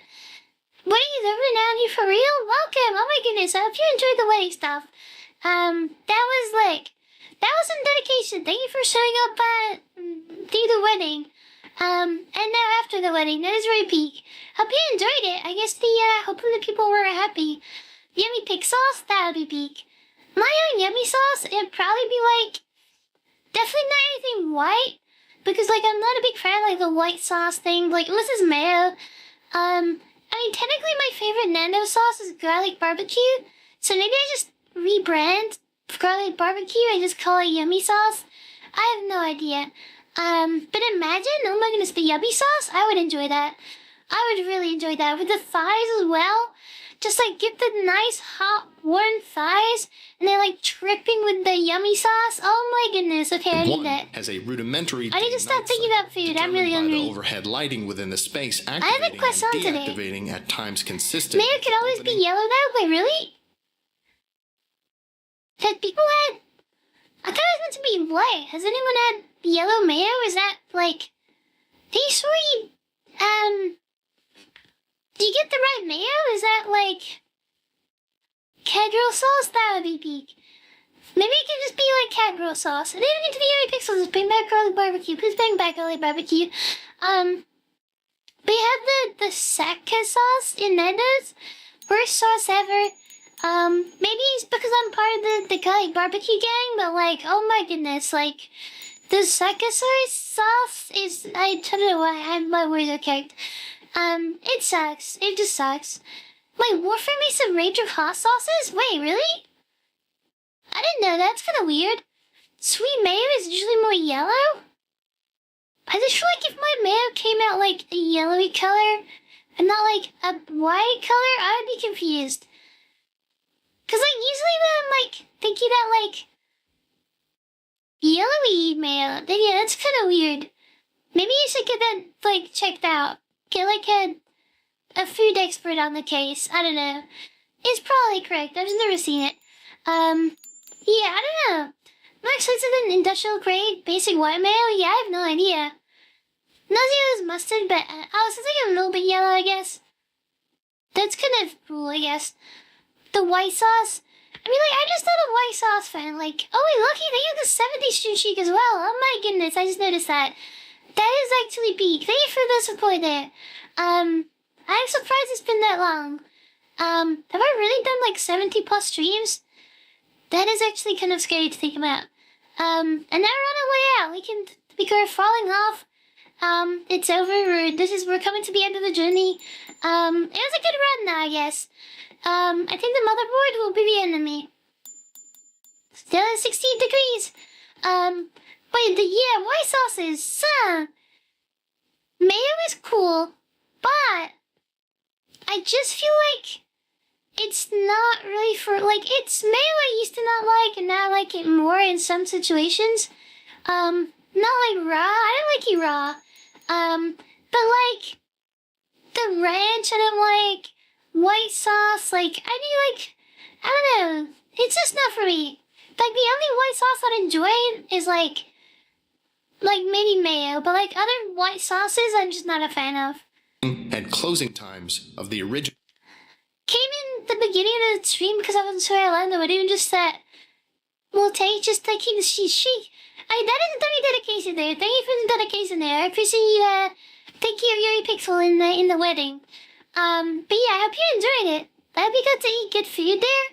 what are you living down here for real? Welcome. Oh my goodness. I hope you enjoyed the wedding stuff. That was some dedication. Thank you for showing up through the wedding. And now after the wedding. That is very peak. Hope you enjoyed it. I guess hopefully the people were happy. YumiPixel, that would be peak. My own Yummy sauce, it'd probably be like, definitely not anything white, because like I'm not a big fan of like the white sauce thing, like unless it's mayo. I mean technically my favorite Nando sauce is garlic barbecue, so maybe I just rebrand garlic barbecue and just call it Yummy sauce. I have no idea. But imagine, oh my goodness, the Yummy sauce, I would enjoy that. I would really enjoy that with the thighs as well. Just like get the nice hot warm thighs and then like dripping with the Yummy sauce. Oh my goodness. Okay, I need that.
Has a rudimentary
I need to stop thinking about food. I'm really hungry.
The overhead lighting within the space
I have a quest on today.
Deactivating at times consistent.
Mayo could always be yellow now? Wait, really? Had people had... I thought it was meant to be white. Has anyone had yellow mayo? Is that like... Are you sure you... Do you get the right mayo? Is that like... Cadro sauce? That would be peak. Maybe it could just be like Cadro sauce. And then we get to the YumiPixel. Just bring back garlic barbecue. Please bring back garlic barbecue. We have the Saka sauce in Nando's. Worst sauce ever. Maybe it's because I'm part of the garlic barbecue gang, but like, oh my goodness, like, the Saka sauce is, I don't know why, my words are caked. It sucks. It just sucks. Wait, Warframe makes a range of hot sauces? Wait, really? I didn't know that. That's kind of weird. Sweet mayo is usually more yellow? I just feel like if my mayo came out like a yellowy color and not like a white color, I would be confused. Cause like usually when I'm like thinking about like yellowy mayo, then yeah, that's kind of weird. Maybe you should get that like checked out. Get like a food expert on the case. I don't know. It's probably correct. I've just never seen it. Yeah, I don't know. Max says it's an industrial grade basic white mayo. Yeah, I have no idea. Nausea is mustard, but it's like a little bit yellow, I guess. That's kind of cool, I guess. The white sauce. I mean, like, I'm just not a white sauce fan. Like, oh, wait, lucky they have the 70s sushi as well. Oh my goodness, I just noticed that. That is actually peak. Thank you for the support there. I'm surprised it's been that long. Have I really done like 70 plus streams? That is actually kind of scary to think about. And now we're on our way out. We are falling off. It's over. We're coming to the end of the journey. It was a good run now, I guess. I think the motherboard will be the enemy. Still at 16 degrees. But yeah, white sauces. Mayo is cool, but I just feel like it's not really for, like, it's mayo I used to not like, and now I like it more in some situations. Not like raw. I don't like it raw. But like the ranch, I don't like white sauce. Like I don't know. It's just not for me. Like the only white sauce I'd enjoy is like maybe mayo, but like other white sauces, I'm just not a fan of.
And closing times of the original.
Came in the beginning of the stream because I wasn't sure I landed, but even just that. Well, just taking the sheet. That is a dedication there. Thank you for the dedication there. I appreciate you. Thank you, YumiPixel in the wedding. But yeah, I hope you enjoyed it. I hope you got to eat good food there.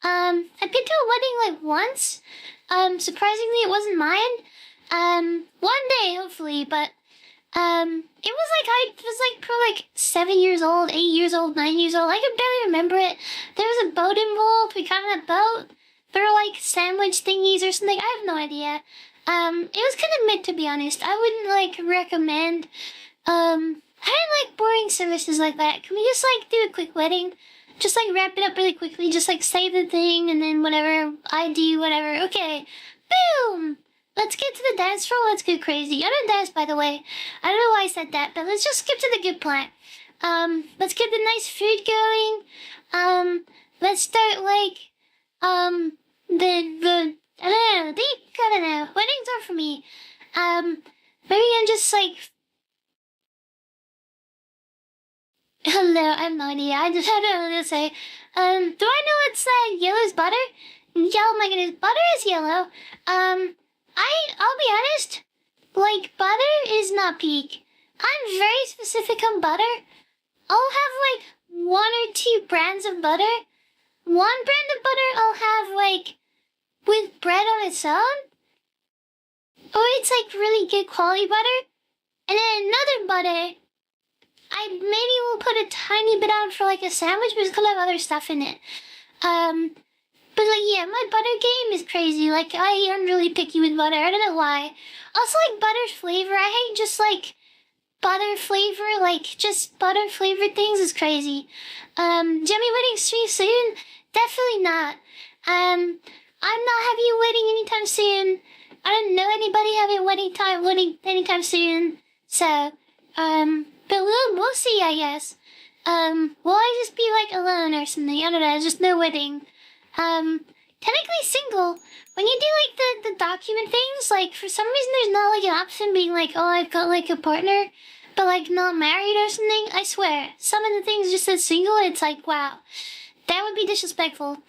I've been to a wedding like once. Surprisingly, it wasn't mine. One day, hopefully, but it was like I was like probably like 7 years old, 8 years old, 9 years old. I can barely remember it. There was a boat involved. We got on a boat. There were like sandwich thingies or something. I have no idea. It was kind of mid, to be honest. I wouldn't like recommend. I didn't like boring services like that. Can we just like do a quick wedding? Just like wrap it up really quickly. Just like save the thing and then whatever ID, whatever. Okay, boom. Let's get to the dance floor. Let's go crazy. I don't dance, by the way. I don't know why I said that, but let's just skip to the good part. Let's get the nice food going. Let's start like I don't know. Weddings are for me. Maybe I'm just like. Hello, I have no idea. I don't know what to say. Do I know what's yellow is butter? Oh my goodness, butter is yellow. I'll be honest. Like butter is not peak. I'm very specific on butter. I'll have like 1 or 2 brands of butter. One brand of butter I'll have like with bread on its own. Or it's like really good quality butter. And then another butter I maybe will put a tiny bit on for like a sandwich, but it's gonna have other stuff in it. But like yeah, my butter game is crazy. Like I am really picky with butter. I don't know why. Also like butter's flavor. I hate just like butter flavor. Like just butter flavored things is crazy. Jemmy wedding stream soon? Definitely not. I'm not having a wedding anytime soon. I don't know anybody having a wedding anytime soon. So, but we'll see, I guess. Will I just be like alone or something? I don't know, just no wedding. Technically single. When you do like the document things, like for some reason there's not like an option being like, oh, I've got like a partner, but like not married or something. I swear, some of the things just said single. It's like, wow, that would be disrespectful.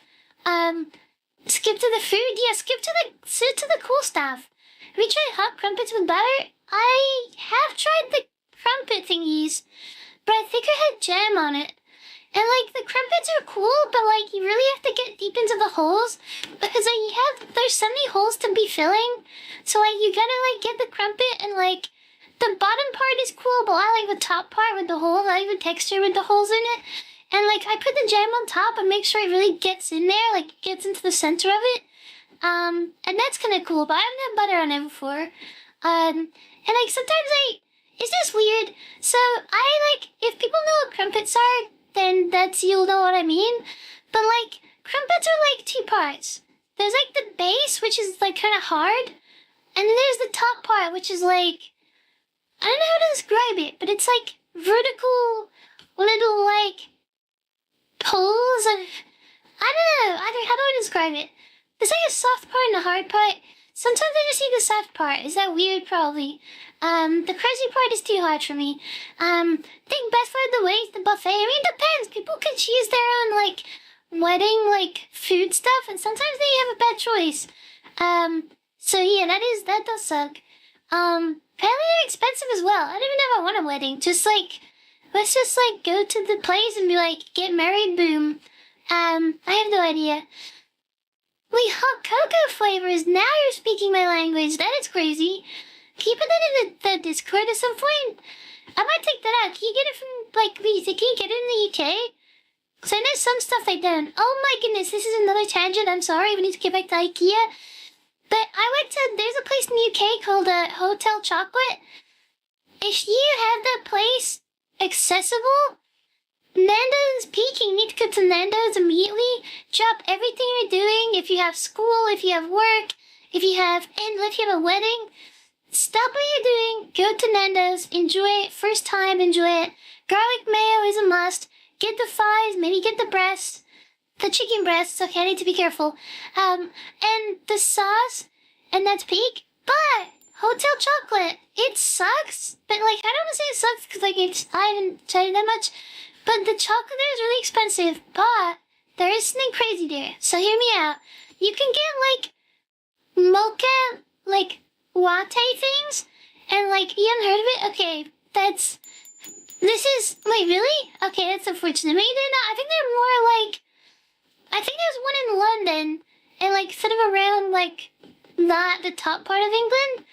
Skip to the food. Yeah, skip to the cool stuff. Have you tried hot crumpets with butter? I have tried the crumpet thingies, but I think I had jam on it. And like the crumpets are cool, but like you really have to get deep into the holes because like there's so many holes to be filling. So like you gotta like get the crumpet and like the bottom part is cool, but I like the top part with the holes. I like the texture with the holes in it. And like I put the jam on top and make sure it really gets in there, like gets into the center of it. And that's kind of cool, but I haven't had butter on it before. And like sometimes it's just weird. So I like, if people know what crumpets are, then you'll know what I mean. But like, crumpets are like 2 parts. There's like the base, which is like kind of hard. And then there's the top part, which is like, I don't know how to describe it, but it's like vertical little like poles of, I don't know, how do I describe it? There's like a soft part and a hard part. Sometimes I just see the soft part. Is that weird? Probably. The crazy part is too hard for me. I think best part of the way is the buffet. I mean, it depends. People can choose their own, like, wedding, like, food stuff, and sometimes they have a bad choice. So yeah, that does suck. Apparently they're expensive as well. I don't even know if I want a wedding. Just, like, let's just, like, go to the place and be like, get married, boom. I have no idea. Wait, hot cocoa flavors. Now you're speaking my language. That is crazy. Can you put that in the Discord at some point? I might take that out. Can you get it from, like, can you get it in the UK? Because I know some stuff they don't. Oh my goodness, this is another tangent. I'm sorry, we need to get back to IKEA. But I went to, there's a place in the UK called Hotel Chocolate. If you have that place accessible, Nando's peaking. You need to go to Nando's immediately. Drop everything you're doing. If you have school, if you have work, if you have a wedding, stop what you're doing. Go to Nando's. Enjoy it. First time, enjoy it. Garlic mayo is a must. Get the thighs. Maybe get the breasts. The chicken breasts. Okay, I need to be careful. And the sauce. And that's peak. But Hotel Chocolate, it sucks. But like, I don't want to say it sucks because like I haven't tried it that much. But the chocolate there is really expensive, but there is something crazy there. So hear me out. You can get, like, mocha, like, latte things, and, like, you haven't heard of it? Okay, wait, really? Okay, that's unfortunate. Maybe they're not, I think they're more, like, I think there's one in London, and, like, sort of around, like, not the top part of England.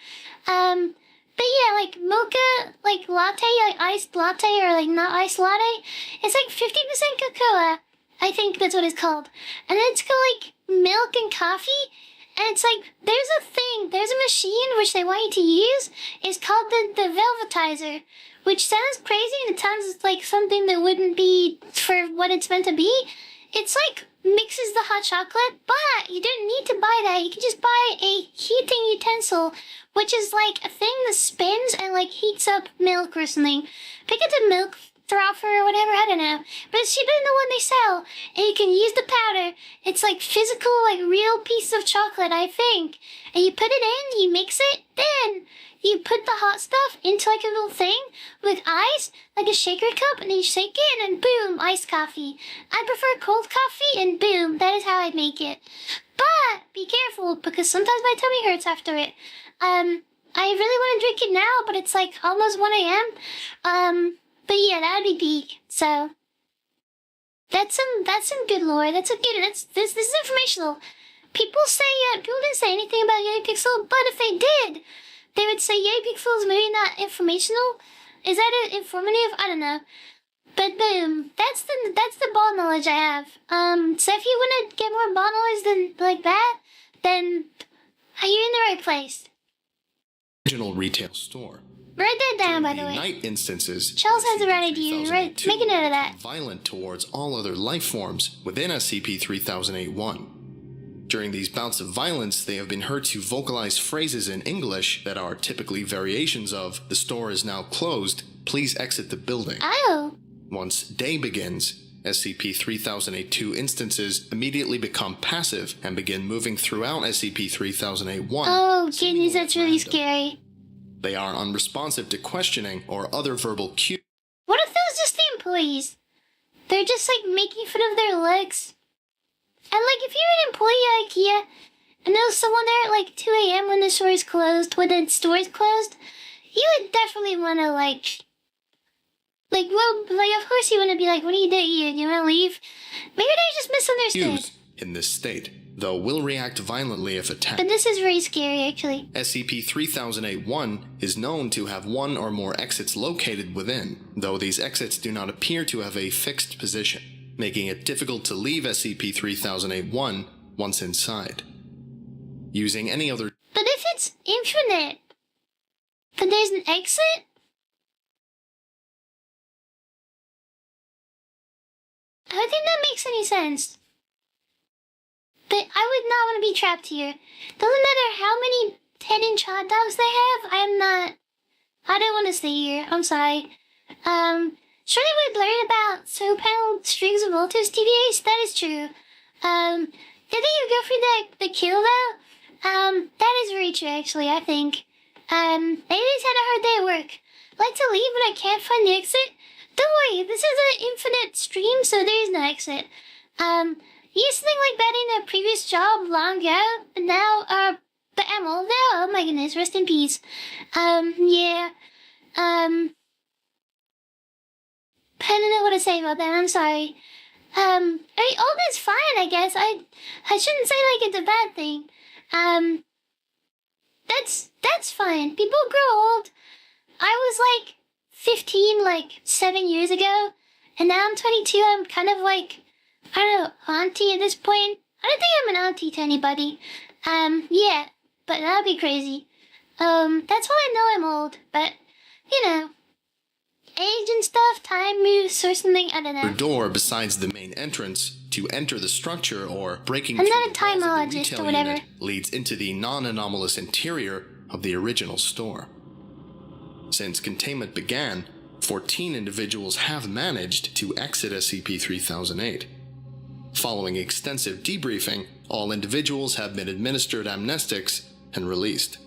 But yeah, like mocha, like latte, like iced latte or like not iced latte, it's like 50% cocoa. I think that's what it's called. And then it's got like milk and coffee. And it's like, there's a machine which they want you to use. It's called the velvetizer, which sounds crazy and it sounds like something that wouldn't be for what it's meant to be. It's like mixes the hot chocolate, but you don't need to buy that. You can just buy a heating utensil, which is like a thing that spins and like heats up milk or something. Pick it a milk frother or whatever, I don't know. But it's cheaper than the one they sell. And you can use the powder. It's like physical, like real piece of chocolate, I think. And you put it in, you mix it, then you put the hot stuff into like a little thing with ice, like a shaker cup, and then you shake it, and boom, iced coffee. I prefer cold coffee, and boom, that is how I make it. But be careful, because sometimes my tummy hurts after it. I really want to drink it now, but it's like almost 1 a.m. But yeah, that would be peak. So that's some good lore. This is informational. People didn't say anything about YumiPixel, but if they did, they would say YumiPixel is maybe not informational. Is that informative? I don't know. But boom, that's the ball knowledge I have. So if you want to get more ball knowledge than like that, then you're in the right place.
Original retail store.
Write that down, by the way.
Night instances.
Charles has the right idea. Right, make a note of that.
Violent towards all other life forms within SCP-3008-1. During these bouts of violence, they have been heard to vocalize phrases in English that are typically variations of "the store is now closed, please exit the building."
Oh.
Once day begins, SCP-3008-2 instances immediately become passive and begin moving throughout SCP-3008-1.
Oh goodness, that's really scary.
They are unresponsive to questioning or other verbal cues.
What if those just the employees? They're just like making fun of their legs. And like if you're an employee at IKEA and there's someone there at like 2 a.m. when the store is closed, you would definitely want to of course you want to be like, what are you doing here? Do you want to leave? Maybe they just misunderstood.
In this state, though will react violently if attacked.
But this is very scary, actually.
SCP-3008-1 is known to have one or more exits located within, though these exits do not appear to have a fixed position, making it difficult to leave SCP-3008-1 once inside. Using any other...
But if it's infinite, but there's an exit? I don't think that makes any sense. But I would not want to be trapped here. Doesn't matter how many 10-inch hot dogs they have, I don't want to stay here. I'm sorry. Surely we've learned about solar panel strings of voltage TVAs. That is true. Didn't you go for the kill though? That is very true actually, I think. Maybe he's had a hard day at work. I'd like to leave but I can't find the exit. Don't worry, this is an infinite stream, so there is no exit. Used to think like that in a previous job long ago, but now, but I'm old now. Oh my goodness, rest in peace. Yeah. I don't know what to say about that. I'm sorry. I mean, old is fine, I guess. I shouldn't say like it's a bad thing. That's fine. People grow old. I was like 15, like 7 years ago, And now I'm 22, I'm kind of like, I don't know, auntie at this point. I don't think I'm an auntie to anybody. Yeah, but that'd be crazy. That's why I know I'm old, but, you know, age and stuff, time moves or something, I don't know.
Door besides the main entrance to enter the structure or breaking
I'm
through
not a
the walls of the
timeologist
retail
or whatever.
unit leads into the non-anomalous interior of the original store. Since containment began, 14 individuals have managed to exit SCP-3008. Following extensive debriefing, all individuals have been administered amnestics and released.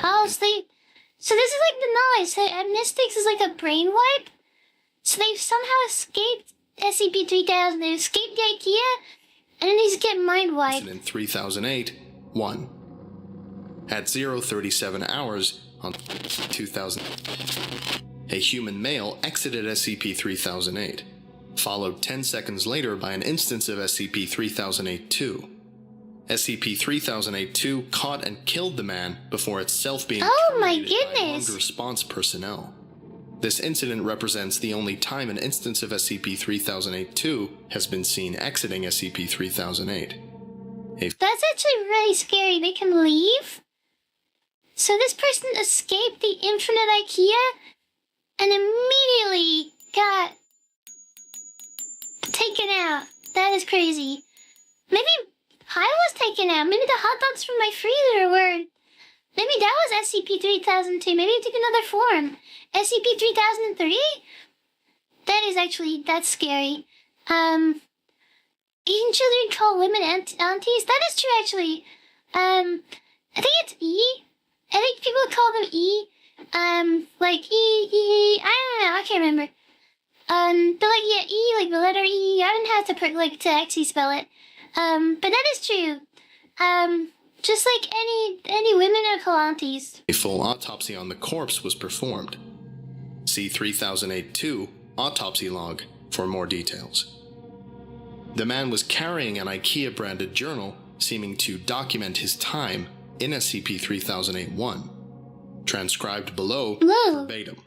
Oh, so this is like the knowledge. So amnestics is like a brain wipe? So they've somehow escaped SCP-3000, they've escaped the IKEA, and then these get mind wiped.
In 3008, 1. At 0:37 hours on 2000, a human male exited SCP-3008, followed 10 seconds later by an instance of SCP-3008-2. SCP-3008-2 caught and killed the man before itself being terminated by armed response personnel. This incident represents the only time an instance of SCP-3008-2 has been seen exiting SCP-3008.
That's actually really scary. They can leave? So this person escaped the infinite IKEA and immediately got taken out. That is crazy. Maybe I was taken out. Maybe the hot dogs from my freezer were... Maybe that was SCP-3002. Maybe it took another form. SCP-3003? That's scary. Asian children call women aunties? That is true, actually. I think it's E. I think people call them E. Like I don't know, I can't remember. But like, yeah, E, like the letter E. I didn't have to put, like, to actually spell it. But that is true. Just like any women are called aunties.
A full autopsy on the corpse was performed. See 3008-2 autopsy log for more details. The man was carrying an IKEA-branded journal seeming to document his time in SCP-3008-1. Transcribed below verbatim.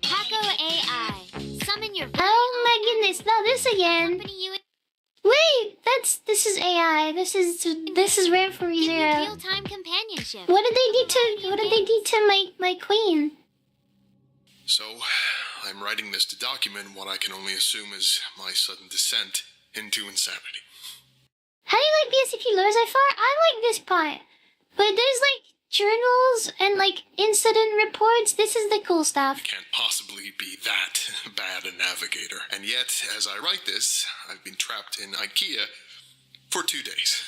Paco AI, summon your...
Oh my goodness, not this again. Wait, this is AI. This is rare for me.
Real-time companionship.
What did they do to my queen?
So, I'm writing this to document what I can only assume is my sudden descent into insanity.
How do you like BSCP lore so far? I like this part. But there's like journals and like incident reports. This is the cool stuff.
Can't possibly be that bad a navigator. And yet, as I write this, I've been trapped in IKEA for 2 days.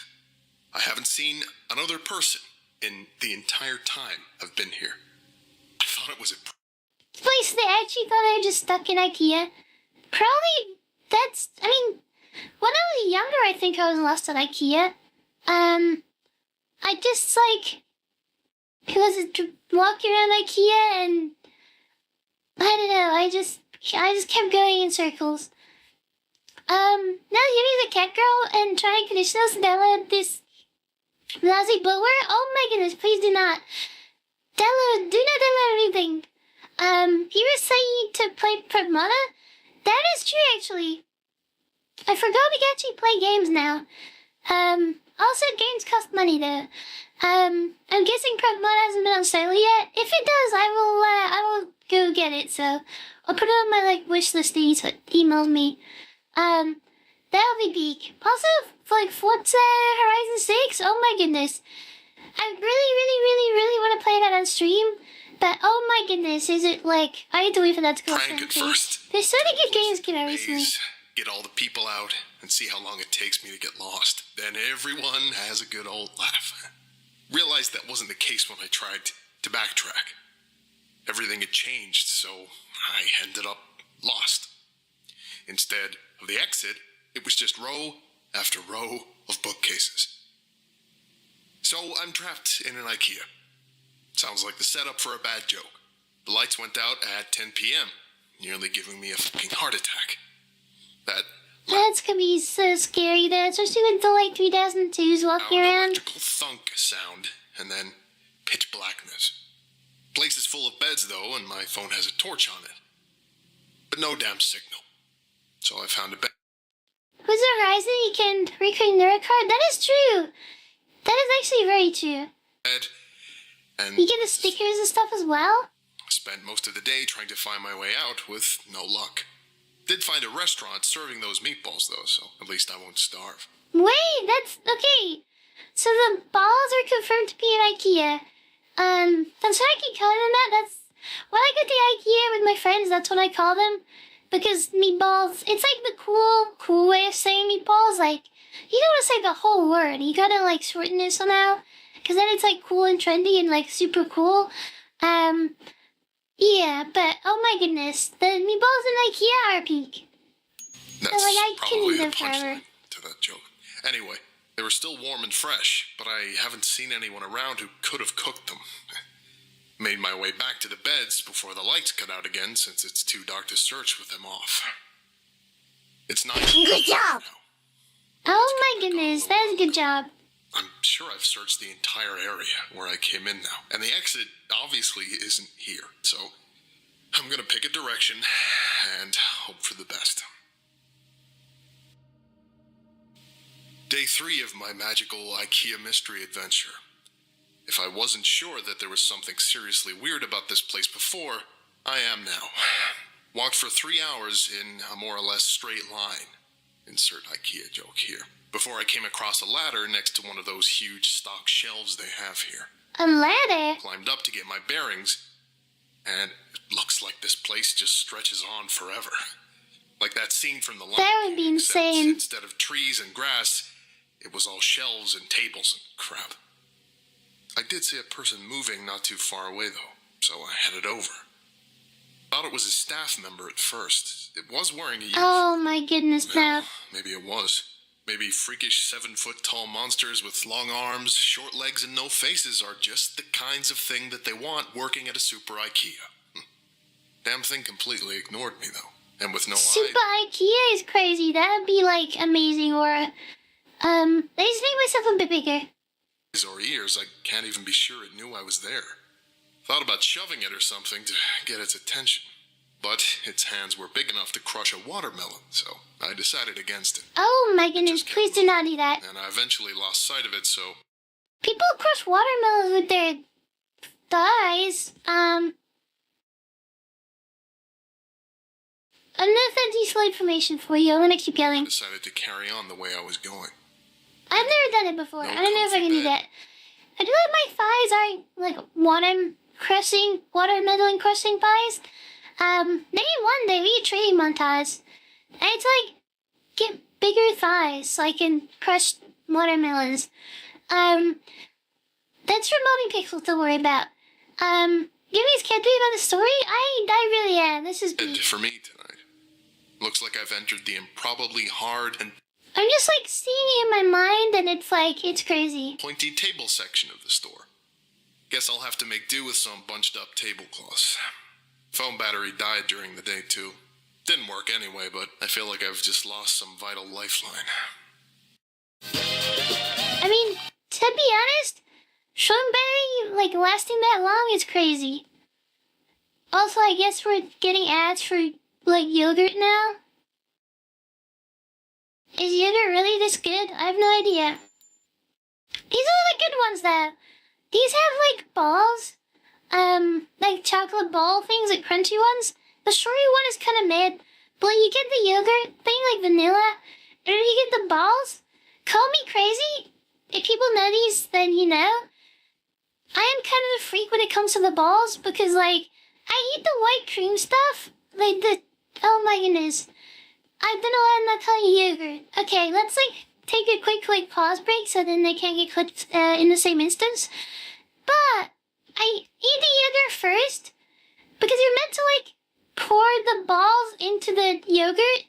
I haven't seen another person in the entire time I've been here. I thought it was a...
Wait, so they actually thought I was just stuck in IKEA? Probably, I mean, when I was younger, I think I was lost at IKEA. I just, like, was walking around IKEA and, I don't know, I just kept going in circles. Now Yumi's a cat girl and trying to condition us to download this lousy bloatware? Oh my goodness, please do not. Do not download anything. You were saying to play Pragmata? That is true, actually. I forgot we can actually play games now. Also, games cost money, though. I'm guessing Pragmata hasn't been on sale yet. If it does, I will go get it, so I'll put it on my, like, wish listy so it emails me. That'll be big. Also, for, like, Forza Horizon 6, oh my goodness. I really want to play that on stream. But oh my goodness, is it like I need to wait for that to go.
Prank it first.
There's so many good games came out recently.
Get all the people out and see how long it takes me to get lost. Then everyone has a good old laugh. Realized that wasn't the case when I tried to backtrack. Everything had changed, so I ended up lost. Instead of the exit, it was just row after row of bookcases. So I'm trapped in an IKEA. Sounds like the setup for a bad joke. The lights went out at 10 p.m., nearly giving me a fucking heart attack.
That's gonna be so scary, though, especially with the, like, 3002s walking around.
Electrical thunk sound, and then pitch blackness. Place is full of beds, though, and my phone has a torch on it. but no damn signal. So I found a bed.
With Horizon, you can recreate Neurocard. That is true. That is actually very true.
And
you get the stickers and stuff as well?
I spent most of the day trying to find my way out with no luck. Did find a restaurant serving those meatballs, though, so at least I won't starve.
Wait, that's... Okay. So the balls are confirmed to be at IKEA. That's what I keep calling them that. That's... When I go to IKEA with my friends, that's what I call them. Because meatballs, it's like the cool way of saying meatballs. Like, you don't want to say the whole word. You gotta, like, shorten it somehow. Because then it's, like, cool and trendy and, like, super cool. Yeah, but, oh my goodness, the meatballs in IKEA are peak.
That's
so, like, I
probably
couldn't
a
live forever.
punchline to that joke. Anyway, they were still warm and fresh, but I haven't seen anyone around who could have cooked them. Made my way back to the beds before the lights cut out again, since it's too dark to search with them off. It's 9.
Good job!
Oh my goodness, that is a good job.
I'm sure I've searched the entire area where I came in now, and the exit obviously isn't here, so I'm gonna pick a direction and hope for the best. Day 3 of my magical IKEA mystery adventure. If I wasn't sure that there was something seriously weird about this place before, I am now. Walked for 3 hours in a more or less straight line. Insert IKEA joke here. Before I came across a ladder next to one of those huge stock shelves they have here.
A ladder?
Climbed up to get my bearings, and it looks like this place just stretches on forever. Like that scene from The Lion King.
That would be insane.
Instead of trees and grass, it was all shelves and tables and crap. I did see a person moving not too far away, though, so I headed over. Thought it was a staff member at first. It was wearing a uniform.
Oh my goodness, no.
Maybe it was. Maybe freakish 7-foot-tall monsters with long arms, short legs, and no faces are just the kinds of thing that they want working at a super IKEA. Damn thing completely ignored me, though. And with no
Super IKEA is crazy. That would be, like, amazing, or, I just make myself a bit bigger.
Or ears, I can't even be sure it knew I was there. Thought about shoving it or something to get its attention. But its hands were big enough to crush a watermelon, so I decided against it.
Oh my goodness, please do not do that.
And I eventually lost sight of it, so...
People crush watermelons with their thighs. Enough useful information for you. I'm gonna keep yelling.
I decided to carry on the way I was going.
I've never done it before.
No,
I don't know if I can do that. I do like my thighs are like watermelon crushing thighs. Maybe one day we get training montage. And it's like, get bigger thighs so I can crush watermelons. That's for YumiPixel to worry about. Yumi's can't be about the story? I really am. This is
And for me tonight. Looks like I've entered the improbably hard and
I'm just like seeing it in my mind and it's like, it's crazy.
pointy table section of the store. Guess I'll have to make do with some bunched up tablecloths. Phone battery died during the day too. Didn't work anyway, but I feel like I've just lost some vital lifeline.
I mean, to be honest, Strawberry, like, lasting that long is crazy. Also, I guess we're getting ads for, like, yogurt now. Is yogurt really this good? I have no idea. These are the good ones, though. These have, like, balls. Like chocolate ball things, like crunchy ones. The strawberry one is kind of mid. But like, you get the yogurt thing, like vanilla. And then you get the balls. Call me crazy. If people know these, then you know. I am kind of a freak when it comes to the balls. Because, like, I eat the white cream stuff. Like, oh my goodness. I don't know why I'm not calling it yogurt. Okay, let's, like, take a quick pause break so then they can't get clipped in the same instance. But I eat the yogurt first because you're meant to, like, pour the balls into the yogurt.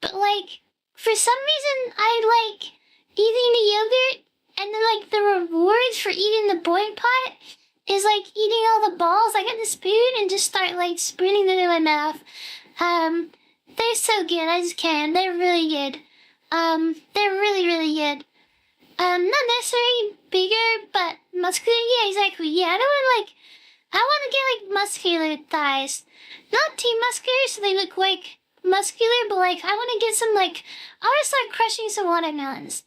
But, like, for some reason, I like eating the yogurt and then, like, the rewards for eating the boiled pot is, like, eating all the balls. I get the spoon and just start, like, spooning them in my mouth. They're so good. I just can't. They're really good. They're really, really good. Not necessarily bigger, but muscular. Yeah, exactly. Yeah, I don't want to, like, I want to get, like, muscular thighs. Not too muscular so they look, like, muscular, but, like, I want to get some, like, I want to start crushing some watermelons.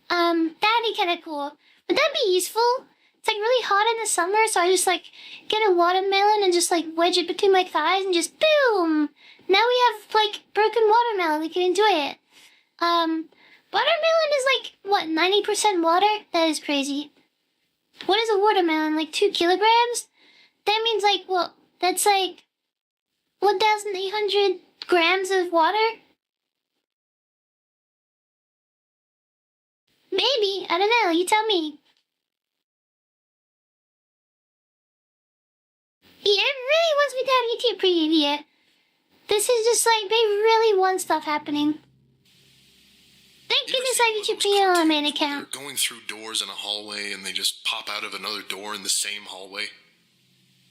That'd be kind of cool. Would that be useful? It's, like, really hot in the summer, so I just, like, get a watermelon and just, like, wedge it between my thighs and just boom! Now we have, like, broken watermelon. We can enjoy it. Watermelon is, like, what, 90% water? That is crazy. What is a watermelon? Like 2 kilograms? That means like, well, that's like 1,800 grams of water? Maybe. I don't know. You tell me. Yeah, it really wants me to have YouTube preview. This is just like, they really want stuff happening. Thank goodness I have YouTube preview on my main account.
They're going through doors in a hallway and they just pop out of another door in the same hallway.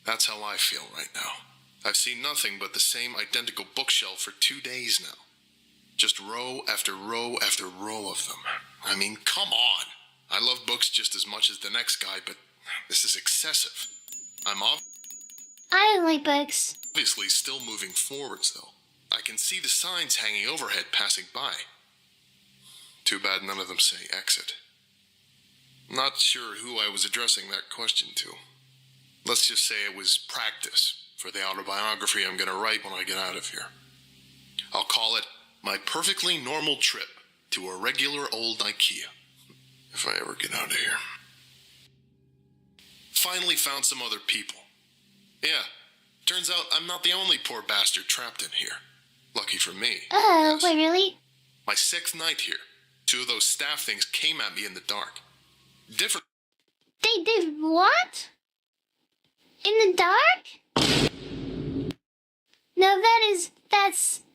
That's how I feel right now. I've seen nothing but the same identical bookshelf for 2 days now. Just row after row after row of them. I mean, come on. I love books just as much as the next guy, but this is excessive.
I don't like books.
Obviously still moving forwards, though. I can see the signs hanging overhead passing by. Too bad none of them say exit. Not sure who I was addressing that question to. Let's just say it was practice for the autobiography I'm gonna write when I get out of here. I'll call it My Perfectly Normal Trip to a Regular Old IKEA, if I ever get out of here. Finally found some other people. Yeah, turns out I'm not the only poor bastard trapped in here. Lucky for me.
Oh, wait, really?
My 6th night here. 2 of those staff things came at me in the dark. Different.
They did what? In the dark? No,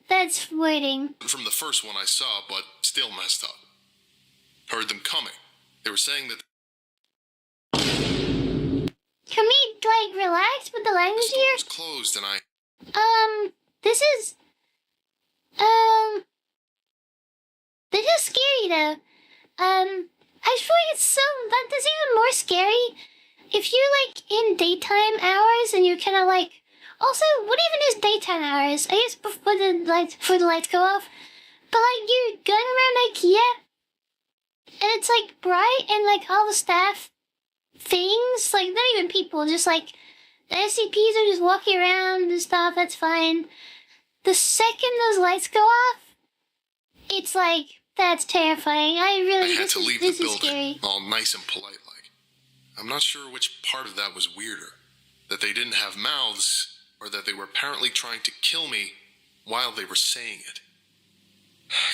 that's waiting.
From the first one I saw, but still messed up. Heard them coming. They were saying that.
Can we, like, relax with the language
The store
here?
was closed and I.
This is scary though. I feel like that's even more scary if you're like in daytime hours and you're kind of like. Also, what even is daytime hours? I guess before the lights go off. But like you're going around IKEA and it's like bright and like all the staff things, like not even people, just like the SCPs are just walking around and stuff. That's fine. The second those lights go off, it's like, that's terrifying. I had
to leave the
this is
building,
scary.
all nice and polite like. I'm not sure which part of that was weirder. That they didn't have mouths, or that they were apparently trying to kill me while they were saying it.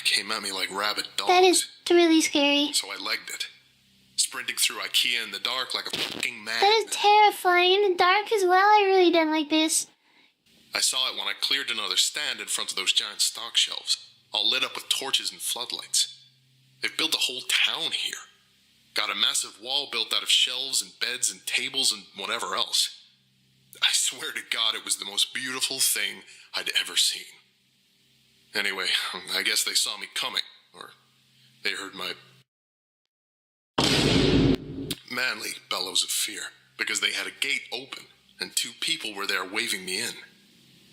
Came at me like rabid dogs.
That is really scary.
So I legged it. Sprinting through IKEA in the dark like a fucking madman.
That is terrifying. In the dark as well, I really didn't like this.
I saw it when I cleared another stand in front of those giant stock shelves, all lit up with torches and floodlights. They've built a whole town here. Got a massive wall built out of shelves and beds and tables and whatever else. I swear to God it was the most beautiful thing I'd ever seen. Anyway, I guess they saw me coming, or they heard my manly bellows of fear, because they had a gate open and 2 people were there waving me in.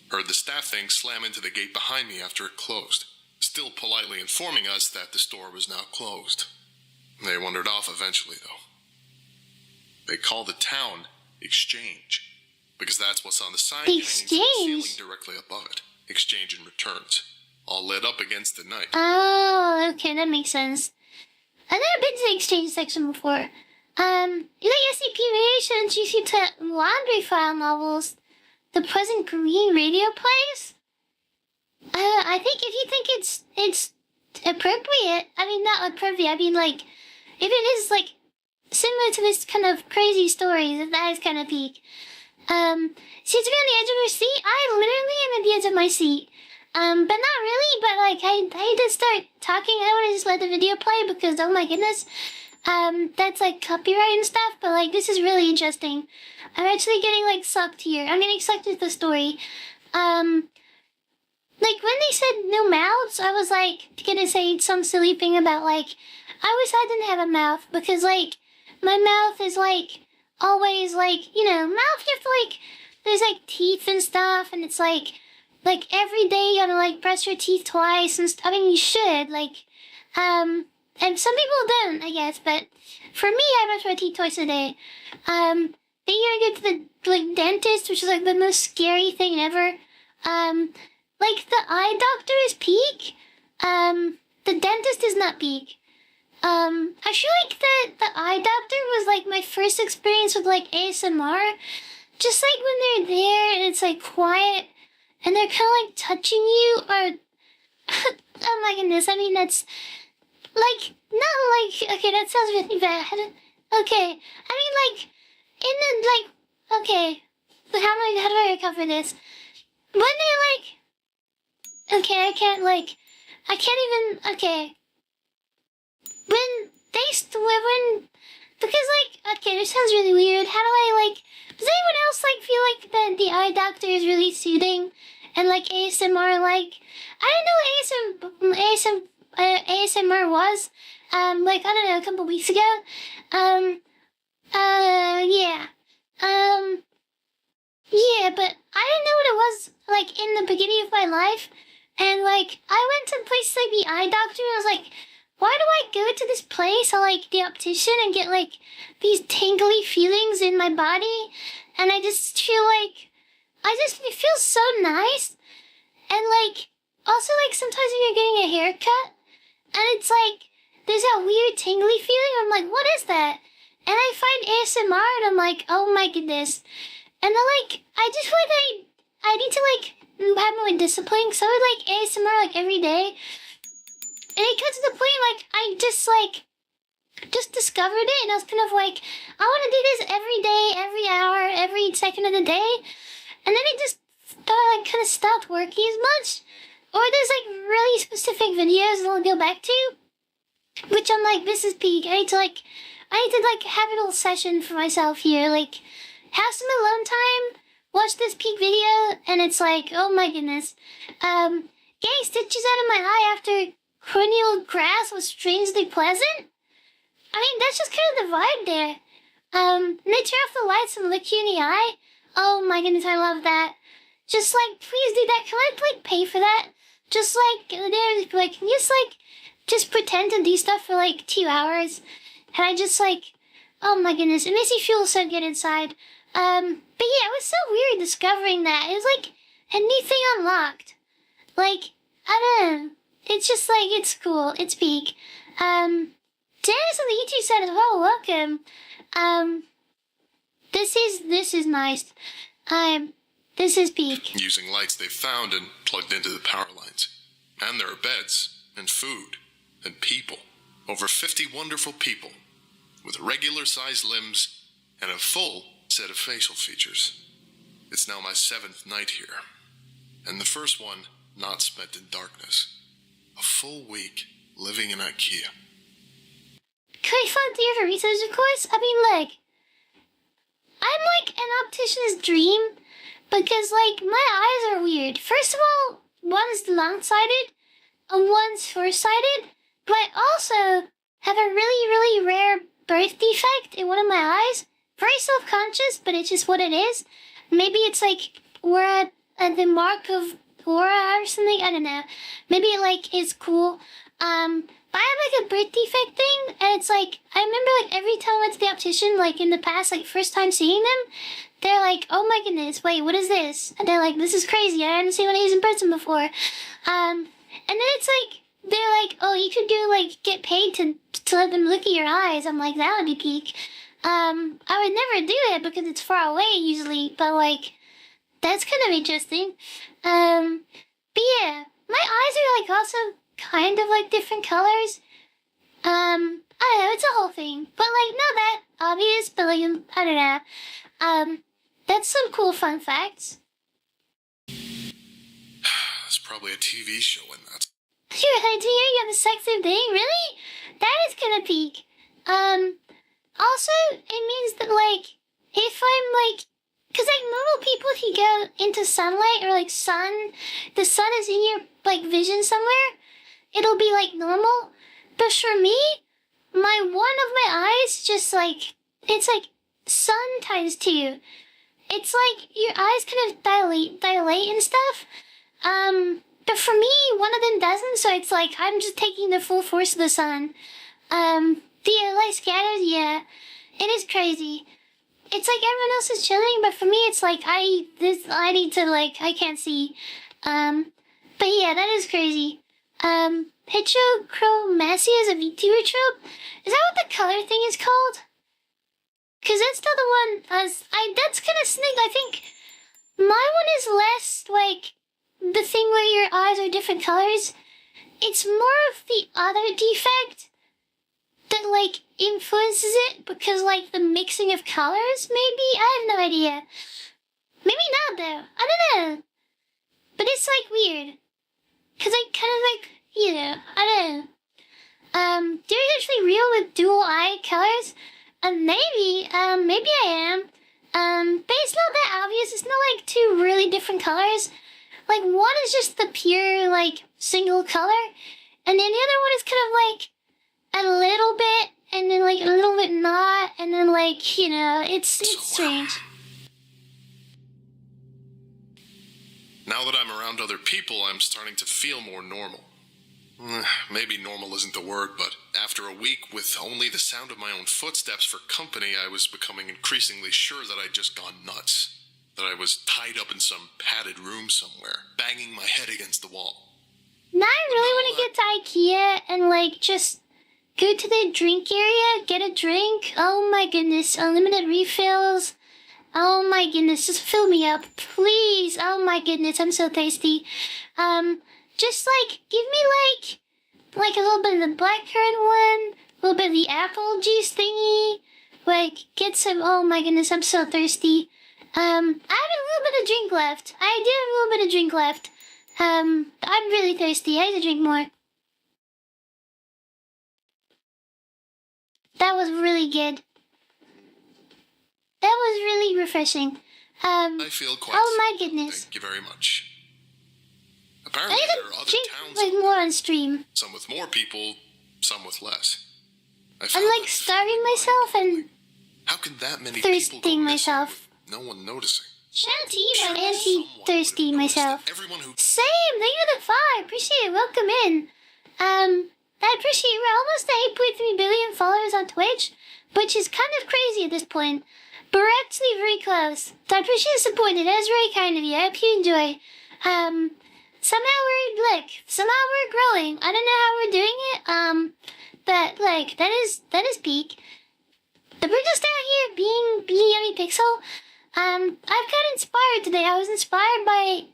Heard the staff thing slam into the gate behind me after it closed, still politely informing us that the store was now closed. They wandered off eventually, though. They call the town Exchange, because that's what's on the sign hanging from the ceiling directly above it. Exchange and returns, all lit up against the night.
Oh, okay, that makes sense. I've never been to the exchange section before. You like SCP radio introduce you to laundry file novels. The Pleasant Green radio plays? I think if you think it's appropriate, I mean not appropriate, I mean like, if it is like similar to this kind of crazy stories, if that is kind of peak. Seats to be on the edge of your seat? I literally am at the edge of my seat. But not really, but like I did start talking. I want to just let the video play because oh my goodness. That's like copyright and stuff, but like this is really interesting. I'm actually getting like sucked here. I'm getting sucked into the story. Like when they said no mouths, I was like gonna say some silly thing about like I wish I didn't have a mouth because like my mouth is like always, like, you know, mouth, you have to, like, there's, like, teeth and stuff, and it's, like, every day you gotta, like, brush your teeth twice, and I mean, you should, like, and some people don't, I guess, but for me, I brush my teeth twice a day. Then you gotta go to the, like, dentist, which is, like, the most scary thing ever. Like, the eye doctor is peak. The dentist is not peak. I feel like the eye doctor was, like, my first experience with, like, ASMR. Just, like, when they're there and it's, like, quiet and they're kind of, like, touching you or... oh my goodness, I mean, that's... Like, not like... Okay, that sounds really bad. Okay, I mean, like, in the, like... Okay, how do I recover this? When they, like... Okay, I can't even... Okay. When they... Because, like... Okay, this sounds really weird. How do I, like... Does anyone else, like, feel like the eye doctor is really soothing? And, like, ASMR, like... I didn't know ASMR was. Like, I don't know, a couple weeks ago. Yeah. Yeah, but I didn't know what it was, like, in the beginning of my life. And, like, I went to places like the eye doctor, and I was like, why do I go to this place, or, like, the optician, and get, like, these tingly feelings in my body? And I just feel like, it feels so nice. And, like, also, like, sometimes when you're getting a haircut, and it's, like, there's that weird tingly feeling, I'm like, what is that? And I find ASMR, and I'm like, oh my goodness. And then, like, I just feel like I need to, like, have more discipline, so I would, like, ASMR, like, every day. And it got to the point, like, I just discovered it, and I was kind of like, I want to do this every day, every hour, every second of the day. And then it just kind of stopped working as much. Or there's, like, really specific videos that I'll go back to, which I'm like, this is peak. I need to, like, have a little session for myself here, like, have some alone time, watch this peak video, and it's like, oh my goodness. Getting stitches out of my eye after corneal grass was strangely pleasant. I mean, that's just kind of the vibe there. And they turn off the lights and look you in the eye. Oh my goodness, I love that. Just, like, please do that. Can I, like, pay for that? Just, like, they're like, can you just, like, just pretend to do stuff for, like, 2 hours? And I just, like, oh my goodness, it makes me feel so good inside. But yeah, it was so weird discovering that. It was, like, a new thing unlocked. Like, I don't know. It's just, like, it's cool. It's peak. Dennis on the YouTube said as well, welcome. This is nice. This is peak.
Using lights they found and plugged into the power lines. And there are beds, and food, and people. Over 50 wonderful people, with regular-sized limbs, and a full set of facial features. It's now my 7th night here, and the first one not spent in darkness. A full week living in IKEA.
Can I find the other reasons, of course? I mean, like, I'm like an optician's dream, because, like, my eyes are weird. First of all, one's long-sighted, and one's short-sighted, but I also have a really, really rare birth defect in one of my eyes. Very self-conscious, but it's just what it is. Maybe it's, like, we're at the mark of aura or something, I don't know. Maybe it, like, is cool. But I have, like, a birth defect thing, and it's, like, I remember, like, every time I went to the optician, like, in the past, like, first time seeing them, they're like, oh my goodness, wait, what is this? And they're like, this is crazy, I haven't seen one of these in person before. And then it's, like, they're like, oh, you could do, like, get paid to let them look at your eyes. I'm like, that would be peak. I would never do it because it's far away usually, but, like, that's kind of interesting. But yeah, my eyes are, like, also kind of, like, different colors. I don't know, it's a whole thing. But, like, not that obvious, but, like, I don't know. That's some cool fun facts.
There's probably a TV show in that.
Sure, I do hear you have a sexy thing, really? That is kind of peak. Also, it means that, like, if I'm, like, because, like, normal people, if you go into sunlight or, like, the sun is in your, like, vision somewhere, it'll be, like, normal. But for me, one of my eyes just, like, it's, like, sun times 2. It's like your eyes kind of dilate and stuff. But for me, one of them doesn't, so it's like I'm just taking the full force of the sun. The light scatters, yeah. It is crazy. It's like everyone else is chilling, but for me, it's like I need to, like, I can't see. But yeah, that is crazy. Heterochromacy is a VTuber trope? Is that what the color thing is called? Cause that's not the one, that's kinda sneak, I think my one is less, like, the thing where your eyes are different colors. It's more of the other defect that, like, influences it, because, like, the mixing of colors, maybe? I have no idea. Maybe not, though. I don't know. But it's, like, weird. Cause I kind of, like, you know, I don't know. There's actually real with dual eye colors. Maybe I am. But it's not that obvious. It's not, like, two really different colors. Like, one is just the pure, like, single color, and then the other one is kind of, like, a little bit, and then, like, a little bit not, and then, like, you know, it's strange.
Now that I'm around other people, I'm starting to feel more normal. Maybe normal isn't the word, but after a week with only the sound of my own footsteps for company, I was becoming increasingly sure that I'd just gone nuts. That I was tied up in some padded room somewhere, banging my head against the wall.
Now I really want to get to IKEA and, like, just go to the drink area, get a drink. Oh my goodness, unlimited refills. Oh my goodness, just fill me up, please. Oh my goodness, I'm so thirsty. Just, like, give me, like a little bit of the blackcurrant one, a little bit of the apple juice thingy. Like, get some, oh my goodness, I'm so thirsty. I have a little bit of drink left. I do have a little bit of drink left. I'm really thirsty. I need to drink more. That was really good. That was really refreshing.
I feel quite
oh my goodness.
Thank you very much. Apparently
I
there are
need to
other
drink,
towns,
like, more on stream.
some with more people, some with less.
I'm, like, starving myself and
how can that many people go
thirsting
missing
myself.
with no one noticing?
I'm anti-thirsty myself.
Everyone who
Same, thank you for the 5. Appreciate it. Welcome in. I appreciate we're almost at 8.3 billion followers on Twitch, which is kind of crazy at this point. But we're actually very close. So I appreciate the support. That is very kind of you. I hope you enjoy. Somehow we're growing. I don't know how we're doing it. But, like, that is peak. But we're just out here being YumiPixel. I've got inspired today. I was inspired by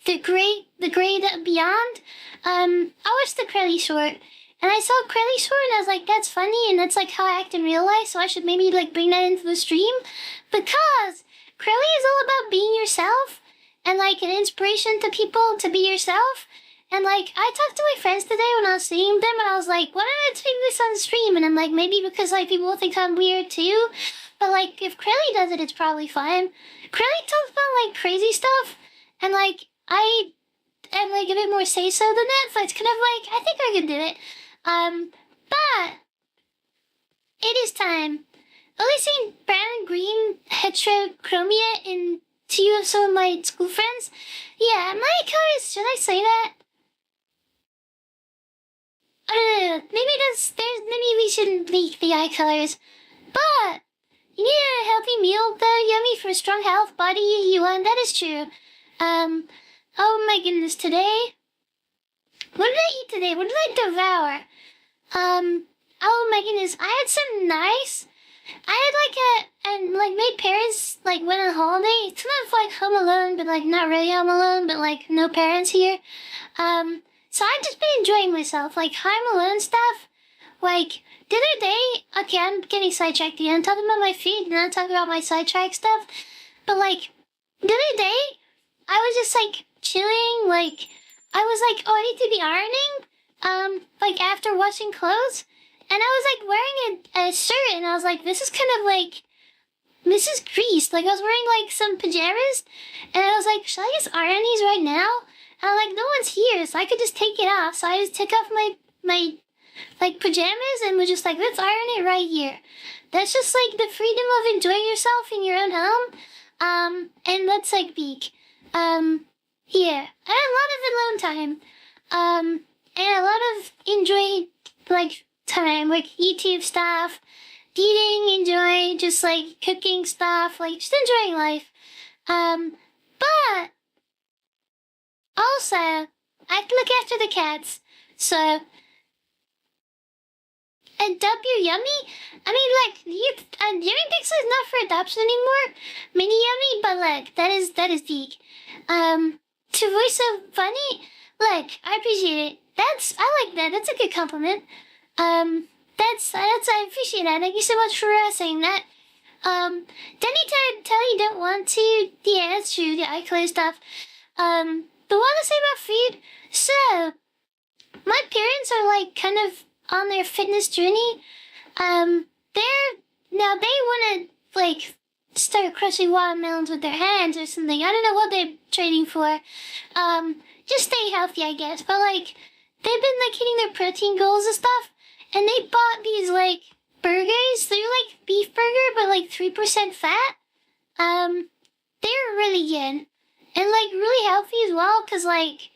the great beyond. I watched the Crowley short, and I saw Crowley short, and I was like, that's funny, and that's, like, how I act in real life, so I should maybe, like, bring that into the stream, because Crowley is all about being yourself, and, like, an inspiration to people to be yourself. And, like, I talked to my friends today when I was seeing them, and I was like, why don't I take this on stream? And I'm like, maybe because, like, people will think I'm weird, too. But, like, if Crowley does it, it's probably fine. Crowley talks about, like, crazy stuff, and, like, I am, like, a bit more say-so than that, so it's kind of like, I think I can do it. But it is time. Only seen brown and green heterochromia in 2 of some of my school friends. Yeah, my colors, should I say that? I don't know, maybe we shouldn't leak the eye colors. But you need a healthy meal though, Yummy, for strong health, body you want, that is true. Oh my goodness, today? What did I eat today? What did I devour? Oh my goodness, I had some nice, I had my parents, like, went on holiday. It's kind of like Home Alone, but, like, not really Home Alone, but, like, no parents here. So I've just been enjoying myself, like, Home Alone stuff. Like, the other day, okay, I'm getting sidetracked again. I'm talking about my feet, and I'm talking about my sidetrack stuff. But, like, the other day, I was just, like, chilling, like, I was like, oh, I need to be ironing, like, after washing clothes. And I was, like, wearing a shirt, and I was like, this is kind of, like, this is greased. Like, I was wearing, like, some pajamas, and I was like, should I just iron these right now? And I'm like, no one's here, so I could just take it off. So I just took off my like pajamas and was just like, let's iron it right here. That's just like the freedom of enjoying yourself in your own home. And let's like peek. Yeah, I had a lot of alone time. And a lot of enjoy like time, like YouTube stuff, eating, enjoy just like cooking stuff, like just enjoying life. But also I have to look after the cats, so. And W Yummy? I mean, like, YumiPixel is not for adoption anymore. Mini Yummy, but like, that is big. To voice so funny, like, I appreciate it. I like that. That's a good compliment. I appreciate that. Thank you so much for saying that. Don't need to tell you don't want to. Yeah, that's true. Yeah, I close stuff. But what to say about food? So, my parents are like kind of on their fitness journey. They want to like start crushing watermelons with their hands or something. I don't know what they're training for. Just stay healthy, I guess. But like, they've been like hitting their protein goals and stuff, and they bought these like burgers. They're like beef burger, but like 3% fat. They're really good and like really healthy as well. Cause like,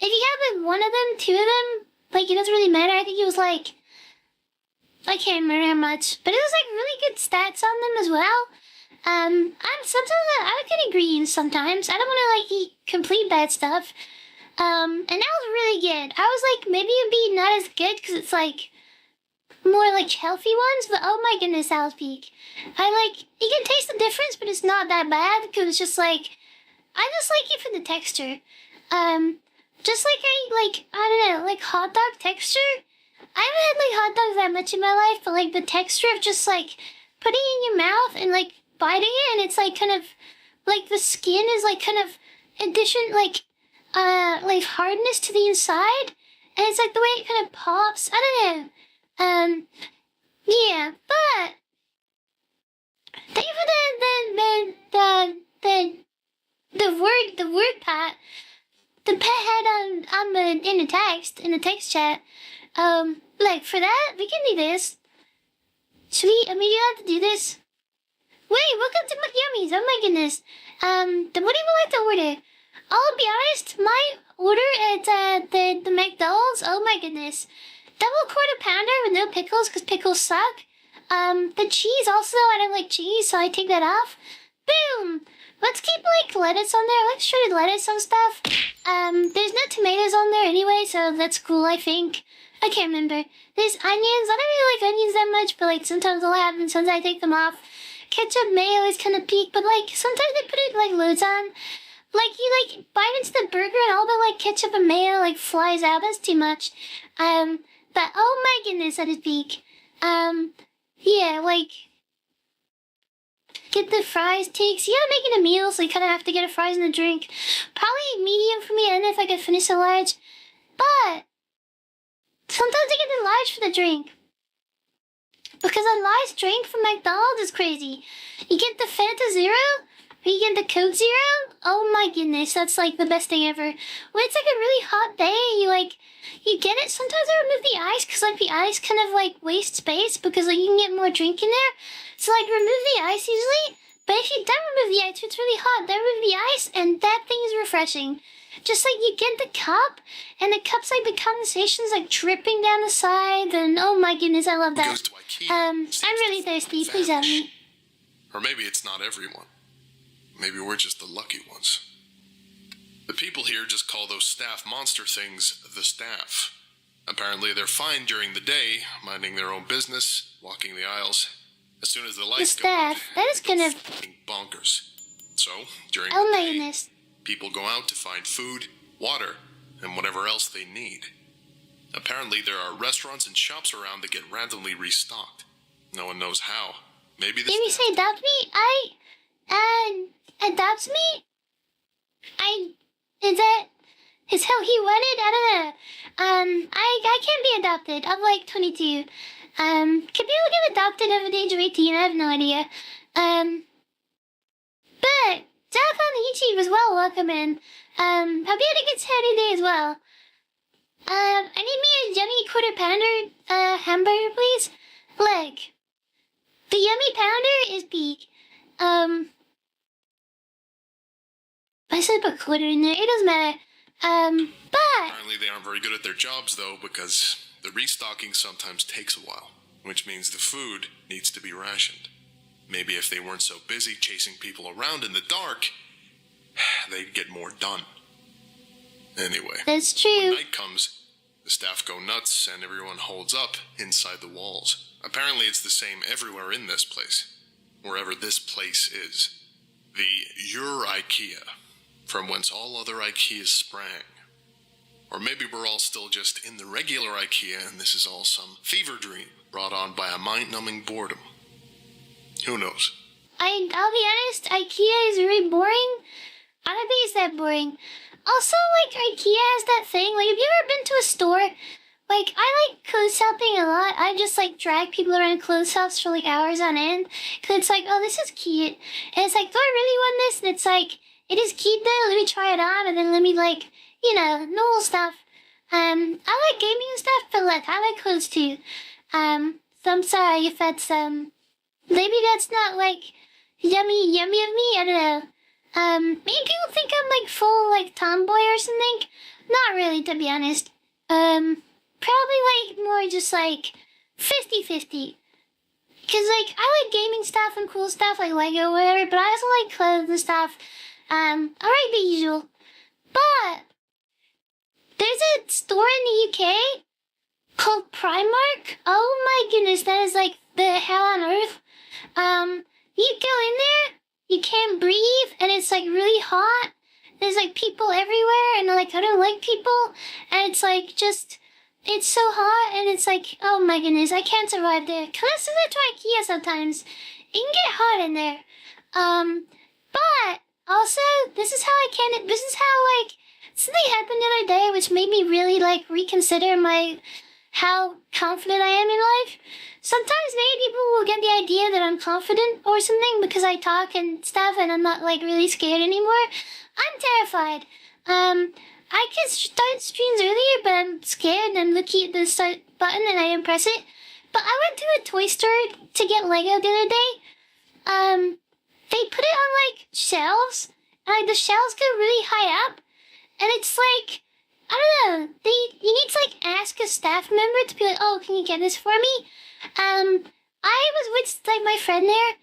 if you have like one of them, two of them, like it doesn't really matter. I think it was like, I can't remember how much, but it was like really good stats on them as well. I can agree in sometimes. I don't want to like eat complete bad stuff. And that was really good. I was like, maybe it'd be not as good because it's like more like healthy ones, but oh my goodness, that was peak. You can taste the difference, but it's not that bad because it's just like, I just like it for the texture. Just like I don't know, like hot dog texture. I haven't had like hot dogs that much in my life, but like the texture of just like putting it in your mouth and like biting it, and it's like kind of like the skin is like kind of addition like hardness to the inside, and it's like the way it kind of pops. I don't know. Yeah, but thank you for the word pat. The pet had in the text chat. Like for that, we can do this. Should we immediately have to do this? Wait, welcome to McYummies. Oh my goodness. What do you like to order? I'll be honest, my order at the McDonald's, oh my goodness. Double quarter pounder with no pickles, because pickles suck. The cheese also, I don't like cheese, so I take that off. Boom! Let's keep like lettuce on there. Let's shredded lettuce on stuff. There's no tomatoes on there anyway, so that's cool, I think. I can't remember. There's onions. I don't really like onions that much, but like sometimes I'll have them, sometimes I take them off. Ketchup, mayo is kind of peak, but like sometimes they put it like loads on. Like you like bite into the burger and all the like ketchup and mayo like flies out. That's too much. But oh my goodness, that is peak. Yeah, like get the fries takes. Yeah, I'm making a meal, so you kind of have to get a fries and a drink. Probably medium for me. I don't know if I could finish a large, but sometimes I get the large for the drink. Because a large drink from McDonald's is crazy. You get the Fanta Zero, or you get the Coke Zero. Oh my goodness, that's like the best thing ever. When it's like a really hot day, you get it. Sometimes I remove the ice, because like the ice kind of like wastes space, because like you can get more drink in there. So like remove the ice usually. But if you don't remove the ice, it's really hot. Then remove the ice, and that thing is refreshing. Just like you get the cup, and the cup's like the condensation's like dripping down the side, and oh my goodness, I love that. I'm really thirsty, please help me.
Or maybe it's not everyone. Maybe we're just the lucky ones. The people here just call those staff monster things the staff. Apparently they're fine during the day, minding their own business, walking the aisles. As soon as the lights go out,
that is kind of
bonkers. So, during
oh
the
my
day,
goodness.
People go out to find food, water, and whatever else they need. Apparently, there are restaurants and shops around that get randomly restocked. No one knows how. Maybe this.
Did you say adopt me? Adopt me? Is how he wanted? I don't know. I can't be adopted. I'm like 22. Can people get adopted over the age of 18? I have no idea. But Jeff on the YouTube as well, welcome in. Hope you had a good Saturday as well. I need me a yummy quarter pounder, hamburger, please. Look. The yummy pounder is peak. I said put quarter in there, it doesn't matter. But...
Apparently they aren't very good at their jobs, though, because the restocking sometimes takes a while, which means the food needs to be rationed. Maybe if they weren't so busy chasing people around in the dark, they'd get more done. Anyway.
That's true.
When night comes, the staff go nuts and everyone holds up inside the walls. Apparently it's the same everywhere in this place, wherever this place is. The IKEA, from whence all other IKEAs sprang. Or maybe we're all still just in the regular IKEA and this is all some fever dream brought on by a mind-numbing boredom. Who knows?
I'll be honest, IKEA is really boring. I don't think it's that boring. Also, like, IKEA has that thing, like, have you ever been to a store? Like, I like clothes shopping a lot. I just, like, drag people around clothes shops for, like, hours on end. Because it's like, oh, this is cute. And it's like, do I really want this? And it's like, it is cute though, let me try it on, and then let me, like, you know, normal stuff. I like gaming and stuff, but, like, I like clothes too. So I'm sorry if that's, maybe that's not, like, yummy of me, I don't know. Maybe people think I'm, like, full, like, tomboy or something. Not really, to be honest. Probably, like, more just, like, 50-50. Because, like, I like gaming stuff and cool stuff, like Lego or whatever, but I also like clothes and stuff. I like the usual. But, there's a store in the UK called Primark. Oh my goodness, that is, like, the hell on earth. You go in there, you can't breathe, and it's, like, really hot. There's, like, people everywhere, and, like, I don't like people, and it's, like, just, it's so hot, and it's, like, oh my goodness, I can't survive there. Come on, similar to IKEA sometimes. It can get hot in there. But, also, this is how, like, something happened the other day, which made me really, like, reconsider how confident I am in life. Sometimes maybe people will get the idea that I'm confident or something because I talk and stuff and I'm not, like, really scared anymore. I'm terrified. I can start streams earlier, but I'm scared and I'm looking at the start button and I didn't press it. But I went to a toy store to get Lego the other day. They put it on, like, shelves, and, like, the shelves go really high up, and it's, like, I don't know, you need to, like, ask a staff member to be like, oh, can you get this for me? I was with, like, my friend there.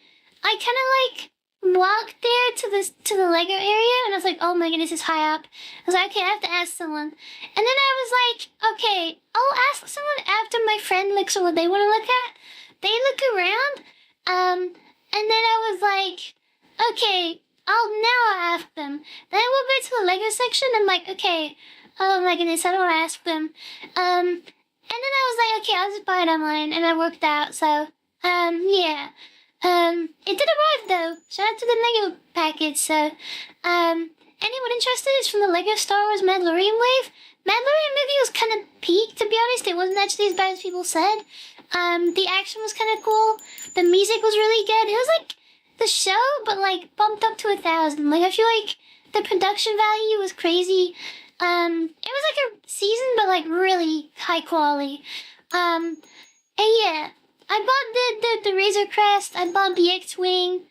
I kind of, like, walked there to the Lego area, and I was like, oh my goodness, it's high up. I was like, okay, I have to ask someone. And then I was like, okay, I'll ask someone after my friend looks at what they want to look at. They look around, and then I was like, okay, I'll ask them. Then we'll go to the Lego section, and I'm like, okay, oh my goodness, I don't want to ask them. And then I was like, okay, I'll just buy it online, and it worked out, so, yeah. It did arrive, though. Shout out to the Lego package, so, anyone interested? It's from the Lego Star Wars Mandalorian wave. Mandalorian movie was kind of peak, to be honest. It wasn't actually as bad as people said. The action was kind of cool. The music was really good. It was, like, the show, but, like, bumped up to 1,000. Like, I feel like the production value was crazy. It was like a season, but, like, really high quality. And yeah, I bought the Razor Crest, I bought the X-Wing,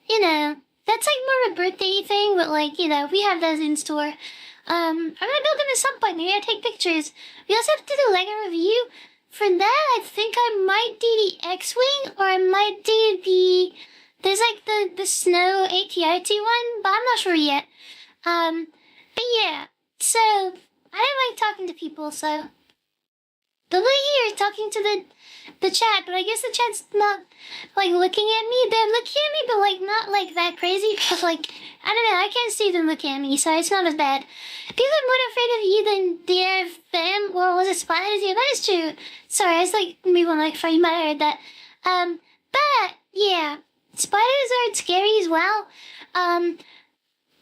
you know, that's, like, more of a birthday thing, but, like, you know, we have those in store. I'm gonna build them at some point, maybe I'll take pictures. We also have to do the Lego review. For that, I think I might do the X-Wing, or I might do there's, like, the Snow AT-AT one, but I'm not sure yet. But yeah, so, I don't like talking to people, so. Nobody here is talking to the chat, but I guess the chat's not, like, looking at me. They're looking at me, but, like, not, like, that crazy, because, like, I don't know, I can't see them looking at me, so it's not as bad. People are more afraid of you than they are of them, or was it spiders? Yeah, that is true. Sorry, I was, like, maybe one, like, you might have heard that. But, yeah, spiders are scary as well. I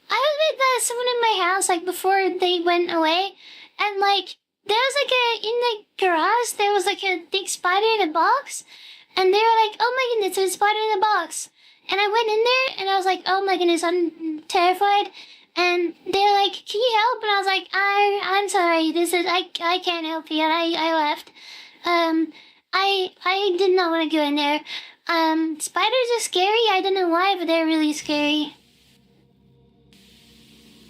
was with someone in my house, like, before they went away, and, like, there was, like, in the garage, there was, like, a big spider in a box, and they were like, oh my goodness, there's a spider in a box. And I went in there, and I was like, oh my goodness, I'm terrified. And they're like, "Can you help?" And I was like, I'm sorry. I can't help you. I left. I did not want to go in there. Spiders are scary. I don't know why, but they're really scary.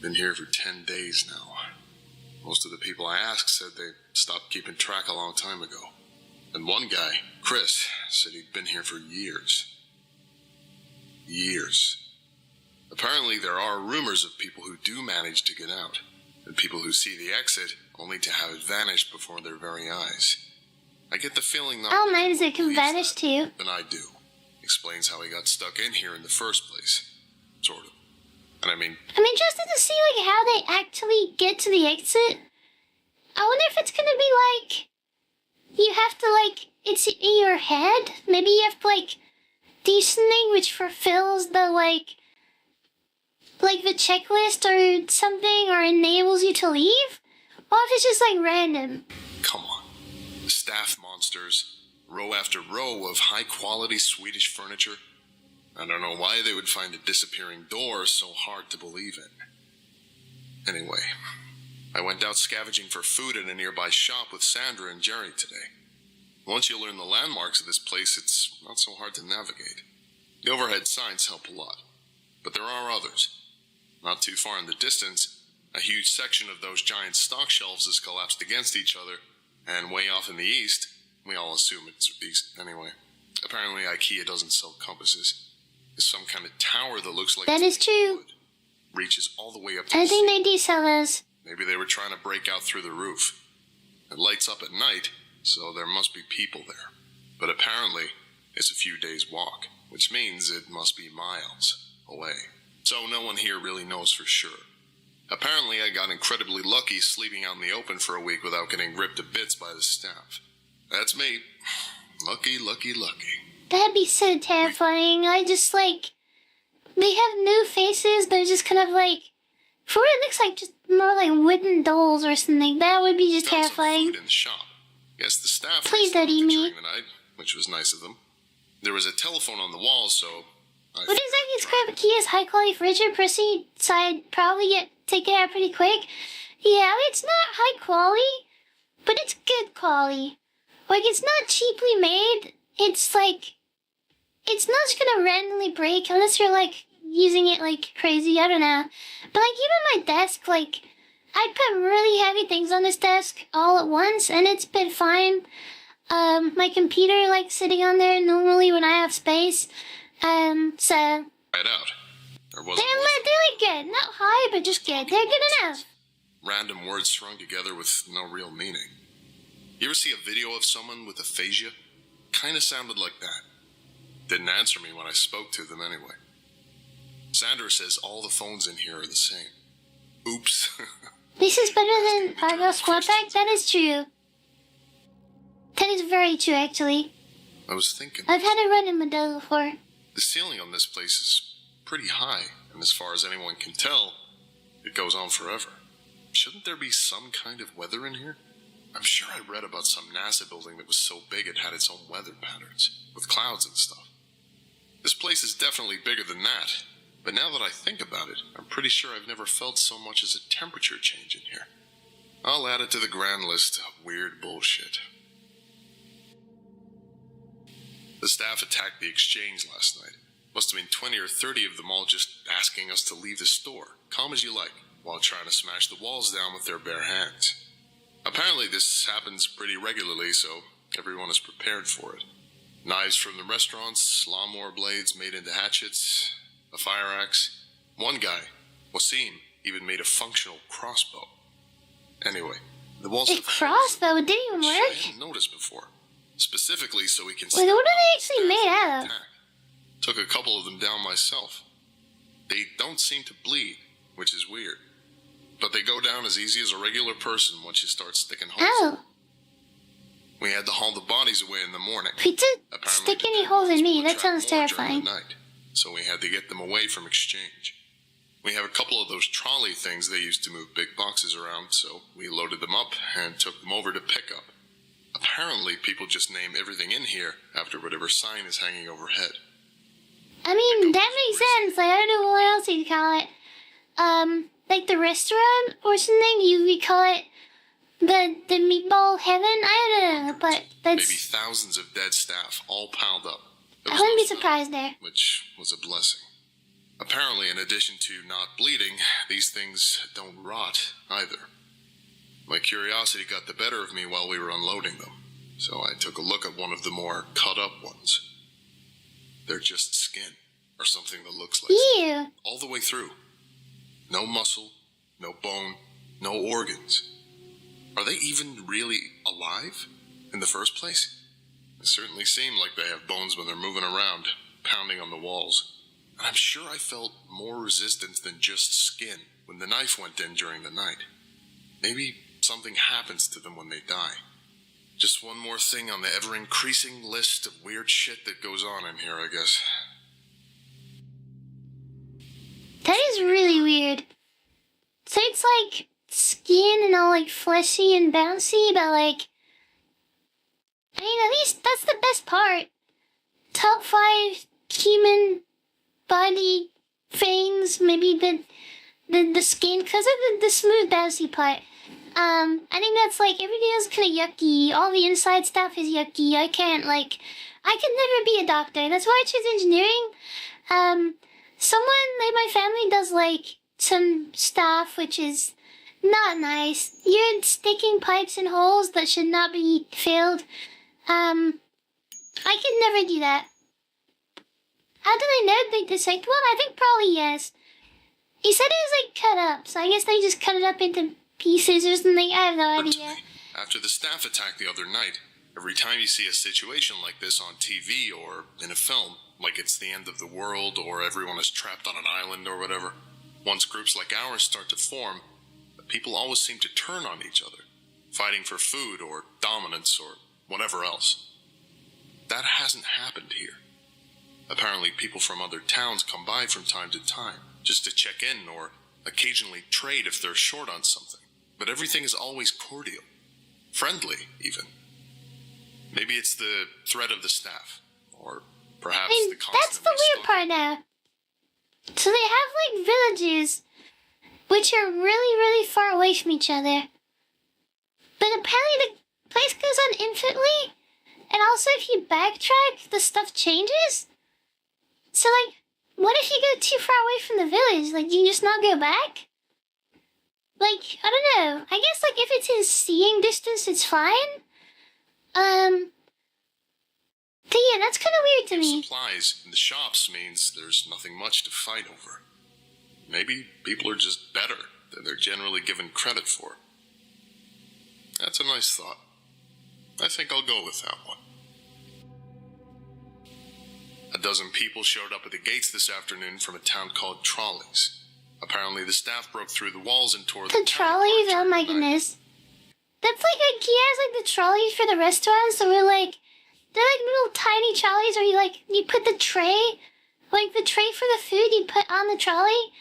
Been here for 10 days now. Most of the people I asked said they stopped keeping track a long time ago. And one guy, Chris, said he'd been here for years. Years. Apparently there are rumors of people who do manage to get out, and people who see the exit only to have it vanish before their very eyes. I get the feeling that
Mine it can vanish too.
Than I do. Explains how he got stuck in here in the first place. Sort of. And I mean,
I'm interested to see like how they actually get to the exit. I wonder if it's gonna be like you have to like it's in your head. Maybe you have to like do something which fulfills the like the checklist or something, or enables you to leave. Or if it's just like random.
Come on. Staff monsters, row after row of high-quality Swedish furniture. I don't know why they would find a disappearing door so hard to believe in. Anyway, I went out scavenging for food at a nearby shop with Sandra and Jerry today. Once you learn the landmarks of this place, it's not so hard to navigate. The overhead signs help a lot, but there are others. Not too far in the distance, a huge section of those giant stock shelves is collapsed against each other, and way off in the east, we all assume it's east anyway. Apparently IKEA doesn't sell compasses. It's some kind of tower that looks like
that is true.
Wood. Reaches all the way up to
I
the
think
ceiling.
they do sell those.
Maybe they were trying to break out through the roof. It lights up at night, so there must be people there. But apparently, it's a few days' walk, which means it must be miles away. So no one here really knows for sure. Apparently, I got incredibly lucky sleeping out in the open for a week without getting ripped to bits by the staff. That's me. Lucky, lucky, lucky.
That'd be so terrifying. I just like they have new faces. They're just kind of like, for what it looks like, just more like wooden dolls or something. That would be just
Found some
terrifying.
food in the shop. Guess the staff
Please
restocked
don't eat me.
during the night, which was nice of them. There was a telephone on the wall, so
What exactly describe IKEA's high quality furniture? Proceed, so I'd probably get taken out pretty quick. Yeah, it's not high quality, but it's good quality. Like, it's not cheaply made. It's like, it's not just gonna randomly break unless you're like using it like crazy. I don't know. But like, even my desk, like, I put really heavy things on this desk all at once, and it's been fine. My computer, like, sitting on there normally when I have space. So
right out. There wasn't
they're like good, not high, but just good. They're good enough.
random words strung together with no real meaning. You ever see a video of someone with aphasia? Kinda sounded like that. Didn't answer me when I spoke to them anyway. Sandra says all the phones in here are the same. Oops.
This is better than Argo Squad Pack. That is true. That is very true, actually.
I was thinking,
I've had a run in Model before.
the ceiling on this place is pretty high, and as far as anyone can tell, it goes on forever. Shouldn't there be some kind of weather in here? I'm sure I read about some NASA building that was so big it had its own weather patterns, with clouds and stuff. This place is definitely bigger than that, but now that I think about it, I'm pretty sure I've never felt so much as a temperature change in here. I'll add it to the grand list of weird bullshit. The staff attacked the exchange last night. Must have been 20 or 30 of them all just asking us to leave the store, calm as you like, while trying to smash the walls down with their bare hands. Apparently this happens pretty regularly, so everyone is prepared for it. Knives from the restaurants, lawnmower blades made into hatchets, a fire axe. One guy, Wasim, even made a functional crossbow. Anyway, the walls
A
of the
crossbow? It didn't even
I
work?
hadn't noticed before. Specifically so we can
Wait, what are they actually made out of?
attack. Took a couple of them down myself. They don't seem to bleed, which is weird. But they go down as easy as a regular person once you start sticking holes.
Oh,
We had to haul the bodies away in the morning.
pizza?
Apparently
Stick any holes in me?
will
That
attract
sounds
more during
terrifying.
the night, so we had to get them away from exchange. We have a couple of those trolley things they used to move big boxes around, so we loaded them up and took them over to pick up. Apparently, people just name everything in here after whatever sign is hanging overhead.
I mean, that makes sense. Like, I don't know what else you'd call it. like the restaurant or something. We call it the meatball heaven. I don't know, but that's
maybe thousands of dead staff all piled up.
I wouldn't be surprised there.
Which was a blessing. Apparently, in addition to not bleeding, these things don't rot either. My curiosity got the better of me while we were unloading them, so I took a look at one of the more cut-up ones. They're just skin, or something that looks like
Ew.
all the way through. No muscle, no bone, no organs. Are they even really alive in the first place? They certainly seem like they have bones when they're moving around, pounding on the walls. And I'm sure I felt more resistance than just skin when the knife went in during the night. Maybe something happens to them when they die. Just one more thing on the ever-increasing list of weird shit that goes on in here, I guess.
That is really weird. So it's like skin and all like fleshy and bouncy, but like, I mean, at least that's the best part. Top 5 human body things, maybe the skin, because of the smooth bouncy part. I think that's like, everything else kind of yucky. All the inside stuff is yucky. I could never be a doctor. That's why I chose engineering. Someone like my family does like some stuff which is not nice. You're sticking pipes in holes that should not be filled. I could never do that. How do they know they dissect one? I think probably yes. He said it was like cut up, so I guess they just cut it up into pieces or something. I have no idea.
After the staff attack the other night, every time you see a situation like this on TV or in a film, like it's the end of the world or everyone is trapped on an island or whatever, once groups like ours start to form, people always seem to turn on each other, fighting for food or dominance or whatever else. That hasn't happened here. Apparently people from other towns come by from time to time, just to check in or occasionally trade if they're short on something. But everything is always cordial. Friendly, even. Maybe it's the threat of the staff, or perhaps the constant
that's the weird part now. So they have like villages, which are really, really far away from each other. But apparently the place goes on infinitely, and also if you backtrack, the stuff changes. So like, what if you go too far away from the village? Like, do you just not go back? Like, I don't know. I guess like if it's in seeing distance, it's fine. But yeah, that's kind of weird to me.
Supplies in the shops means there's nothing much to fight over. Maybe people are just better than they're generally given credit for. That's a nice thought. I think I'll go with that one. A dozen people showed up at the gates this afternoon from a town called Trolleys. Apparently the staff broke through the walls and tore
the trolleys. Oh my goodness. That's like IKEA has like the trolleys for the restaurants, so we're like, they're like little tiny trolleys where you put the tray, like the tray for the food you put on the trolley,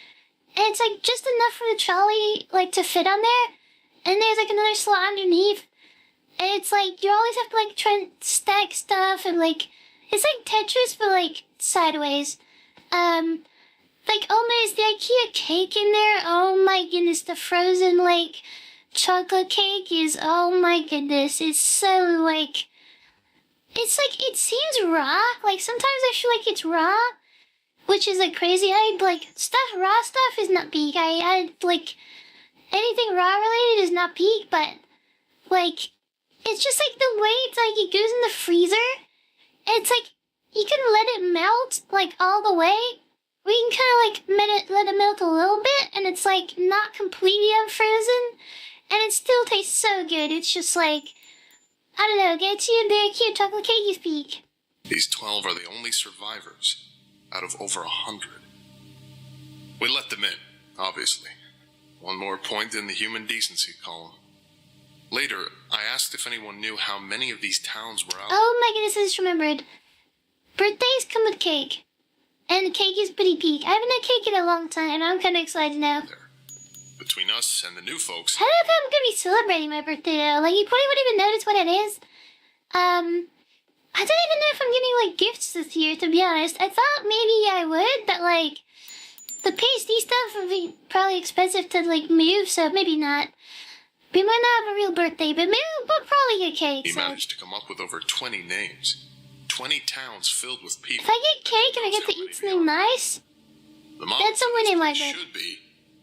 and it's like just enough for the trolley like to fit on there, and there's like another slot underneath, and it's like you always have to like try and stack stuff and like, it's like Tetris but like sideways. Like, oh my, is the IKEA cake in there? Oh my goodness, the frozen, like, chocolate cake is, oh my goodness, it's so, like, it's like, it seems raw. Like, sometimes I feel like it's raw, which is, like, crazy. Raw stuff is not peak. Like, anything raw related is not peak, but, like, it's just, like, the way it's, like, it goes in the freezer, it's, like, you can let it melt, like, all the way. We can kind of like let it melt a little bit, and it's like not completely unfrozen, and it still tastes so good. It's just like, I don't know, get you the IKEA chocolate cake is peak.
These 12 are the only survivors out of over 100. We let them in, obviously. One more point in the human decency column. Later, I asked if anyone knew how many of these towns were out.
Oh my goodness, I just remembered. Birthdays come with cake. And the cake is pretty peak. I haven't had cake in a long time, and I'm kind of excited now.
There. Between us and the new folks.
I don't know if I'm going to be celebrating my birthday, though. Like, you probably wouldn't even notice what it is. I don't even know if I'm getting, like, gifts this year, to be honest. I thought maybe I would, but, like, the pasty stuff would be probably expensive to, like, move, so maybe not. We might not have a real birthday, but maybe we'll probably get cake.
He managed to come up with over 20 names. 20 towns filled with people.
If I get cake and I get to eat something nice, that's a winning my birthday.
Should be.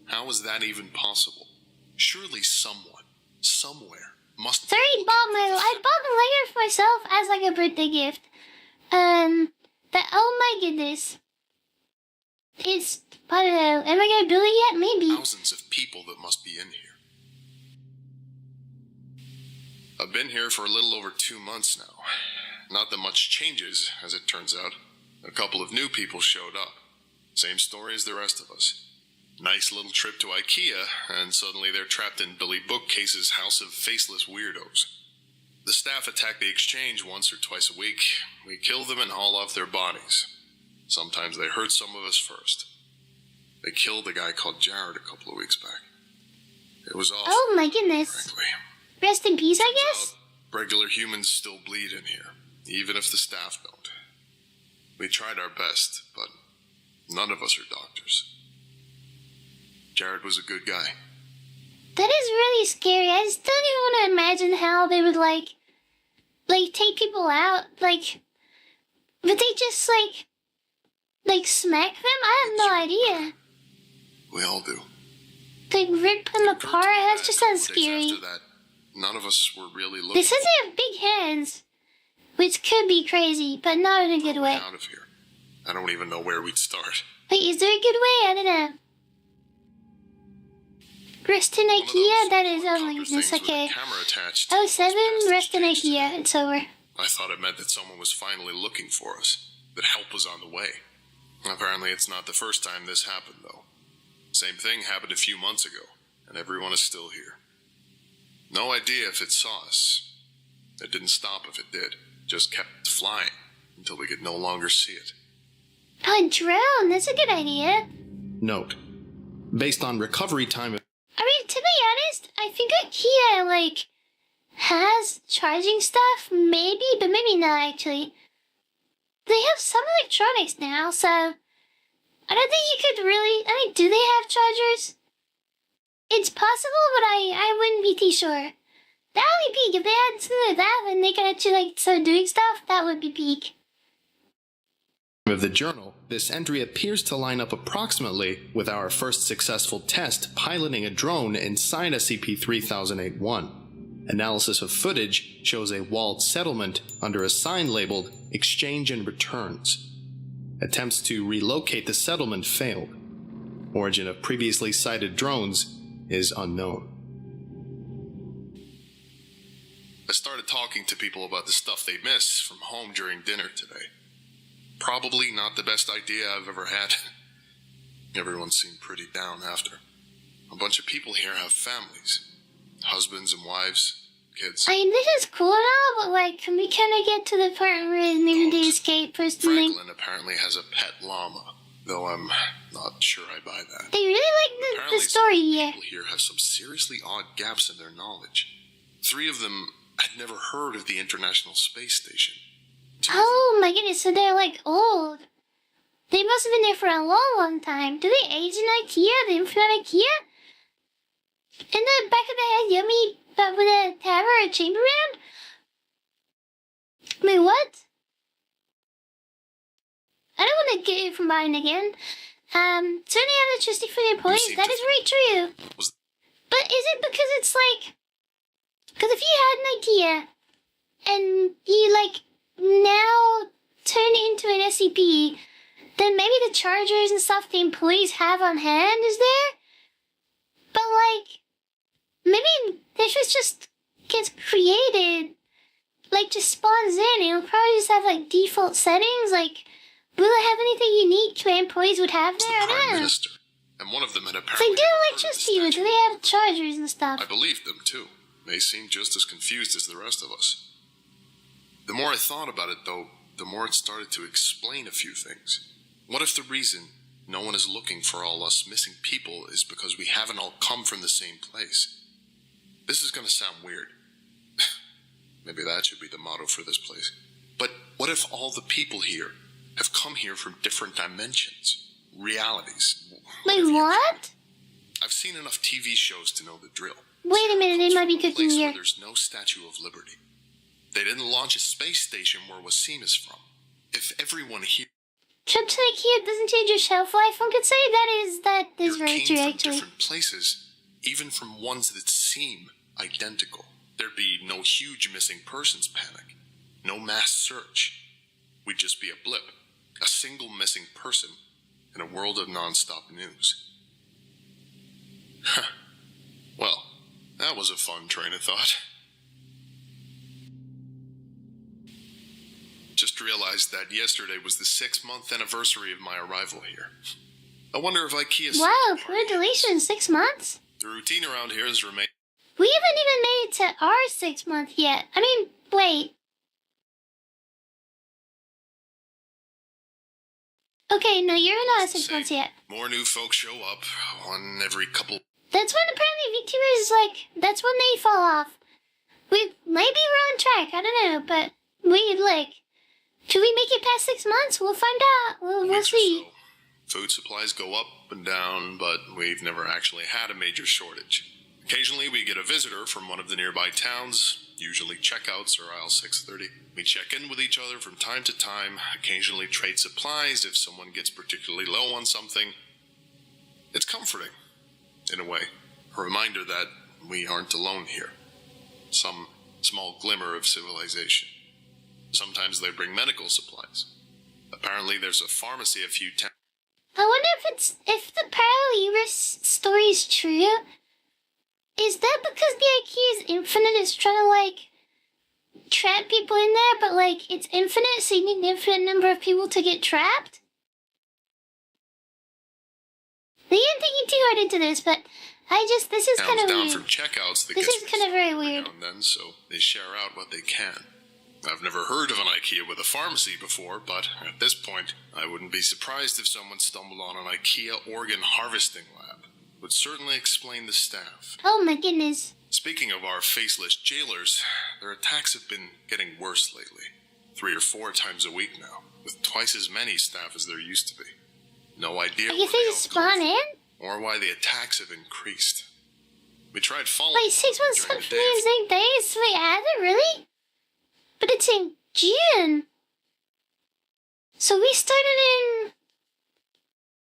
How is that even possible? Surely someone, somewhere, must.
So I bought the layer for myself as like a birthday gift. Oh my goodness. It's, I don't know, am I gonna build it yet? Maybe.
Thousands of people that must be in here. I've been here for a little over 2 months now. Not that much changes, as it turns out. A couple of new people showed up. Same story as the rest of us. Nice little trip to IKEA, and suddenly they're trapped in Billy Bookcase's house of faceless weirdos. The staff attack the exchange once or twice a week. We kill them and haul off their bodies. Sometimes they hurt some of us first. They killed a guy called Jared a couple of weeks back. It was awful.
Oh my goodness.
Frankly.
Rest in peace, I guess?
Regular humans still bleed in here, even if the staff don't. We tried our best, but none of us are doctors. Jared was a good guy.
That is really scary. I just don't even want to imagine how they would, like take people out. Like, would they just, like smack them? I have no idea.
We all do.
Like, rip them apart? That just sounds scary.
After that, none of us were really looking.
They said they have big hands, which could be crazy, but not in a good way.
Out of here. I don't even know where we'd start.
Wait, is there a good way? I don't know. Rest in IKEA? That is, oh my goodness, okay. Oh, 7, rest in IKEA, it's over.
I thought it meant that someone was finally looking for us, that help was on the way. Apparently it's not the first time this happened, though. Same thing happened a few months ago, and everyone is still here. No idea if it saw us. It didn't stop if it did, just kept flying until we could no longer see it.
Oh, a drone, that's a good idea.
Note, based on recovery time...
I mean, to be honest, I think IKEA, has charging stuff, maybe, but maybe not, actually. They have some electronics now, so I don't think you could really... I mean, do they have chargers? It's possible, but I wouldn't be too sure. That would be peak. If they had something like that and they could actually, start doing stuff, that would be peak.
Of the journal, this entry appears to line up approximately with our first successful test piloting a drone inside SCP-3008-1. Analysis of footage shows a walled settlement under a sign labeled Exchange and Returns. Attempts to relocate the settlement failed. Origin of previously sighted drones is unknown. I started talking to people about the stuff they miss from home during dinner today. Probably not the best idea I've ever had. Everyone seemed pretty down after. A bunch of people here have families. Husbands and wives, kids.
I mean, this is cool and all, but, can we kind of get to the part where maybe they escape personally?
Franklin apparently has a pet llama, though I'm not sure I buy that.
They really like the story here.
People here have some seriously odd gaps in their knowledge. 3 of them had never heard of the International Space Station.
Oh my goodness, so they're old. They must have been there for a long, long time. Do they age in IKEA? The infinite IKEA? In the back of the head, Yumi, but with a tower or chamber room? Wait, what? I don't want to get it from buying again. Certainly have electricity for the employees. That is very true. But is it because it's because if you had an IKEA and you now turn into an SCP, then maybe the chargers and stuff the employees have on hand is there? But maybe this just gets created, just spawns in. It'll probably just have default settings. Will it have anything unique to employees would have there? I don't know.
Minister, and one of them had apparently.
They do electricity, but do they have chargers and stuff?
I believed them too. They seemed just as confused as the rest of us. The more I thought about it, though, the more it started to explain a few things. What if the reason no one is looking for all us missing people is because we haven't all come from the same place? This is going to sound weird. Maybe that should be the motto for this place. But what if all the people here have come here from different dimensions? realities.
Wait, what?
I've seen enough TV shows to know the drill.
Wait a minute, they might be cooking here.
Where there's no Statue of Liberty. They didn't launch a space station where Wasim is from. If everyone here...
Trip to IKEA doesn't change your shelf life, one could say. That is very true,
from
actually.
Different places, even from ones that seem identical. There'd be no huge missing persons panic. No mass search. We'd just be a blip. A single missing person in a world of non-stop news. Well, that was a fun train of thought. Just realized that yesterday was the 6-month anniversary of my arrival here. I wonder if IKEA...
Wow, congratulations, 6 months?
The routine around here has remained...
We haven't even made it to our 6th month yet. I mean, wait. Okay, no, you're not 6 months yet.
More new folks show up, one every couple...
That's when apparently VTubers, like, that's when they fall off. Maybe we're on track, I don't know, but should we make it past 6 months? We'll find out. We'll see.
So. Food supplies go up and down, but we've never actually had a major shortage. Occasionally we get a visitor from one of the nearby towns, usually checkouts or aisle 630. We check in with each other from time to time, occasionally trade supplies if someone gets particularly low on something. It's comforting, in a way. A reminder that we aren't alone here. Some small glimmer of civilization. Sometimes they bring medical supplies. Apparently there's a pharmacy a few towns.
I wonder if the parallelverse story is true. Is that because the IKEA is infinite, it's trying to, like, trap people in there, but, like, it's infinite, so you need an infinite number of people to get trapped? I am thinking too hard into this, but this is kind of weird.
From checkouts that
this is kind of very weird.
Now and then, so they share out what they can. I've never heard of an IKEA with a pharmacy before, but at this point, I wouldn't be surprised if someone stumbled on an IKEA organ harvesting lab. Would certainly explain the staff.
Oh my goodness.
Speaking of our faceless jailers, their attacks have been getting worse lately. 3 or 4 times a week now, with twice as many staff as there used to be. No idea
You think it's spawn in?
Or why the attacks have increased. We tried following...
Wait, 6 months for the exact days? Wait, has it really? But it's in June. So we started in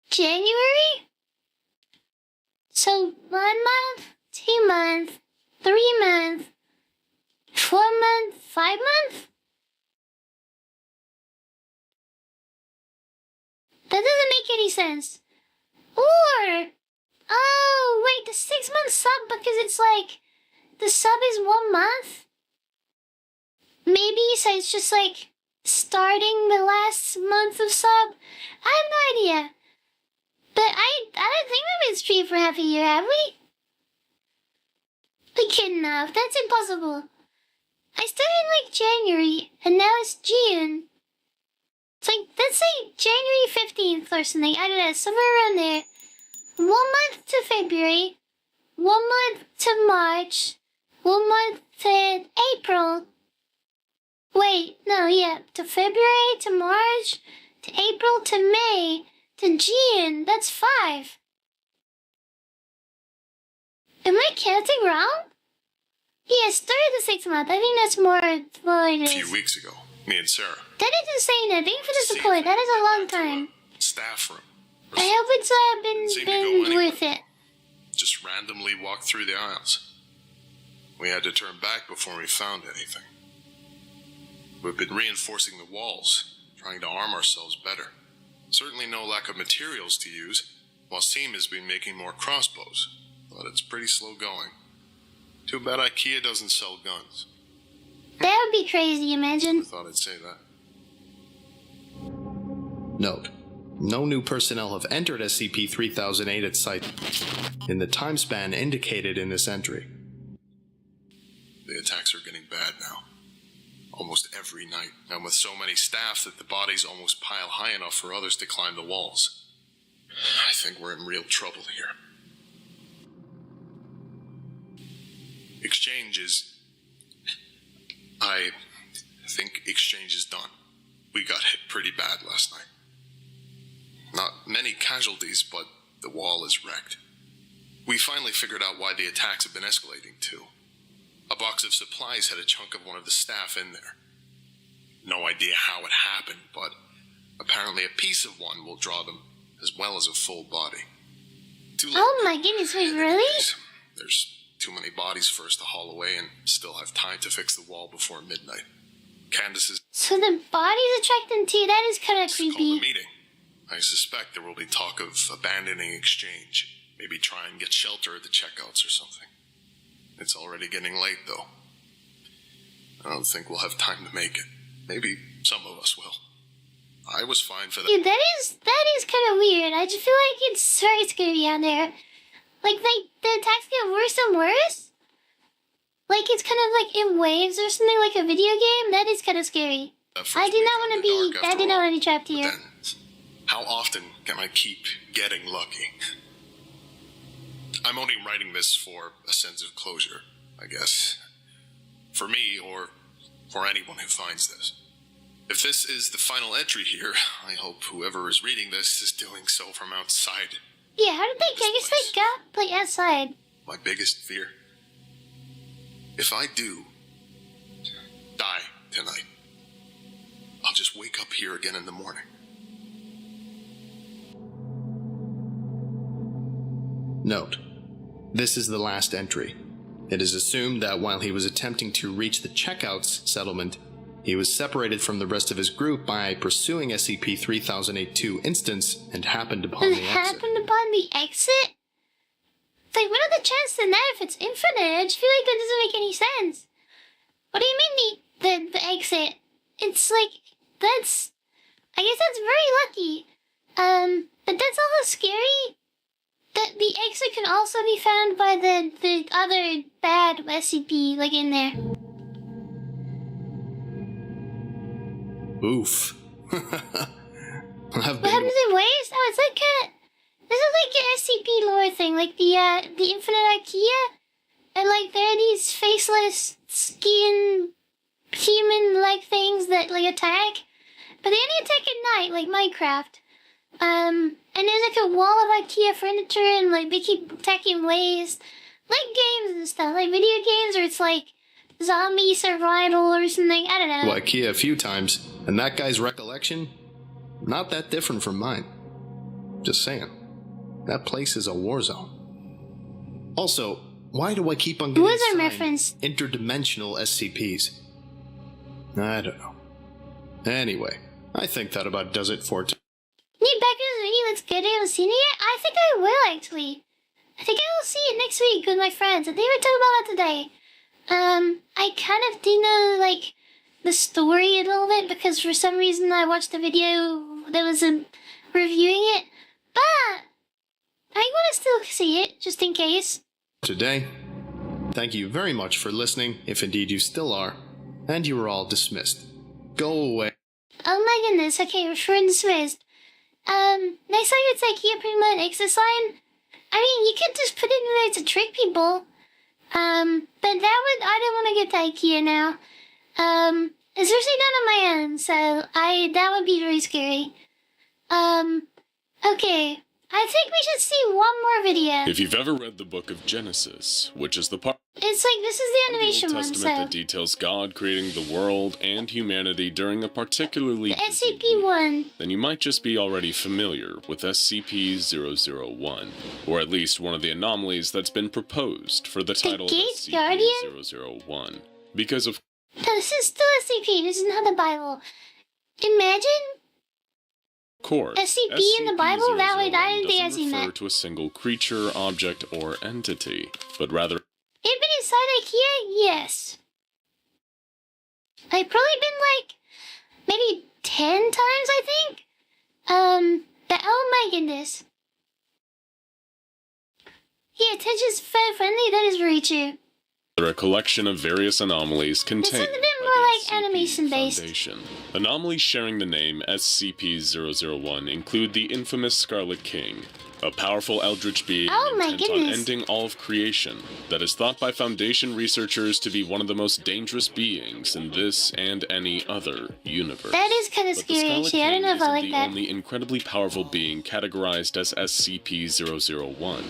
January? So 1 month, 2 months, 3 months, 4 months, 5 months? That doesn't make any sense. Or, oh, wait, the 6 month sub, because it's like, the sub is 1 month? Maybe, so it's just like, starting the last month of sub? I have no idea. But I don't think we've been streaming for half a year, have we? We couldn't have, that's impossible. I started in like January, and now it's June. It's like, let's say January 15th or something, I don't know, somewhere around there. 1 month to February, 1 month to March, 1 month to April. Wait, no, yeah, to February, to March, to April, to May, to June, that's 5. Am I counting wrong? Yeah, started the 6th month, I think that's more what it is.
A few weeks ago, me and Sarah.
That is insane, though. Thank you for the support, that is a long time.
Staff room.
I hope it's been worth it.
Just randomly walked through the aisles. We had to turn back before we found anything. We've been reinforcing the walls, trying to arm ourselves better. Certainly no lack of materials to use. Wasim has been making more crossbows, but it's pretty slow going. Too bad IKEA doesn't sell guns.
That would be crazy, imagine.
I thought I'd say that.
Note: no new personnel have entered SCP-3008 at site in the time span indicated in this entry.
The attacks are getting bad now. Almost every night, and with so many staff that the bodies almost pile high enough for others to climb the walls. I think we're in real trouble here. I think exchange is done. We got hit pretty bad last night. Not many casualties, but the wall is wrecked. We finally figured out why the attacks have been escalating too. A box of supplies had a chunk of one of the staff in there. No idea how it happened, but apparently a piece of one will draw them, as well as a full body.
Oh my goodness, wait, really?
There's too many bodies for us to haul away and still have time to fix the wall before midnight. Candace's...
So the bodies attract them too? That is kind of creepy.
Call the meeting. I suspect there will be talk of abandoning exchange. Maybe try and get shelter at the checkouts or something. It's already getting late, though. I don't think we'll have time to make it. Maybe some of us will. I was fine for that.
Dude, that is kind of weird. I just feel like it's very scary out there. Like, the attacks get worse and worse? Like, it's kind of like in waves or something, like a video game? That is kind of scary. I do not want to be trapped here.
Then, how often can I keep getting lucky? I'm only writing this for a sense of closure, I guess. For me, or for anyone who finds this. If this is the final entry here, I hope whoever is reading this is doing so from outside.
Yeah, how did they, I guess they got, like, outside.
My biggest fear. If I do die tonight, I'll just wake up here again in the morning.
Note: this is the last entry. It is assumed that while he was attempting to reach the checkouts settlement, he was separated from the rest of his group by pursuing SCP-3008-2 instance and happened upon the exit.
Happened upon the exit? Like, what are the chances in that if it's infinite? I just feel like that doesn't make any sense. What do you mean the exit? It's like, that's... I guess that's very lucky. But that's also scary. That the exit can also be found by the other bad SCP, like, in there.
Oof.
What happens in waves? Oh, it's like a... This is like an SCP lore thing, like the Infinite IKEA. And, like, there are these faceless, skin, human-like things that, like, attack. But they only attack at night, like Minecraft. And there's, like, a wall of IKEA furniture, and, like, they keep attacking waves. Like games and stuff, like video games, or it's, like, zombie survival or something, I don't know.
Well, IKEA a few times, and that guy's recollection, not that different from mine. Just saying. That place is a war zone. Also, why do I keep on getting assigned interdimensional SCPs? I don't know. Anyway, I think that about does it for today.
Need back to this video that's good. I haven't seen it yet? I think I will, actually. I think I will see it next week with my friends. I think we're talking about that today. I kind of do know, like, the story a little bit, because for some reason I watched a video that was reviewing it, but I want to still see it, just in case.
Today, thank you very much for listening, if indeed you still are, and you are all dismissed. Go away.
Oh my goodness, okay, we're dismissed. Next time it's IKEA pretty much exit sign. I mean, you could just put it in there to trick people. But I don't want to get to IKEA now. Especially not on my own, so that would be very scary. Okay. I think we should see one more video.
If you've ever read the book of Genesis, which is the part
it's like, this is the animation
of the Old
one,
Testament that details God creating the world and humanity during a particularly
the SCP one,
then you might just be already familiar with SCP-001, or at least one of the anomalies that's been proposed for the title of SCP-001. Because of...
No, this is still SCP, this is not the Bible. Imagine...
course,
SCP in the Bible? That way, I didn't think I'd seen that.
Refer to a single creature, object, or entity, but rather...
It been inside IKEA? Yes. I've probably been, like, maybe 10 times, I think? But oh my goodness. Yeah, attention's friendly, that is very true.
A collection of various anomalies contained
it's a bit more like animation-based.
Anomalies sharing the name SCP-001 include the infamous Scarlet King, a powerful eldritch being intent on ending all of creation that is thought by Foundation researchers to be one of the most dangerous beings in this and any other universe.
That is kind of scary, actually. I don't know if I like that.
The only incredibly powerful being categorized as SCP-001.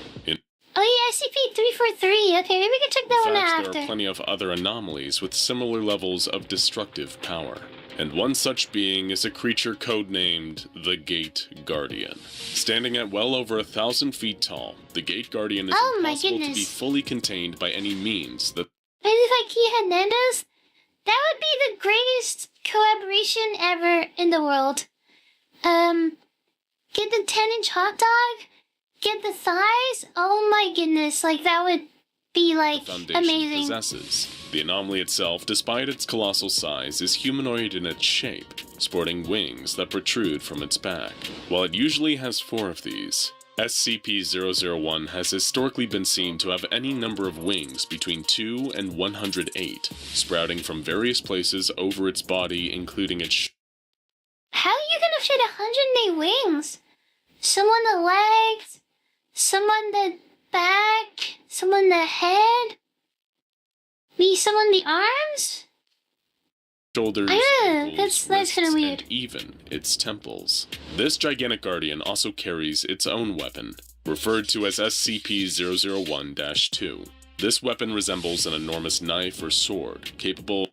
Oh yeah, SCP-343. Okay, maybe we can check that one out after.
There are plenty of other anomalies with similar levels of destructive power. And one such being is a creature codenamed the Gate Guardian. Standing at well over 1,000 feet tall, the Gate Guardian is impossible to be fully contained by any means.
Maybe like Key Hernandez? That would be the greatest collaboration ever in the world. Get the 10-inch hot dog, get the thighs. Oh my goodness, like that would be like amazing.
Possesses. The anomaly itself, despite its colossal size, is humanoid in its shape, sporting wings that protrude from its back. While it usually has 4 of these, SCP-001 has historically been seen to have any number of wings between 2 and 108, sprouting from various places over its body, including its
How are you gonna fit 108 wings? Some on the legs, some on the back, some on the head? Maybe some on the arms?
Shoulders, ankles,
that's kind of weird.
And even its temples. This gigantic guardian also carries its own weapon, referred to as SCP-001-2. This weapon resembles an enormous knife or sword, capable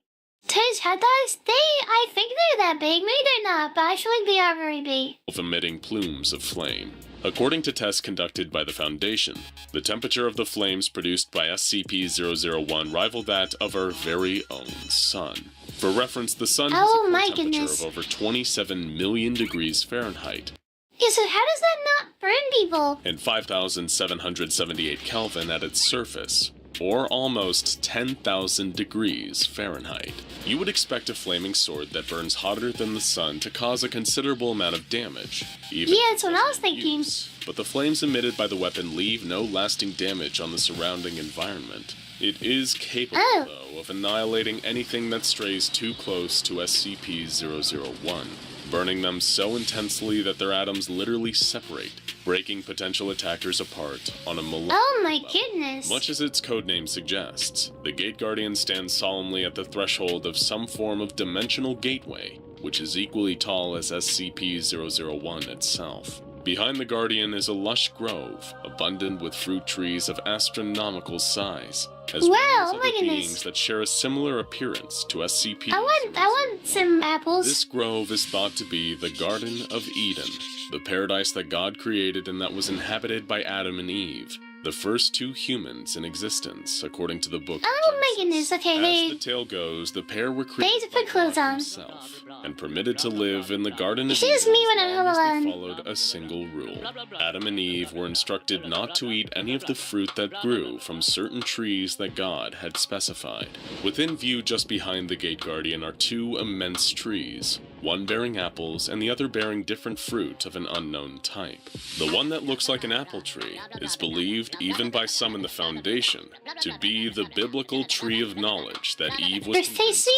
I think they're that big. Maybe they're not, but I feel like they are very big.
Of emitting plumes of flame. According to tests conducted by the Foundation, the temperature of the flames produced by SCP-001 rival that of our very own sun. For reference, the sun has a core temperature of over 27 million degrees Fahrenheit.
Yeah, so how does that not burn people?
And 5,778 Kelvin at its surface, or almost 10,000 degrees Fahrenheit. You would expect a flaming sword that burns hotter than the sun to cause a considerable amount of damage.
Yeah, that's what I was thinking.
But the flames emitted by the weapon leave no lasting damage on the surrounding environment. It is capable, though, of annihilating anything that strays too close to SCP-001, burning them so intensely that their atoms literally separate, breaking potential attackers apart on a molecular level.
Goodness!
Much as its codename suggests, the Gate Guardian stands solemnly at the threshold of some form of dimensional gateway, which is equally tall as SCP-001 itself. Behind the Guardian is a lush grove, abundant with fruit trees of astronomical size, as well as other beings that share a similar appearance to SCP.
I want some apples.
This grove is thought to be the Garden of Eden, the paradise that God created and that was inhabited by Adam and Eve, the first 2 humans in existence, according to the book.
Oh my goodness, okay.
As the tale goes, the pair were created
by God
himself and permitted to live in the Garden of
Eden as long as
they followed a single rule. Adam and Eve were instructed not to eat any of the fruit that grew from certain trees that God had specified. Within view just behind the Gate Guardian are 2 immense trees, one bearing apples and the other bearing different fruit of an unknown type. The one that looks like an apple tree is believed, even by some in the Foundation, to be the biblical tree of knowledge that Eve was convinced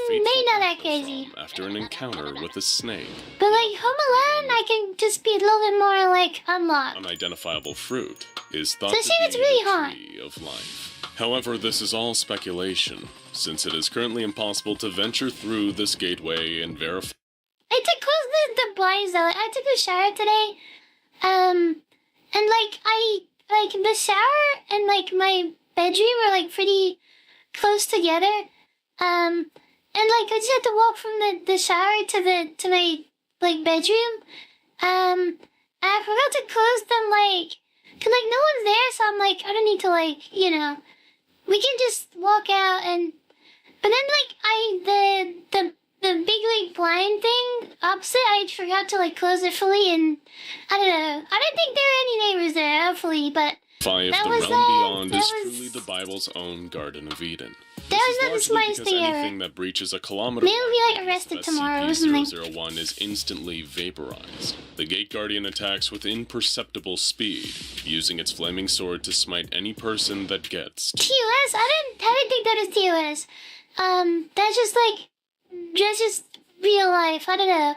they not that crazy.
After an encounter with a snake.
But like Home Alone, I can just be a little bit more like unlocked.
Unidentifiable fruit is thought to be
it's really
the tree of life. However, this is all speculation, since it is currently impossible to venture through this gateway and verify.
I had to close the blinds though. I took a shower today, and the shower and like my bedroom were like pretty close together, and like I just had to walk from the shower to my like bedroom, and I forgot to close them like, 'cause like no one's there, so I'm like I don't need to like we can just walk out and, but then like the big like blind thing opposite, I forgot to like close it fully, and I don't know. I don't think there are any neighbors there, hopefully, but
the realm beyond is truly the Bible's own Garden of Eden.
That was not the smartest thing ever.
Anything that breaches a kilometer
maybe we'll be like arrested tomorrow or something.
SCP-001 is instantly vaporized. The Gate Guardian attacks with imperceptible speed, using its flaming sword to smite any person that gets
TOS? I didn't think that is TOS. That's just real life. I don't know.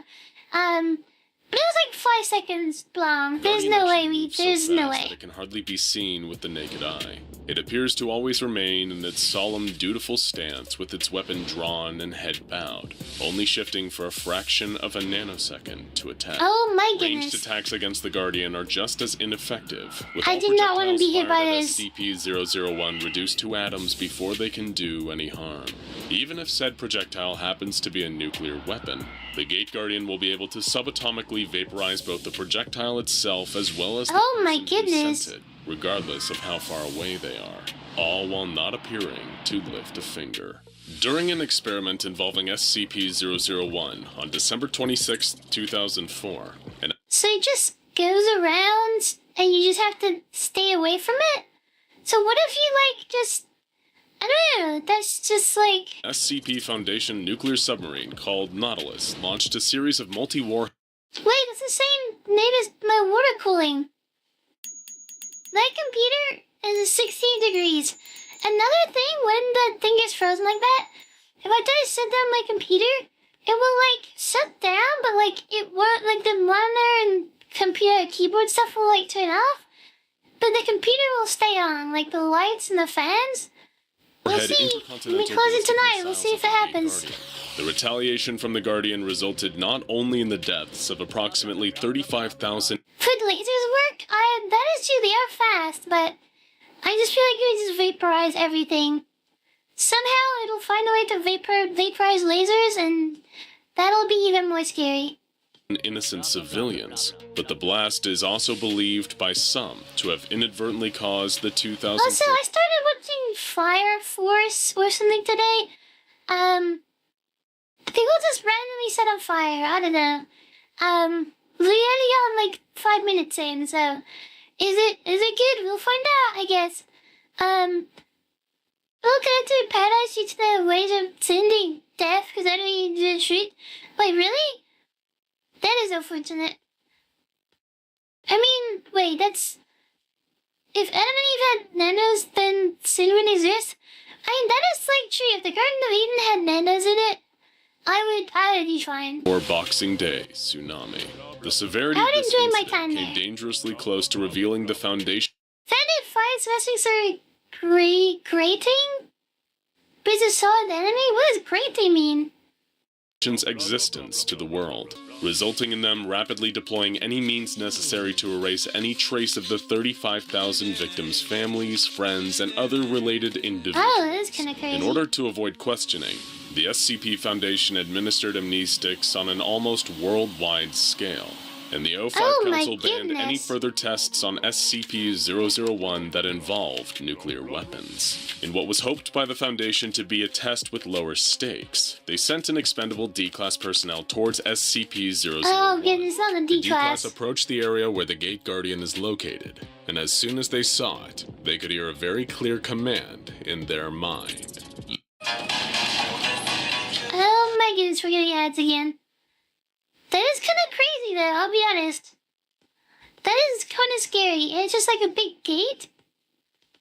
It was like 5 seconds long. There's no way there's no way.
It can hardly be seen with the naked eye. It appears to always remain in its solemn, dutiful stance with its weapon drawn and head bowed, only shifting for a fraction of a nanosecond to attack.
Oh my goodness.
Ranged attacks against the Guardian are just as ineffective, with
I did not want to be hit by this.
SCP-001 reduced to atoms before they can do any harm. Even if said projectile happens to be a nuclear weapon, the Gate Guardian will be able to subatomically vaporize both the projectile itself as well as the
oh my
person who
goodness.
sent it, regardless of how far away they are, all while not appearing to lift a finger. During an experiment involving SCP-001 on December 26, 2004,
so it just goes around and you just have to stay away from it? So what if you, like, just... I don't know, that's just like...
SCP Foundation nuclear submarine called Nautilus launched a series of multi-war...
Wait, it's the same name as my water cooling. My computer is 16 degrees. Another thing, when the thing gets frozen like that, if I try to shut down my computer, it will, like, shut down, but, like, it won't, like, the monitor and computer keyboard stuff will, like, turn off. But the computer will stay on, like, the lights and the fans. We'll see. Let me close it tonight. We'll see if it happens.
The retaliation from the Guardian resulted not only in the deaths of approximately 35,000...
Could lasers work? That is true, they are fast, but I just feel like you would just vaporize everything. Somehow it'll find a way to vaporize lasers, and that'll be even more scary.
Innocent civilians, but the blast is also believed by some to have inadvertently caused the 2000...
Also, I started watching Fire Force or something today. People just randomly set on fire, I don't know. We only got like 5 minutes in, so is it good? We'll find out, I guess. We'll go to paradise due to the ways of sending death, because I don't need to shoot. Wait, really? That is unfortunate. I mean, wait, that's... If Adam and Eve had nanos, then sin wouldn't exist? I mean, that is like true. If the Garden of Eden had nanos in it, I would be fine.
Or Boxing Day tsunami. The severity
I
of
would
this
enjoy my
incident
time
came
there.
dangerously close to revealing the Foundation...
Founded five semesters are grating? But it's a solid enemy? What does grating mean?
existence to the world, resulting in them rapidly deploying any means necessary to erase any trace of the 35,000 victims' families, friends, and other related individuals.
Oh, that is kind of crazy.
In order to avoid questioning, the SCP Foundation administered amnestics on an almost worldwide scale, and the O5 Council banned any further tests on SCP-001 that involved nuclear weapons. In what was hoped by the Foundation to be a test with lower stakes, they sent an expendable D-Class personnel towards SCP-001.
Oh goodness, not a D-Class.
The D-Class approached the area where the Gate Guardian is located, and as soon as they saw it, they could hear a very clear command in their mind.
Oh my goodness, we're getting ads again. That is kind of crazy though, I'll be honest. That is kind of scary, and it's just like a big gate.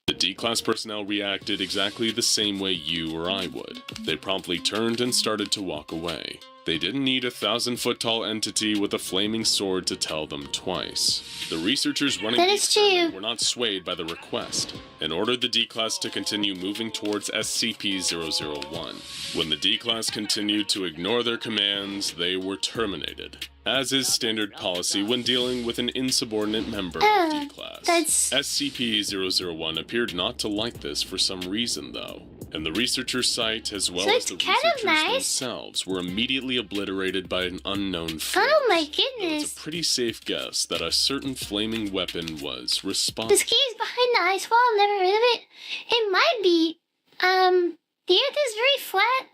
The D-Class personnel reacted exactly the same way you or I would. They promptly turned and started to walk away. They didn't need a 1,000-foot-tall entity with a flaming sword to tell them twice. The researchers running the experiment were not swayed by the request, and ordered the D-Class to continue moving towards SCP-001. When the D-Class continued to ignore their commands, they were terminated, as is standard policy when dealing with an insubordinate member of D-Class. SCP-001 appeared not to like this for some reason, though, and the researcher site, as well as the researchers themselves, were immediately obliterated by an unknown force.
Oh my goodness!
It's a pretty safe guess that a certain flaming weapon was responsible.
The ski's behind the ice wall, I've never heard of it. It might be. The Earth is very flat.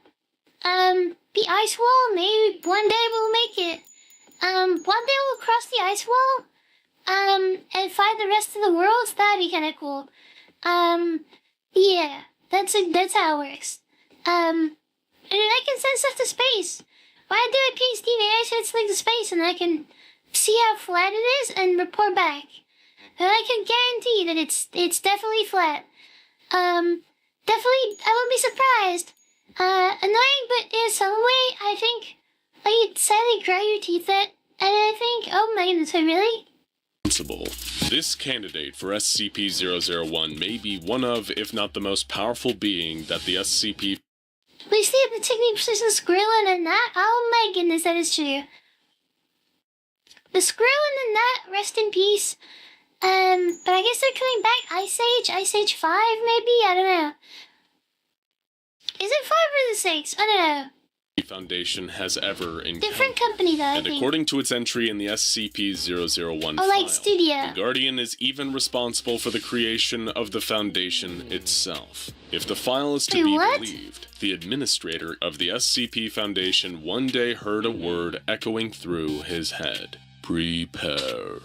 The ice wall, maybe one day we'll make it. One day we'll cross the ice wall, and find the rest of the world. That'd be kind of cool. Yeah, that's how it works. And then I can send stuff to space. Why do a PhD? Maybe I send something to space, and I can see how flat it is and report back. And I can guarantee that it's definitely flat. Definitely, I won't be surprised. Annoying, but in some way, I think, like, you'd sadly grind your teeth at And I think, oh my goodness, really?
This candidate for SCP-001 may be one of, if not the most powerful being that the SCP...
We see the technique precision squirrel and that? Oh my goodness, that is true. The squirrel and the nut, rest in peace. But I guess they're coming back. Ice Age 5 maybe? I don't know. Is it 5 or the 6? I don't know.
Foundation has ever encountered.
Different company though, I think.
According to its entry in the SCP-001
file, like Studio.
The Guardian is even responsible for the creation of the Foundation itself. If the file is to be believed, the administrator of the SCP Foundation one day heard a word echoing through his head. Prepare.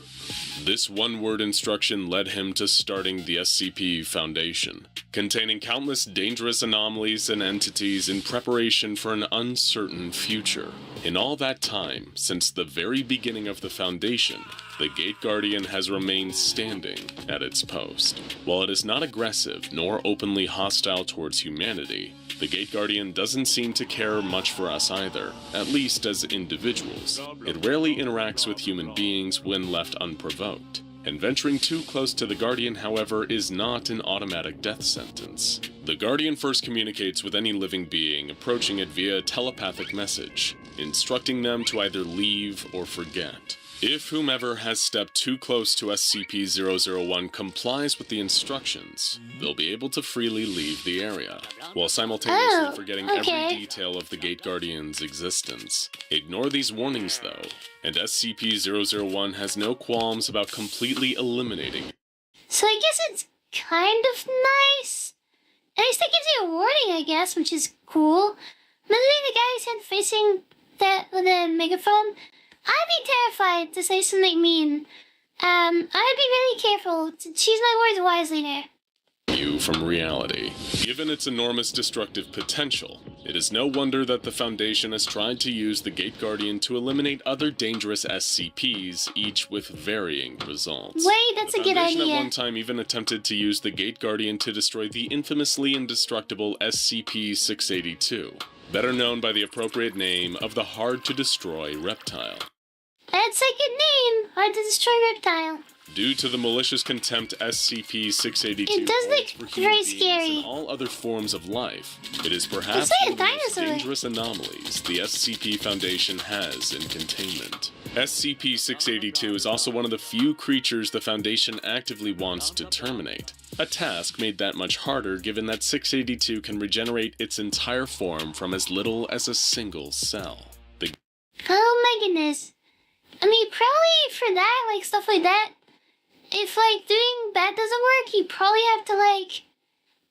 This one-word instruction led him to starting the SCP Foundation, containing countless dangerous anomalies and entities in preparation for an uncertain future. In all that time, since the very beginning of the Foundation, the Gate Guardian has remained standing at its post. While it is not aggressive nor openly hostile towards humanity, the Gate Guardian doesn't seem to care much for us either, at least as individuals. It rarely interacts with human beings when left unprovoked, and venturing too close to the Guardian, however, is not an automatic death sentence. The Guardian first communicates with any living being approaching it via a telepathic message, instructing them to either leave or forget. If whomever has stepped too close to SCP-001 complies with the instructions, they'll be able to freely leave the area, while simultaneously forgetting every detail of the Gate Guardian's existence. Ignore these warnings though, and SCP-001 has no qualms about completely eliminating.
So I guess it's kind of nice. At least it gives you a warning, I guess, which is cool. But the guy's head facing that with a megaphone, I'd be terrified to say something mean. I'd be really careful to choose my words wisely there.
You from reality. Given its enormous destructive potential, it is no wonder that the Foundation has tried to use the Gate Guardian to eliminate other dangerous SCPs, each with varying results.
Wait, that's a good idea.
The Foundation at one time even attempted to use the Gate Guardian to destroy the infamously indestructible SCP-682, better known by the appropriate name of the hard-to-destroy reptile.
That's a good name, hard-to-destroy reptile.
Due to the malicious contempt SCP-682
it does look very scary.
And all other forms of life, it is perhaps one of the most dangerous anomalies the SCP Foundation has in containment. SCP-682 is also one of the few creatures the Foundation actively wants to terminate. A task made that much harder given that 682 can regenerate its entire form from as little as a single cell.
Oh my goodness. I mean, probably for that, like, stuff like that, if, like, doing bad doesn't work, you probably have to, like,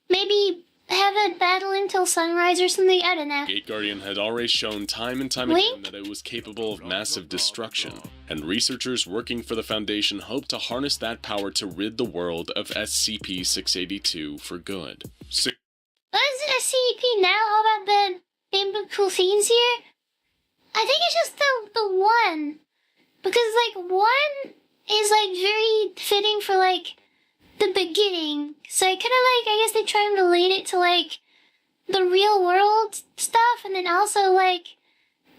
maybe have a battle until sunrise or something, I don't know.
Gate Guardian had already shown time and time again that it was capable of massive destruction, and researchers working for the Foundation hope to harness that power to rid the world of SCP-682 for good.
What is SCP now? How about the biblical scenes here? I think it's just the one. Because, like, one is, like, very fitting for, like, the beginning. So I kind of, like, I guess they try and relate it to, like, the real world stuff. And then also, like,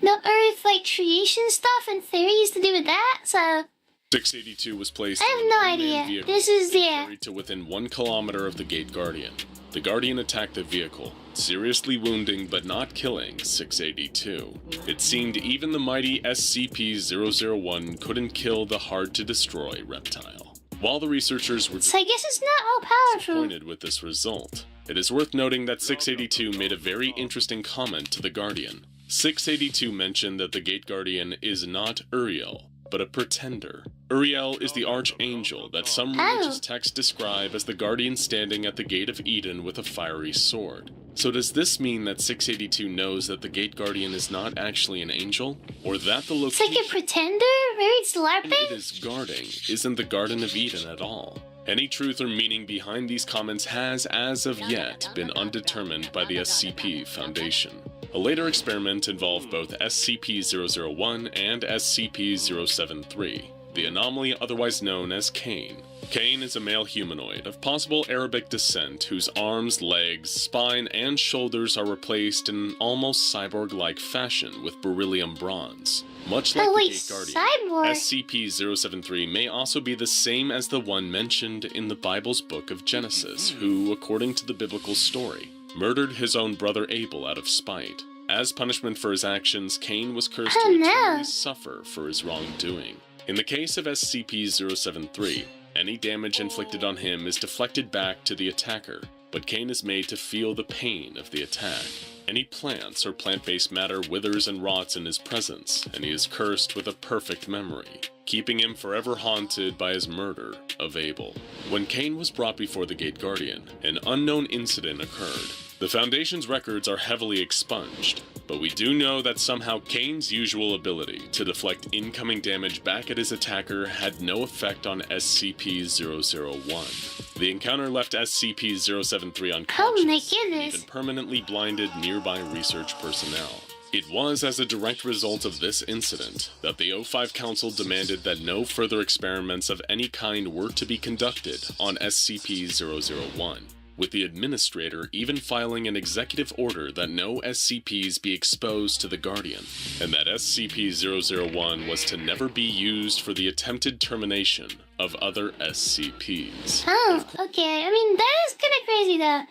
the Earth, like, creation stuff and theories to do with that. So
682 was placed
I have no idea. This is,
carried to within 1 kilometer of the Gate Guardian. The Guardian attacked the vehicle, seriously wounding but not killing 682. It seemed even the mighty SCP-001 couldn't kill the hard-to-destroy reptile. While the researchers were
so I guess it's not all powerful.
Disappointed with this result, it is worth noting that 682 made a very interesting comment to the Guardian. 682 mentioned that the Gate Guardian is not Uriel, but a pretender. Uriel is the archangel that some religious texts describe as the Guardian standing at the Gate of Eden with a fiery sword. So does this mean that 682 knows that the Gate Guardian is not actually an angel? Or that the location
it's like a pretender? Maybe it's LARPing?
it is guarding isn't the Garden of Eden at all? Any truth or meaning behind these comments has, as of yet, been undetermined by the SCP Foundation. A later experiment involved both SCP-001 and SCP-073, the anomaly otherwise known as Cain. Cain is a male humanoid of possible Arabic descent whose arms, legs, spine, and shoulders are replaced in an almost cyborg-like fashion with beryllium bronze. Much like
oh wait,
the Gate Guardian,
Cyborg.
SCP-073 may also be the same as the one mentioned in the Bible's book of Genesis, who, according to the biblical story, murdered his own brother Abel out of spite. As punishment for his actions, Cain was cursed to eternally suffer for his wrongdoing. In the case of SCP-073, any damage inflicted on him is deflected back to the attacker, but Cain is made to feel the pain of the attack. Any plants or plant-based matter withers and rots in his presence, and he is cursed with a perfect memory, keeping him forever haunted by his murder of Abel. When Cain was brought before the Gate Guardian, an unknown incident occurred. The Foundation's records are heavily expunged, but we do know that somehow Cain's usual ability to deflect incoming damage back at his attacker had no effect on SCP-001. The encounter left SCP-073 unconscious, and even permanently blinded nearby research personnel. It was as a direct result of this incident that the O5 Council demanded that no further experiments of any kind were to be conducted on SCP-001, with the administrator even filing an executive order that no SCPs be exposed to the Guardian, and that SCP-001 was to never be used for the attempted termination of other SCPs.
Oh, okay. I mean, that is kind of crazy, though.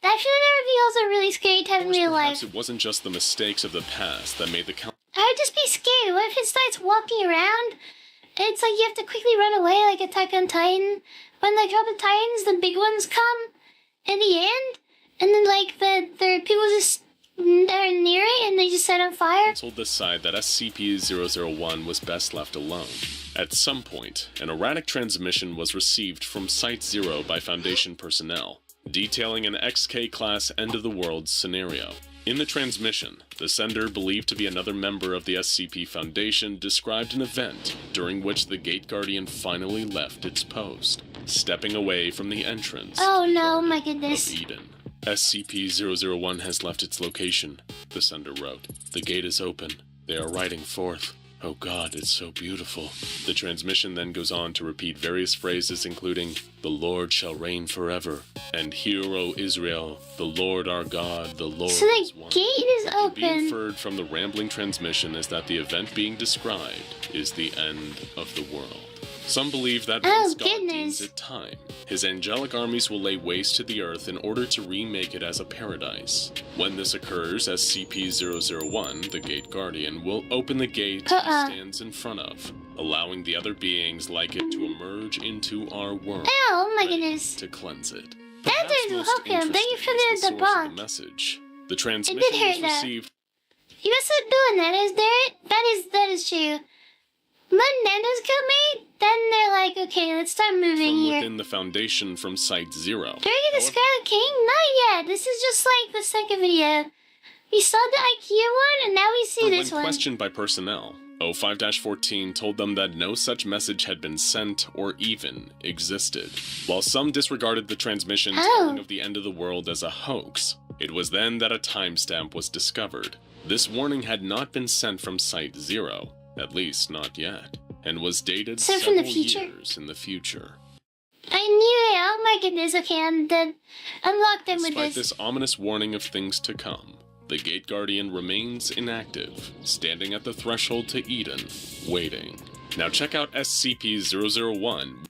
That should reveals a really scary time in real life.
Perhaps it wasn't just the mistakes of the past that made the council.
I would just be scared. What if it starts walking around? It's like you have to quickly run away, like Attack on Titan. When they drop the Titans, the big ones come in the end, and then like the people just are near it and they just set on fire.
Council decided that SCP-001 was best left alone. At some point, an erratic transmission was received from Site-0 by Foundation personnel, detailing an XK-class end-of-the-world scenario. In the transmission, the sender, believed to be another member of the SCP Foundation, described an event during which the Gate Guardian finally left its post, stepping away from the entrance
oh no, my goodness.
of Eden. SCP-001 has left its location, the sender wrote. The gate is open. They are riding forth. Oh God, it's so beautiful. The transmission then goes on to repeat various phrases including, "The Lord shall reign forever," and "Hear, O Israel, the Lord our God, the Lord
so
is one."
So the gate is open.
To be inferred from the rambling transmission is that the event being described is the end of the world. Some believe that once God deems it time, his angelic armies will lay waste to the earth in order to remake it as a paradise. When this occurs, SCP-001, the Gate Guardian, will open the gate he stands in front of, allowing the other beings like it to emerge into our world.
Oh my goodness.
To cleanse it.
That is okay. Thank you for the box.
Message. The transmission was received.
You must have doing that, is there? That is true. When Nando's killed me, then they're like, okay, let's start moving here.
Within the Foundation from Site-0.
Do we get the Scarlet King? Not yet. This is just like the second video. We saw the IKEA one, and now we see this one.
When questioned by personnel, O5-14 told them that no such message had been sent or even existed. While some disregarded the transmission telling of the end of the world as a hoax, it was then that a timestamp was discovered. This warning had not been sent from Site-0. At least not yet, and was dated several years in the future.
I knew it! Oh my goodness, okay, I'm dead. I'm locked in with this.
Despite this ominous warning of things to come, the Gate Guardian remains inactive, standing at the threshold to Eden, waiting. Now check out SCP-001.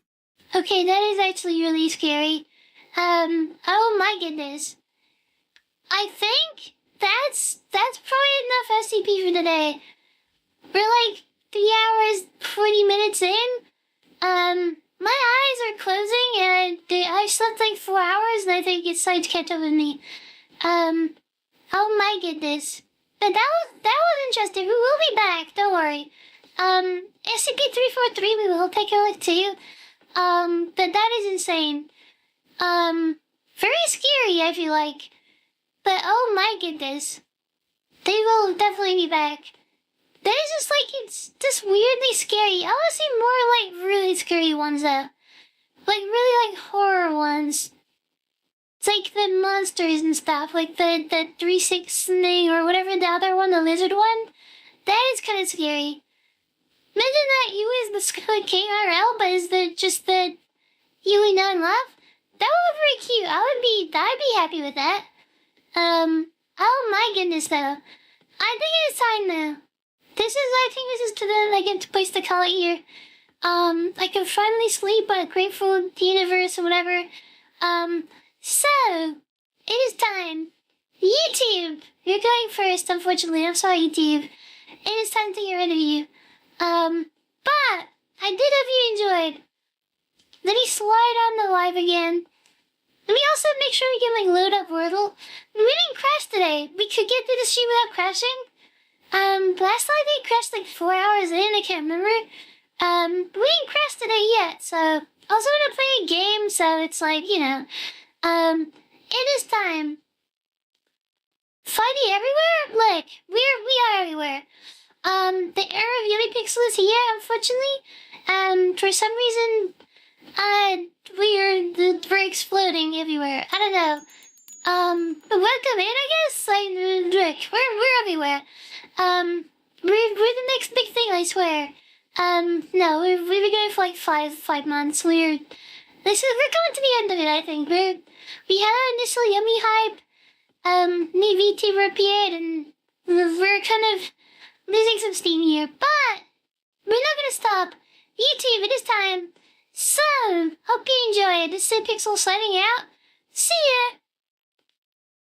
Okay, that is actually really scary. Oh my goodness. I think that's probably enough SCP for today. We're like 3 hours, 40 minutes in. My eyes are closing and I slept like 4 hours and I think it's time to catch up with me. Oh my goodness. But that was interesting. We will be back, don't worry. SCP-343 we will take a look too. But that is insane. Very scary, I feel like. But oh my goodness. They will definitely be back. That is just like, it's just weirdly scary. I want to see more like really scary ones though. Like really like horror ones. It's like the monsters and stuff, like the 3-6 thing or whatever the other one, the lizard one. That is kind of scary. Imagine that you is the Scarlet King IRL, but is just the Yui not in love? That would be very cute. I'd be happy with that. Oh my goodness though. I think it's time now. I think this is to the, I get to place to call it here. I can finally sleep, but grateful to the universe or whatever. So, it is time. YouTube! You're going first, unfortunately. I'm sorry, YouTube. It is time to get rid of you. But, I did hope you enjoyed. Let me slide on the live again. Let me also make sure we can, load up Wordle. We didn't crash today. We could get through the stream without crashing. Last night they crashed 4 hours in, I can't remember. We didn't crash today yet, so... Also gonna play a game, so it's it is time. Fighty everywhere? Look, we are everywhere. The era of YumiPixel is here, unfortunately. For some reason, we're exploding everywhere. I don't know. But welcome in, I guess. Look, we're everywhere. We're the next big thing, I swear. No, we've been going for 5 months. We're coming to the end of it, I think. We had our initial Yumi hype. New VTuber appeared, and we're kind of losing some steam here. But we're not gonna stop. YouTube, it is time. So, hope you enjoyed. This is ChibiModel signing out. See ya!